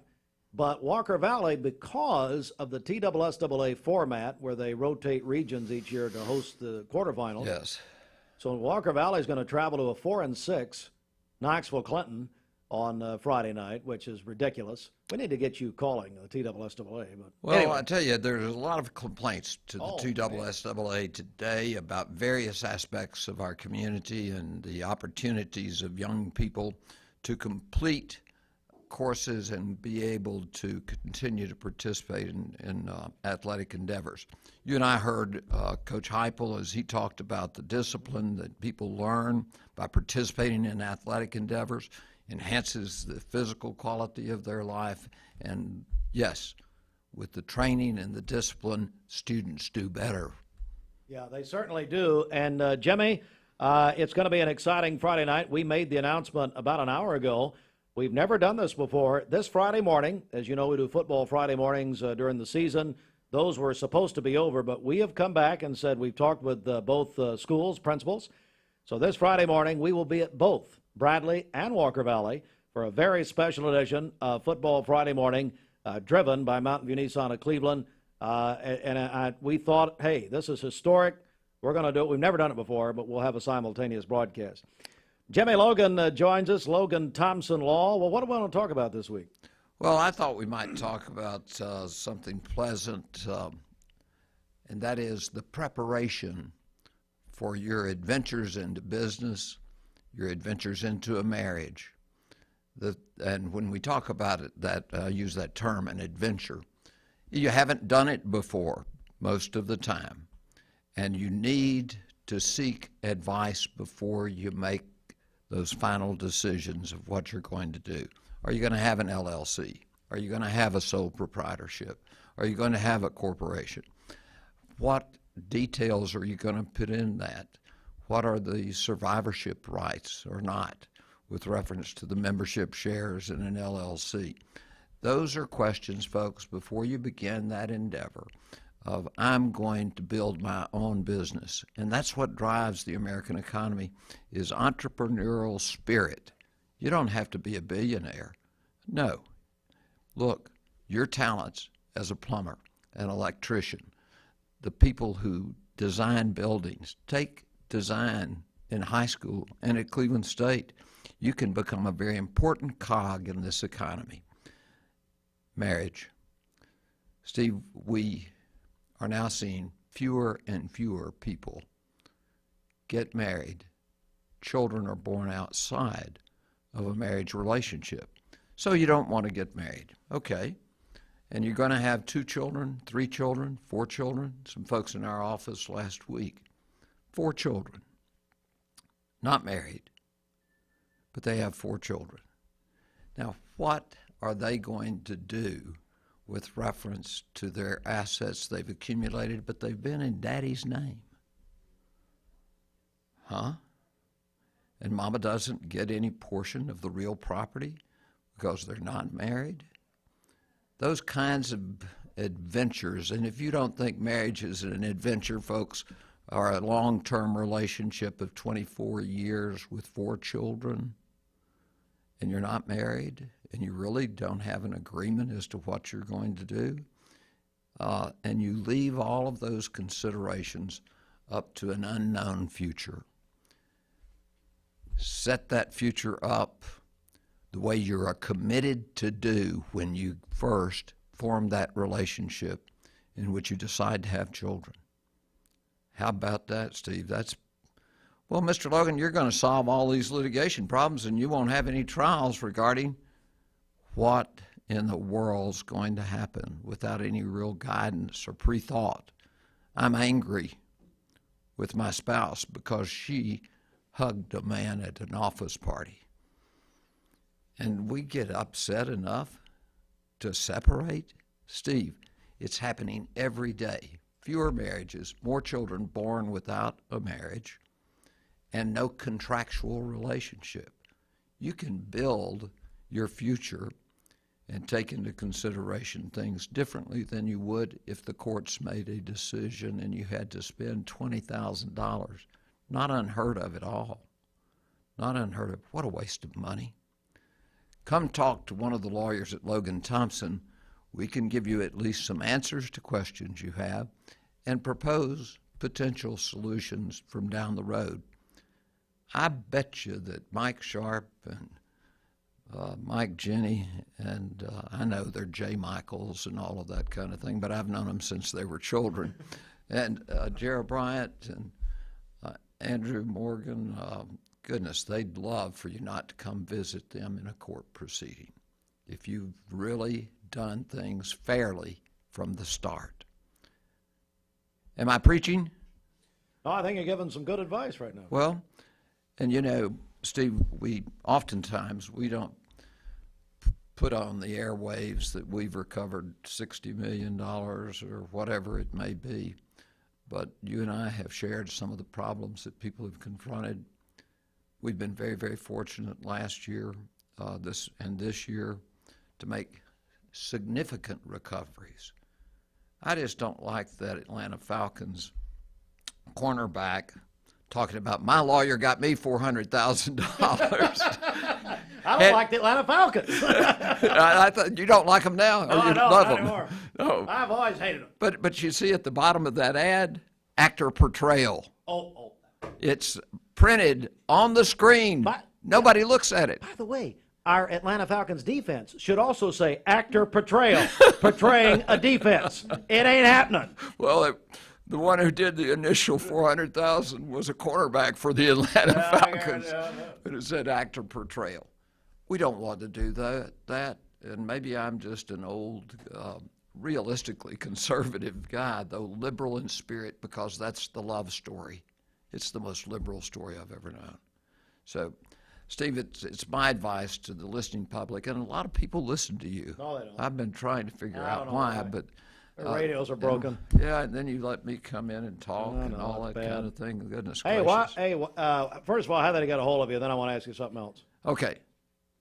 But Walker Valley, because of the TSSAA format where they rotate regions each year to host the quarterfinals. Yes. So Walker Valley is going to travel to a 4-6 Knoxville Clinton on Friday night, which is ridiculous. We need to get you calling the TSSAA. But well, anyway. I tell you, there's a lot of complaints to the TSSAA today about various aspects of our community and the opportunities of young people to complete courses and be able to continue to participate in athletic endeavors. You and I heard Coach Heupel as he talked about the discipline that people learn by participating in athletic endeavors, enhances the physical quality of their life, and yes, with the training and the discipline, students do better. Yeah, they certainly do. And Jimmy, it's going to be an exciting Friday night. We made the announcement about an hour ago. We've never done this before. This Friday morning, as you know, we do football Friday mornings during the season. Those were supposed to be over, but we have come back and said we've talked with both schools, principals. So this Friday morning, we will be at both Bradley and Walker Valley for a very special edition of Football Friday Morning, driven by Mountain View Nissan of Cleveland. We thought, hey, this is historic. We're going to do it. We've never done it before, but we'll have a simultaneous broadcast. Jimmy Logan joins us, Logan Thompson Law. Well, what do we want to talk about this week? Well, I thought we might talk about something pleasant, and that is the preparation for your adventures into business, your adventures into a marriage. And when we talk about it, use that term, an adventure, you haven't done it before most of the time, and you need to seek advice before you make those final decisions of what you're going to do. Are you going to have an LLC? Are you going to have a sole proprietorship? Are you going to have a corporation? What details are you going to put in that? What are the survivorship rights or not with reference to the membership shares in an LLC? Those are questions, folks, before you begin that endeavor of I'm going to build my own business. And that's what drives the American economy is entrepreneurial spirit. You don't have to be a billionaire. No. Look, your talents as a plumber, an electrician, the people who design buildings, take design in high school and at Cleveland State. You can become a very important cog in this economy. Marriage. Steve, we are now seeing fewer and fewer people get married. Children are born outside of a marriage relationship. So you don't want to get married. Okay. And you're going to have 2 children, 3 children, 4 children. Some folks in our office last week, 4 children, not married, but they have 4 children. Now, what are they going to do with reference to their assets they've accumulated, but they've been in Daddy's name? Huh? And Mama doesn't get any portion of the real property because they're not married? Those kinds of adventures, and if you don't think marriage is an adventure, folks, or a long-term relationship of 24 years with 4 children, and you're not married, and you really don't have an agreement as to what you're going to do, and you leave all of those considerations up to an unknown future. Set that future up the way you're committed to do when you first form that relationship in which you decide to have children. How about that, Steve? Well, Mr. Logan, you're going to solve all these litigation problems and you won't have any trials regarding what in the world's going to happen without any real guidance or pre-thought. I'm angry with my spouse because she hugged a man at an office party. And we get upset enough to separate? Steve, it's happening every day. Fewer marriages, more children born without a marriage, and no contractual relationship. You can build your future and take into consideration things differently than you would if the courts made a decision and you had to spend $20,000. Not unheard of at all. Not unheard of. What a waste of money. Come talk to one of the lawyers at Logan Thompson. We can give you at least some answers to questions you have and propose potential solutions from down the road. I bet you that Mike Sharp and Mike Jenny, and I know they're J. Michaels and all of that kind of thing, but I've known them since they were children. And Jared Bryant and Andrew Morgan, goodness, they'd love for you not to come visit them in a court proceeding if you've really done things fairly from the start. Am I preaching? No, I think you're giving some good advice right now. Well, and you know, Steve, we don't put on the airwaves that we've recovered $60 million or whatever it may be. But you and I have shared some of the problems that people have confronted. We've been very, very fortunate last year, this year, to make significant recoveries. I just don't like that Atlanta Falcons cornerback talking about my lawyer got me $400,000. I don't like the Atlanta Falcons. I thought you don't like them now. No, or you I don't love them. anymore. No. I've always hated them. But you see at the bottom of that ad, actor portrayal. Oh. It's printed on the screen. Nobody looks at it. By the way, our Atlanta Falcons defense should also say actor portrayal, portraying a defense. It ain't happening. Well, the one who did the initial $400,000 was a cornerback for the Atlanta Falcons. But it said actor portrayal. We don't want to do that. And maybe I'm just an old, realistically conservative guy, though liberal in spirit, because that's the love story. It's the most liberal story I've ever known. So, Steve, it's my advice to the listening public, and a lot of people listen to you. No, they don't. I've been trying to figure out why, but the radios are broken. Yeah, and then you let me come in and talk and all that kind of thing. Goodness Hey, gracious. First of all, how did I get a hold of you? Then I want to ask you something else. Okay.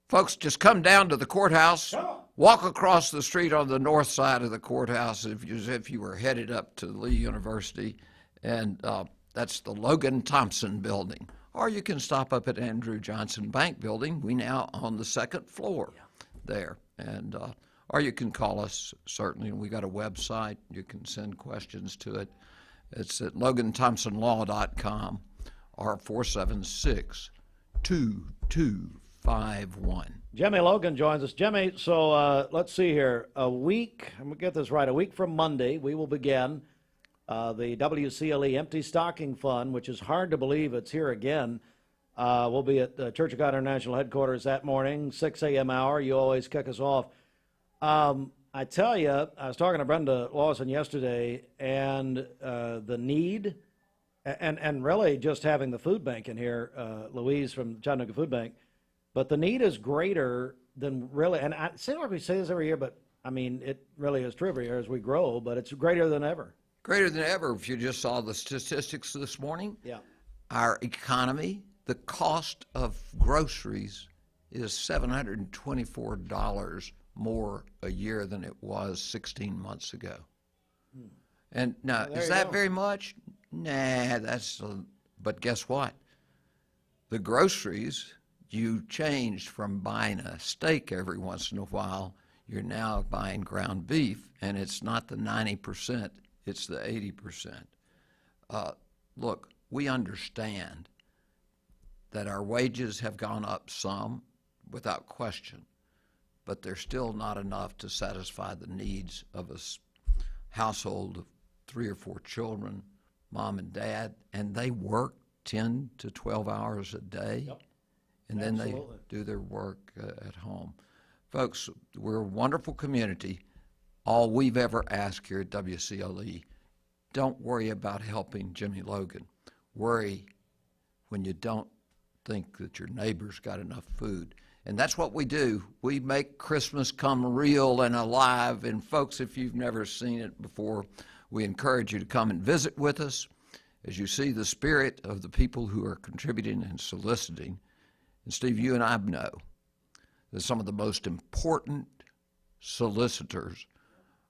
Folks, just come down to the courthouse. Walk across the street on the north side of the courthouse as if you were headed up to Lee University, and that's the Logan Thompson building. Or you can stop up at Andrew Johnson Bank building. We now on the second floor there. And or you can call us, certainly. We got a website. You can send questions to it. It's at LoganThompsonLaw.com or 476-2251. Jimmy Logan joins us. Jimmy, so let's see here. I'm going to get this right, a week from Monday, we will begin the WCLE Empty Stocking Fund, which is hard to believe it's here again. We'll be at the Church of God International headquarters that morning, 6 a.m. hour. You always kick us off. I tell you, I was talking to Brenda Lawson yesterday, and the need, and really just having the food bank in here, Louise from Chattanooga Food Bank, but the need is greater then really, and I seem like we say this every year, but I mean, it really is true every year as we grow, but it's greater than ever. Greater than ever. If you just saw the statistics this morning, our economy, the cost of groceries is $724 more a year than it was 16 months ago. And now, Well, is that very much? Nah, but guess what? The groceries, you changed from buying a steak every once in a while. You're now buying ground beef, and it's not the 90%, it's the 80%. Look, we understand that our wages have gone up some, without question, but they're still not enough to satisfy the needs of a household of 3 or 4 children, mom and dad, and they work 10 to 12 hours a day, and then they do their work at home. Folks, we're a wonderful community. All we've ever asked here at WCLE, don't worry about helping Jimmy Logan. Worry when you don't think that your neighbor's got enough food. And that's what we do. We make Christmas come real and alive. And folks, if you've never seen it before, we encourage you to come and visit with us as you see the spirit of the people who are contributing and soliciting. And Steve, you and I know that some of the most important solicitors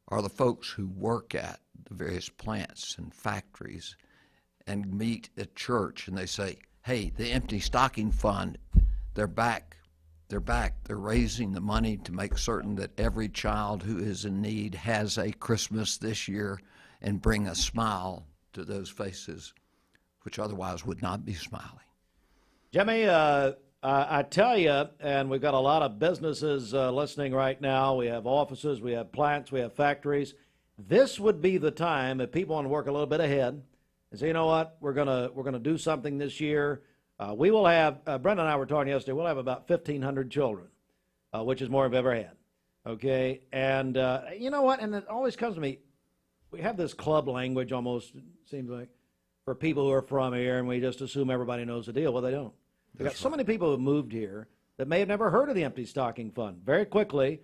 are the folks who work at the various plants and factories and meet at church, and they say, hey, the empty stocking fund, they're back. They're back. They're raising the money to make certain that every child who is in need has a Christmas this year and bring a smile to those faces which otherwise would not be smiling. Jimmy, I tell you, and we've got a lot of businesses listening right now. We have offices, we have plants, we have factories. This would be the time if people want to work a little bit ahead and say, you know what, we're gonna do something this year. We will have, Brenda and I were talking yesterday, we'll have about 1,500 children, which is more than we've ever had. Okay, and you know what, and it always comes to me, we have this club language almost, it seems like, for people who are from here, and we just assume everybody knows the deal. Well, they don't. We've got so many people who have moved here that may have never heard of the Empty Stocking Fund. Very quickly,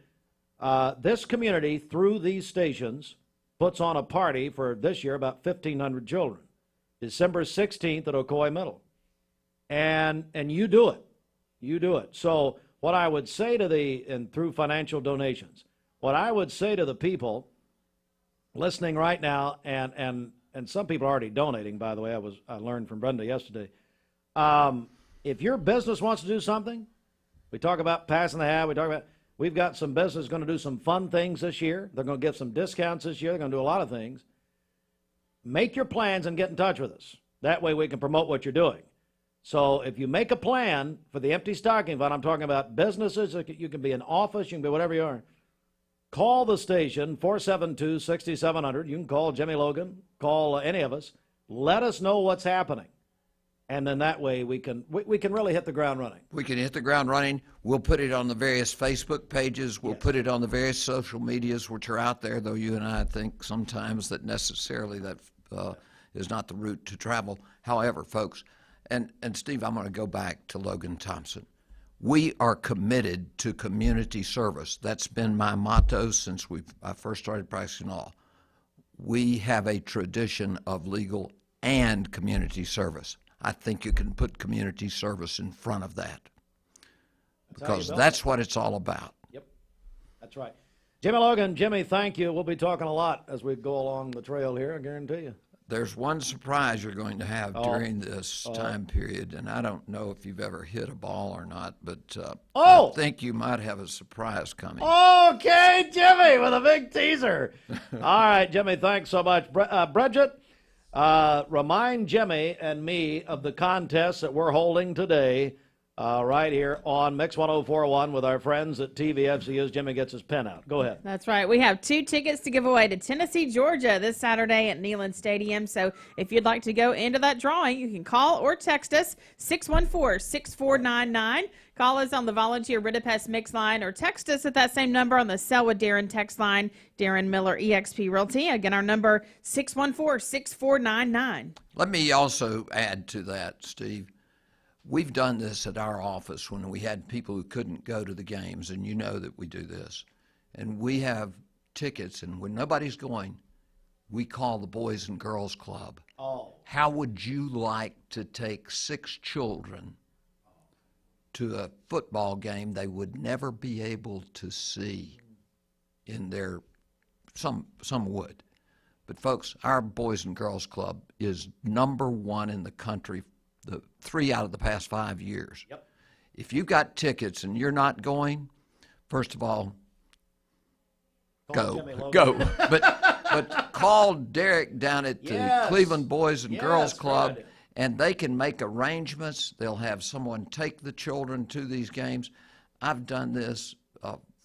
this community, through these stations, puts on a party for this year about 1,500 children. December 16th at Ocoee Middle. And you do it. You do it. So what I would say to and through financial donations, what I would say to the people listening right now, and some people are already donating, by the way, I learned from Brenda yesterday. If your business wants to do something, we talk about passing the hat, we've got some business going to do some fun things this year. They're going to give some discounts this year. They're going to do a lot of things. Make your plans and get in touch with us. That way we can promote what you're doing. So if you make a plan for the Empty Stocking Fund, I'm talking about businesses, you can be an office, you can be whatever you are. Call the station, 472-6700. You can call Jimmy Logan, call any of us. Let us know what's happening. And then that way we can really hit the ground running. We can hit the ground running. We'll put it on the various Facebook pages. We'll put it on the various social medias which are out there, though you and I think sometimes that necessarily that is not the route to travel. However, folks, and Steve, I'm going to go back to Logan Thompson. We are committed to community service. That's been my motto since I first started practicing law. We have a tradition of legal and community service. I think you can put community service in front of that because that's what it's all about. Yep, that's right. Jimmy Logan, Jimmy, thank you. We'll be talking a lot as we go along the trail here, I guarantee you. There's one surprise you're going to have during this time period, and I don't know if you've ever hit a ball or not, but I think you might have a surprise coming. Okay, Jimmy, with a big teaser. All right, Jimmy, thanks so much. Bridget, remind Jimmy and me of the contest that we're holding today right here on Mix 104.1 with our friends at TVFC as Jimmy gets his pen out. Go ahead. That's right. We have 2 tickets to give away to Tennessee, Georgia this Saturday at Leland Stadium. So if you'd like to go into that drawing, you can call or text us 614-6499. Call us on the Volunteer Ridipest Mix line or text us at that same number on the Selwood Darren text line, Darren Miller eXp Realty. Again, our number 614-6499. Let me also add to that, Steve. We've done this at our office when we had people who couldn't go to the games, and you know that we do this. And we have tickets, and when nobody's going, we call the Boys and Girls Club. Oh. How would you like to take 6 children to a football game they would never be able to see in their, some would. But folks, our Boys and Girls Club is #1 in the country, the 3 out of the past 5 years. Yep. If you've got tickets and you're not going, first of all, go. But call Derek down at the Cleveland Boys and Girls Club, and they can make arrangements. They'll have someone take the children to these games. I've done this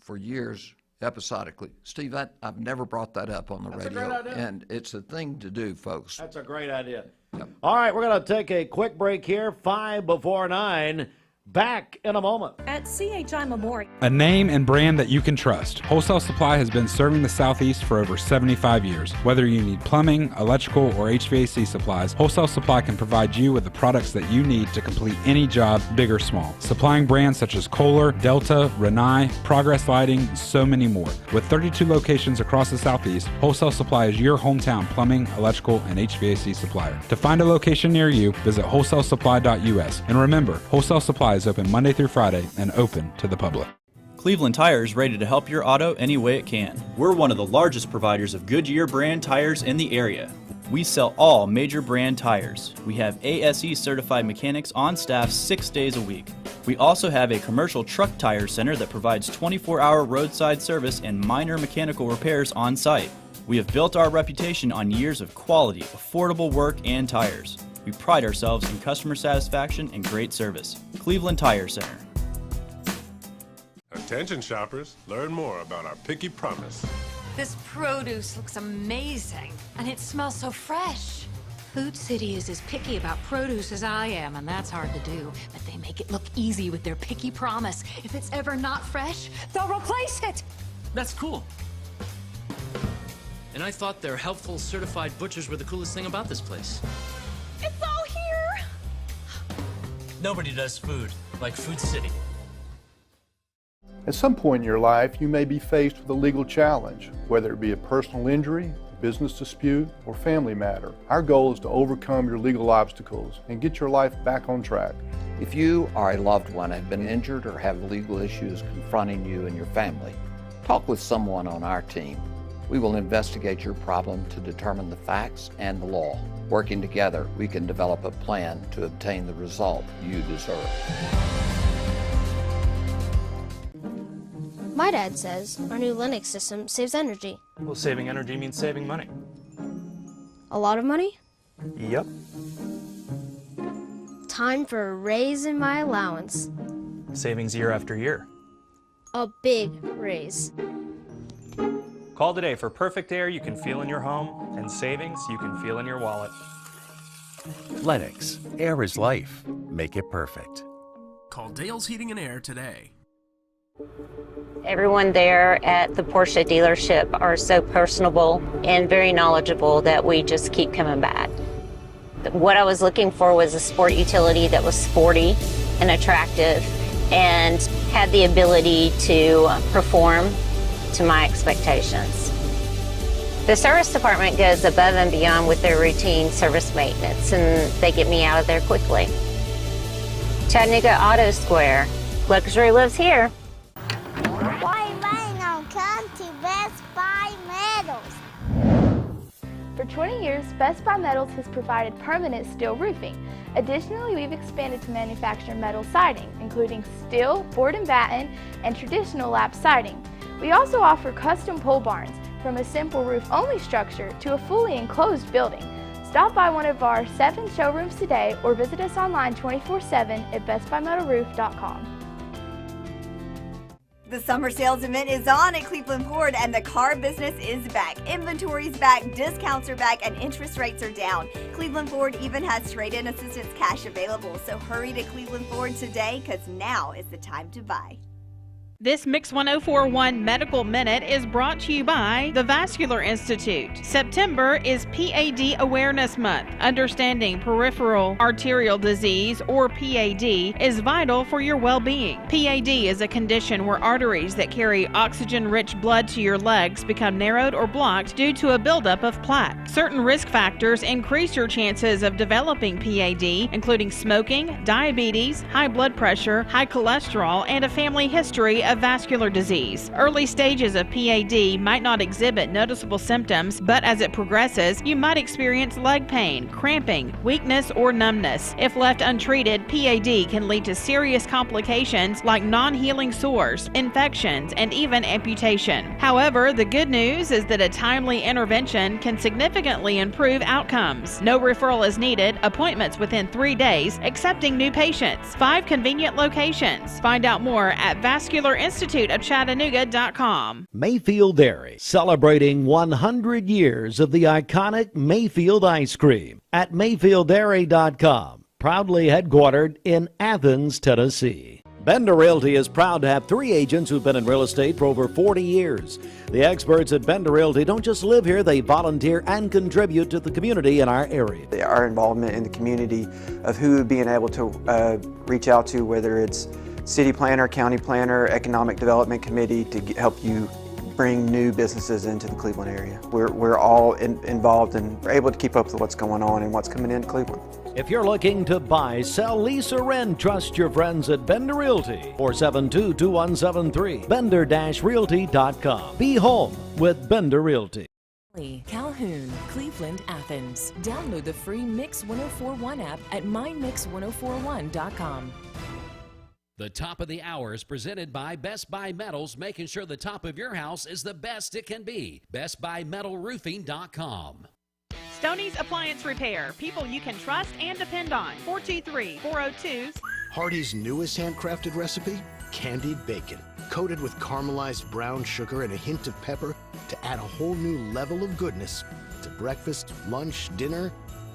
for years episodically. Steve, I've never brought that up on the radio. That's a great idea. And it's a thing to do, folks. That's a great idea. Yep. All right, we're going to take a quick break here, 5 before 9. Back in a moment. At CHI Memorial. A name and brand that you can trust. Wholesale Supply has been serving the Southeast for over 75 years. Whether you need plumbing, electrical, or HVAC supplies, Wholesale Supply can provide you with the products that you need to complete any job, big or small. Supplying brands such as Kohler, Delta, Rinnai, Progress Lighting, and so many more. With 32 locations across the Southeast, Wholesale Supply is your hometown plumbing, electrical, and HVAC supplier. To find a location near you, visit wholesalesupply.us. And remember, Wholesale Supply is open Monday through Friday and open to the public. Cleveland Tire is ready to help your auto any way it can. We're one of the largest providers of Goodyear brand tires in the area. We sell all major brand tires. We have ASE certified mechanics on staff 6 days a week. We also have a commercial truck tire center that provides 24-hour roadside service and minor mechanical repairs on site. We have built our reputation on years of quality, affordable work and tires. We pride ourselves in customer satisfaction and great service. Cleveland Tire Center. Attention shoppers, learn more about our Picky Promise. This produce looks amazing, and it smells so fresh. Food City is as picky about produce as I am, and that's hard to do. But they make it look easy with their Picky Promise. If it's ever not fresh, they'll replace it. That's cool. And I thought their helpful certified butchers were the coolest thing about this place. It's all here. Nobody does food like Food City. At some point in your life, you may be faced with a legal challenge, whether it be a personal injury, business dispute, or family matter. Our goal is to overcome your legal obstacles and get your life back on track. If you or a loved one have been injured or have legal issues confronting you and your family, talk with someone on our team. We will investigate your problem to determine the facts and the law. Working together, we can develop a plan to obtain the result you deserve. My dad says our new Linux system saves energy. Well, saving energy means saving money. A lot of money? Yep. Time for a raise in my allowance. Savings year after year. A big raise. Call today for perfect air you can feel in your home and savings you can feel in your wallet. Lennox, air is life. Make it perfect. Call Dale's Heating and Air today. Everyone there at the Porsche dealership are so personable and very knowledgeable that we just keep coming back. What I was looking for was a sport utility that was sporty and attractive and had the ability to perform to my expectations. The service department goes above and beyond with their routine service maintenance, and they get me out of there quickly. Chattanooga Auto Square. Luxury lives here. Why now come to Best Buy Metals? For 20 years, Best Buy Metals has provided permanent steel roofing. Additionally, we've expanded to manufacture metal siding, including steel, board and batten, and traditional lap siding. We also offer custom pole barns, from a simple roof-only structure to a fully enclosed building. Stop by one of our 7 showrooms today or visit us online 24/7 at bestbuymetalroof.com. The summer sales event is on at Cleveland Ford, and the car business is back. Inventory's back, discounts are back, and interest rates are down. Cleveland Ford even has trade-in assistance cash available, so hurry to Cleveland Ford today, because now is the time to buy. This Mix 1041 Medical Minute is brought to you by the Vascular Institute. September is PAD Awareness Month. Understanding peripheral arterial disease, or PAD, is vital for your well-being. PAD is a condition where arteries that carry oxygen-rich blood to your legs become narrowed or blocked due to a buildup of plaque. Certain risk factors increase your chances of developing PAD, including smoking, diabetes, high blood pressure, high cholesterol, and a family history of vascular disease. Early stages of PAD might not exhibit noticeable symptoms, but as it progresses, you might experience leg pain, cramping, weakness, or numbness. If left untreated, PAD can lead to serious complications like non-healing sores, infections, and even amputation. However, the good news is that a timely intervention can significantly improve outcomes. No referral is needed, appointments within 3 days, accepting new patients. 5 convenient locations. Find out more at vascularinstituteofchattanooga.com. Mayfield Dairy, celebrating 100 years of the iconic Mayfield ice cream at mayfielddairy.com. Proudly headquartered in Athens, Tennessee. Bender Realty is proud to have 3 agents who've been in real estate for over 40 years. The experts at Bender Realty don't just live here, they volunteer and contribute to the community in our area. Our involvement in the community of who being able to reach out to, whether it's city planner, county planner, economic development committee, to help you bring new businesses into the Cleveland area. We're all involved and we're able to keep up with what's going on and what's coming into Cleveland. If you're looking to buy, sell, lease, or rent, trust your friends at Bender Realty. 472-2173. Bender-Realty.com. Be home with Bender Realty. Calhoun, Cleveland, Athens. Download the free Mix 1041 app at mymix1041.com. The top of the hour is presented by Best Buy Metals, making sure the top of your house is the best it can be. BestBuyMetalRoofing.com. Stoney's Appliance Repair. People you can trust and depend on. 423-402. Hardee's newest handcrafted recipe? Candied bacon. Coated with caramelized brown sugar and a hint of pepper to add a whole new level of goodness to breakfast, lunch, dinner,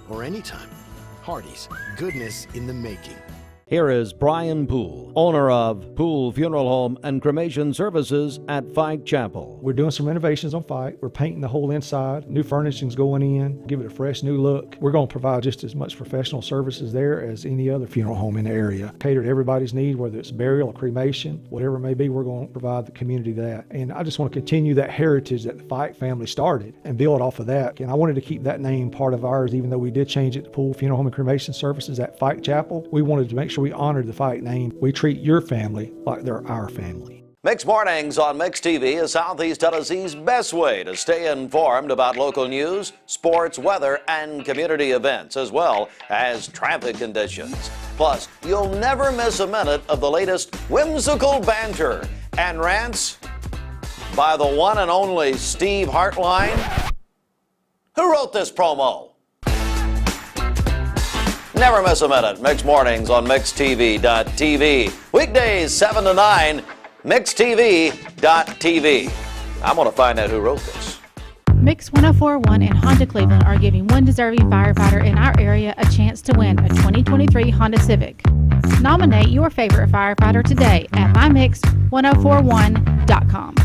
or anytime. Hardee's. Goodness in the making. Here is Brian Poole, owner of Poole Funeral Home and Cremation Services at Fike Chapel. We're doing some renovations on Fike. We're painting the whole inside. New furnishing's going in, give it a fresh new look. We're going to provide just as much professional services there as any other funeral home in the area. Cater to everybody's need, whether it's burial or cremation, whatever it may be, we're going to provide the community that. And I just want to continue that heritage that the Fike family started and build off of that. And I wanted to keep that name part of ours, even though we did change it to Poole Funeral Home and Cremation Services at Fike Chapel. We wanted to make sure we honored the Fike name. We treat your family like they're our family. Mix Mornings on Mix TV is Southeast Tennessee's best way to stay informed about local news, sports, weather, and community events, as well as traffic conditions. Plus, you'll never miss a minute of the latest whimsical banter and rants by the one and only Steve Hartline. Who wrote this promo? Never miss a minute. Mix Mornings on MixTV.tv. Weekdays 7 to 9, MixTV.tv. I'm going to find out who wrote this. Mix 1041 and Honda Cleveland are giving one deserving firefighter in our area a chance to win a 2023 Honda Civic. Nominate your favorite firefighter today at mymix1041.com.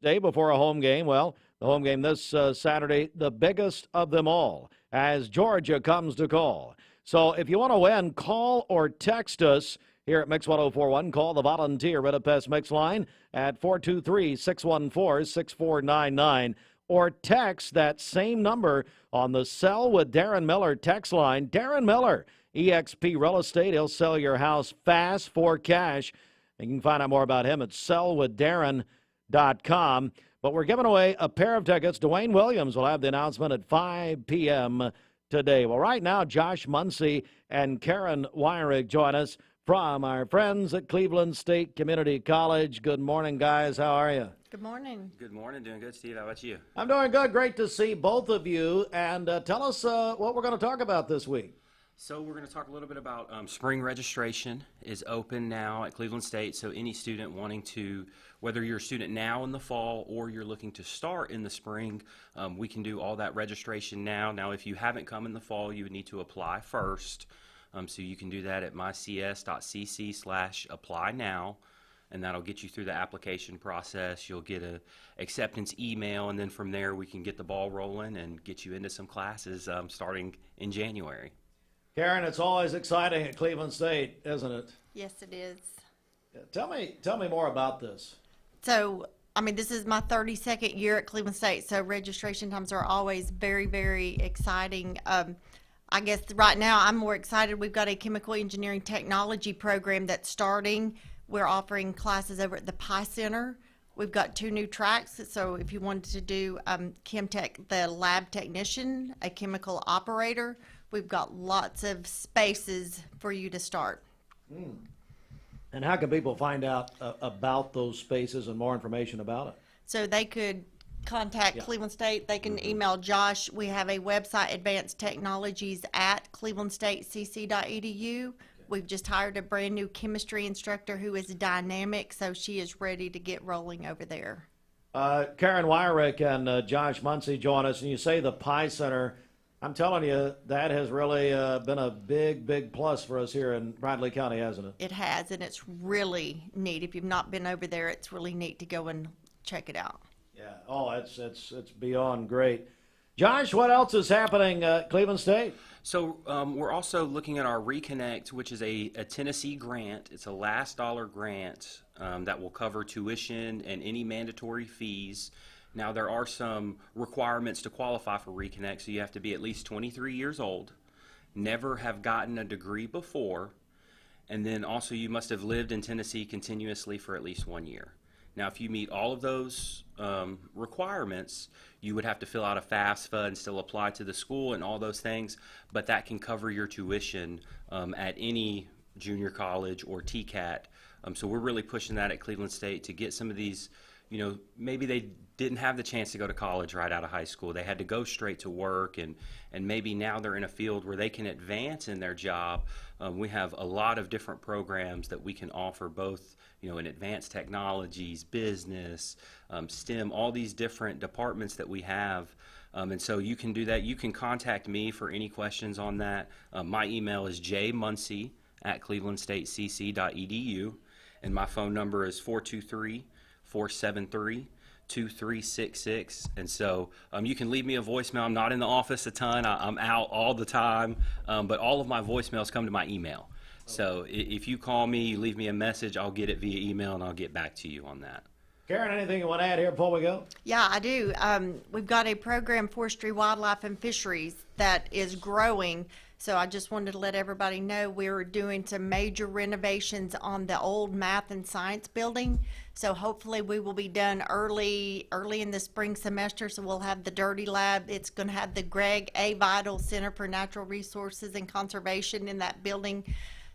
Day before a home game, well, the home game this Saturday, the biggest of them all, as Georgia comes to call. So if you want to win, call or text us here at Mix 1041. Call the volunteer Red Pest Mix line at 423-614-6499, or text that same number on the Sell with Darren Miller text line. Darren Miller, eXp Real Estate. He'll sell your house fast for cash. And you can find out more about him at sellwithdarren.com. But we're giving away a pair of tickets. Dwayne Williams will have the announcement at 5 p.m. today. Well, right now, Josh Muncey and Karen Weirig join us from our friends at Cleveland State Community College. Good morning, guys. How are you? Good morning. Good morning. Doing good, Steve. How about you? I'm doing good. Great to see both of you. And tell us what we're going to talk about this week. So we're going to talk a little bit about spring registration is open now at Cleveland State. So any student wanting to, whether you're a student now in the fall or you're looking to start in the spring, we can do all that registration now. Now, if you haven't come in the fall, you would need to apply first. So you can do that at mycs.cc/apply now, and that'll get you through the application process. You'll get a acceptance email, and then from there we can get the ball rolling and get you into some classes starting in January. Karen, it's always exciting at Cleveland State, isn't it? Yes, it is. Tell me more about this. So, I mean, this is my 32nd year at Cleveland State, so registration times are always very, very exciting. I guess right now I'm more excited. We've got a chemical engineering technology program that's starting. We're offering classes over at the Pi Center. We've got 2 new tracks, so if you wanted to do Chem Tech, the lab technician, a chemical operator, we've got lots of spaces for you to start. And how can people find out about those spaces and more information about it? So they could contact Cleveland State. They can email Josh. We have a website, advancedtechnologies@clevelandstatecc.edu. We've just hired a brand new chemistry instructor who is dynamic, so she is ready to get rolling over there. Karen Wyrick and Josh Muncey join us, and you say the Pi Center. I'm telling you, that has really been a big, big plus for us here in Bradley County, hasn't it? It has, and it's really neat. If you've not been over there, it's really neat to go and check it out. Yeah. Oh, it's beyond great. Josh, what else is happening at Cleveland State? So we're also looking at our Reconnect, which is a Tennessee grant. It's a last dollar grant that will cover tuition and any mandatory fees. Now, there are some requirements to qualify for Reconnect, so you have to be at least 23 years old, never have gotten a degree before, and then also you must have lived in Tennessee continuously for at least 1 year. Now, if you meet all of those requirements, you would have to fill out a FAFSA and still apply to the school and all those things, but that can cover your tuition at any junior college or TCAT. So we're really pushing that at Cleveland State to get some of these, you know, maybe they didn't have the chance to go to college right out of high school. They had to go straight to work, and maybe now they're in a field where they can advance in their job. We have a lot of different programs that we can offer, both, you know, in advanced technologies, business, STEM, all these different departments that we have. And so you can do that. You can contact me for any questions on that. My email is jmuncey@clevelandstatecc.edu, and my phone number is 423-473-2366. And so you can leave me a voicemail. I'm not in the office a ton. I'm out all the time, but all of my voicemails come to my email. So if you call me, you leave me a message, I'll get it via email, and I'll get back to you on that. Karen, anything you want to add here before we go? Yeah, I do. We've got a program, Forestry, Wildlife, and Fisheries, that is growing. So I just wanted to let everybody know we're doing some major renovations on the old math and science building. So hopefully we will be done early in the spring semester. So we'll have the Dirty Lab. It's going to have the Greg A. Vidal Center for Natural Resources and Conservation in that building.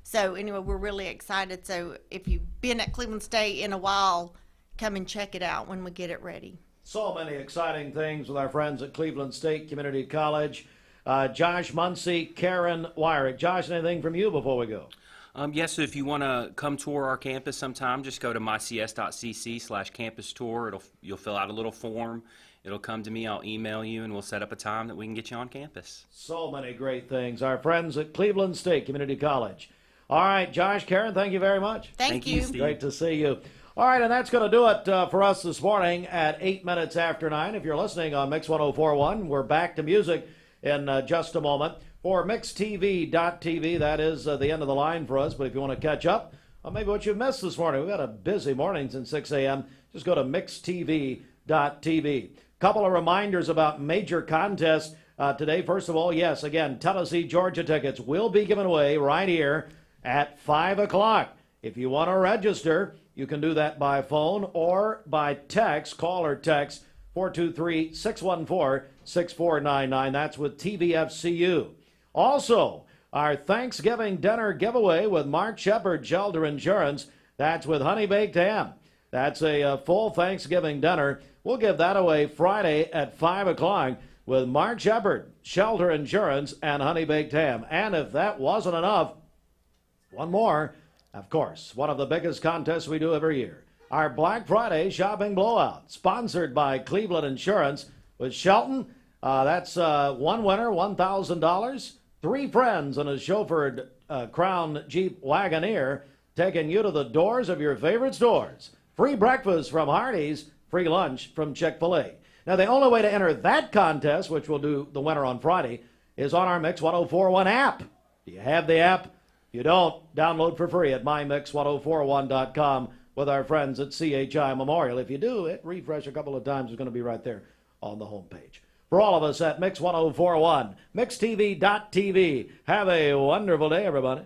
So anyway, we're really excited. So if you've been at Cleveland State in a while, come and check it out when we get it ready. So many exciting things with our friends at Cleveland State Community College. Josh Muncey, Karen Wyrick. Josh, anything from you before we go? Yes, so if you want to come tour our campus sometime, just go to mycs.cc/campus tour. You'll fill out a little form. It'll come to me. I'll email you, and we'll set up a time that we can get you on campus. So many great things. Our friends at Cleveland State Community College. All right, Josh, Karen, thank you very much. Thank you. Steve. Great to see you. All right, and that's going to do it for us this morning at 8 minutes after 9. If you're listening on Mix 104.1, we're back to music in just a moment. For MixTV.tv, that is the end of the line for us. But if you want to catch up on maybe what you've missed this morning, we've got a busy morning since 6 a.m. Just go to MixTV.tv. Couple of reminders about major contests today. First of all, yes, again, Tennessee, Georgia tickets will be given away right here at 5 o'clock. If you want to register, you can do that by phone or by text. Call or text 423-614-6499. That's with TVFCU. Also, our Thanksgiving dinner giveaway with Mark Shepard, Shelter Insurance. That's with Honey Baked Ham. That's a full Thanksgiving dinner. We'll give that away Friday at 5 o'clock with Mark Shepard, Shelter Insurance, and Honey Baked Ham. And if that wasn't enough, one more, of course, one of the biggest contests we do every year. Our Black Friday shopping blowout, sponsored by Cleveland Insurance with Shelton. That's one winner, $1,000. 3 friends and a chauffeured Crown Jeep Wagoneer, taking you to the doors of your favorite stores. Free breakfast from Hardee's, free lunch from Chick-fil-A. Now, the only way to enter that contest, which we'll do the winner on Friday, is on our Mix 1041 app. Do you have the app? If you don't, download for free at mymix1041.com with our friends at CHI Memorial. If you do, hit refresh a couple of times. It's going to be right there on the homepage. For all of us at Mix 1041, mixtv.tv, have a wonderful day, everybody.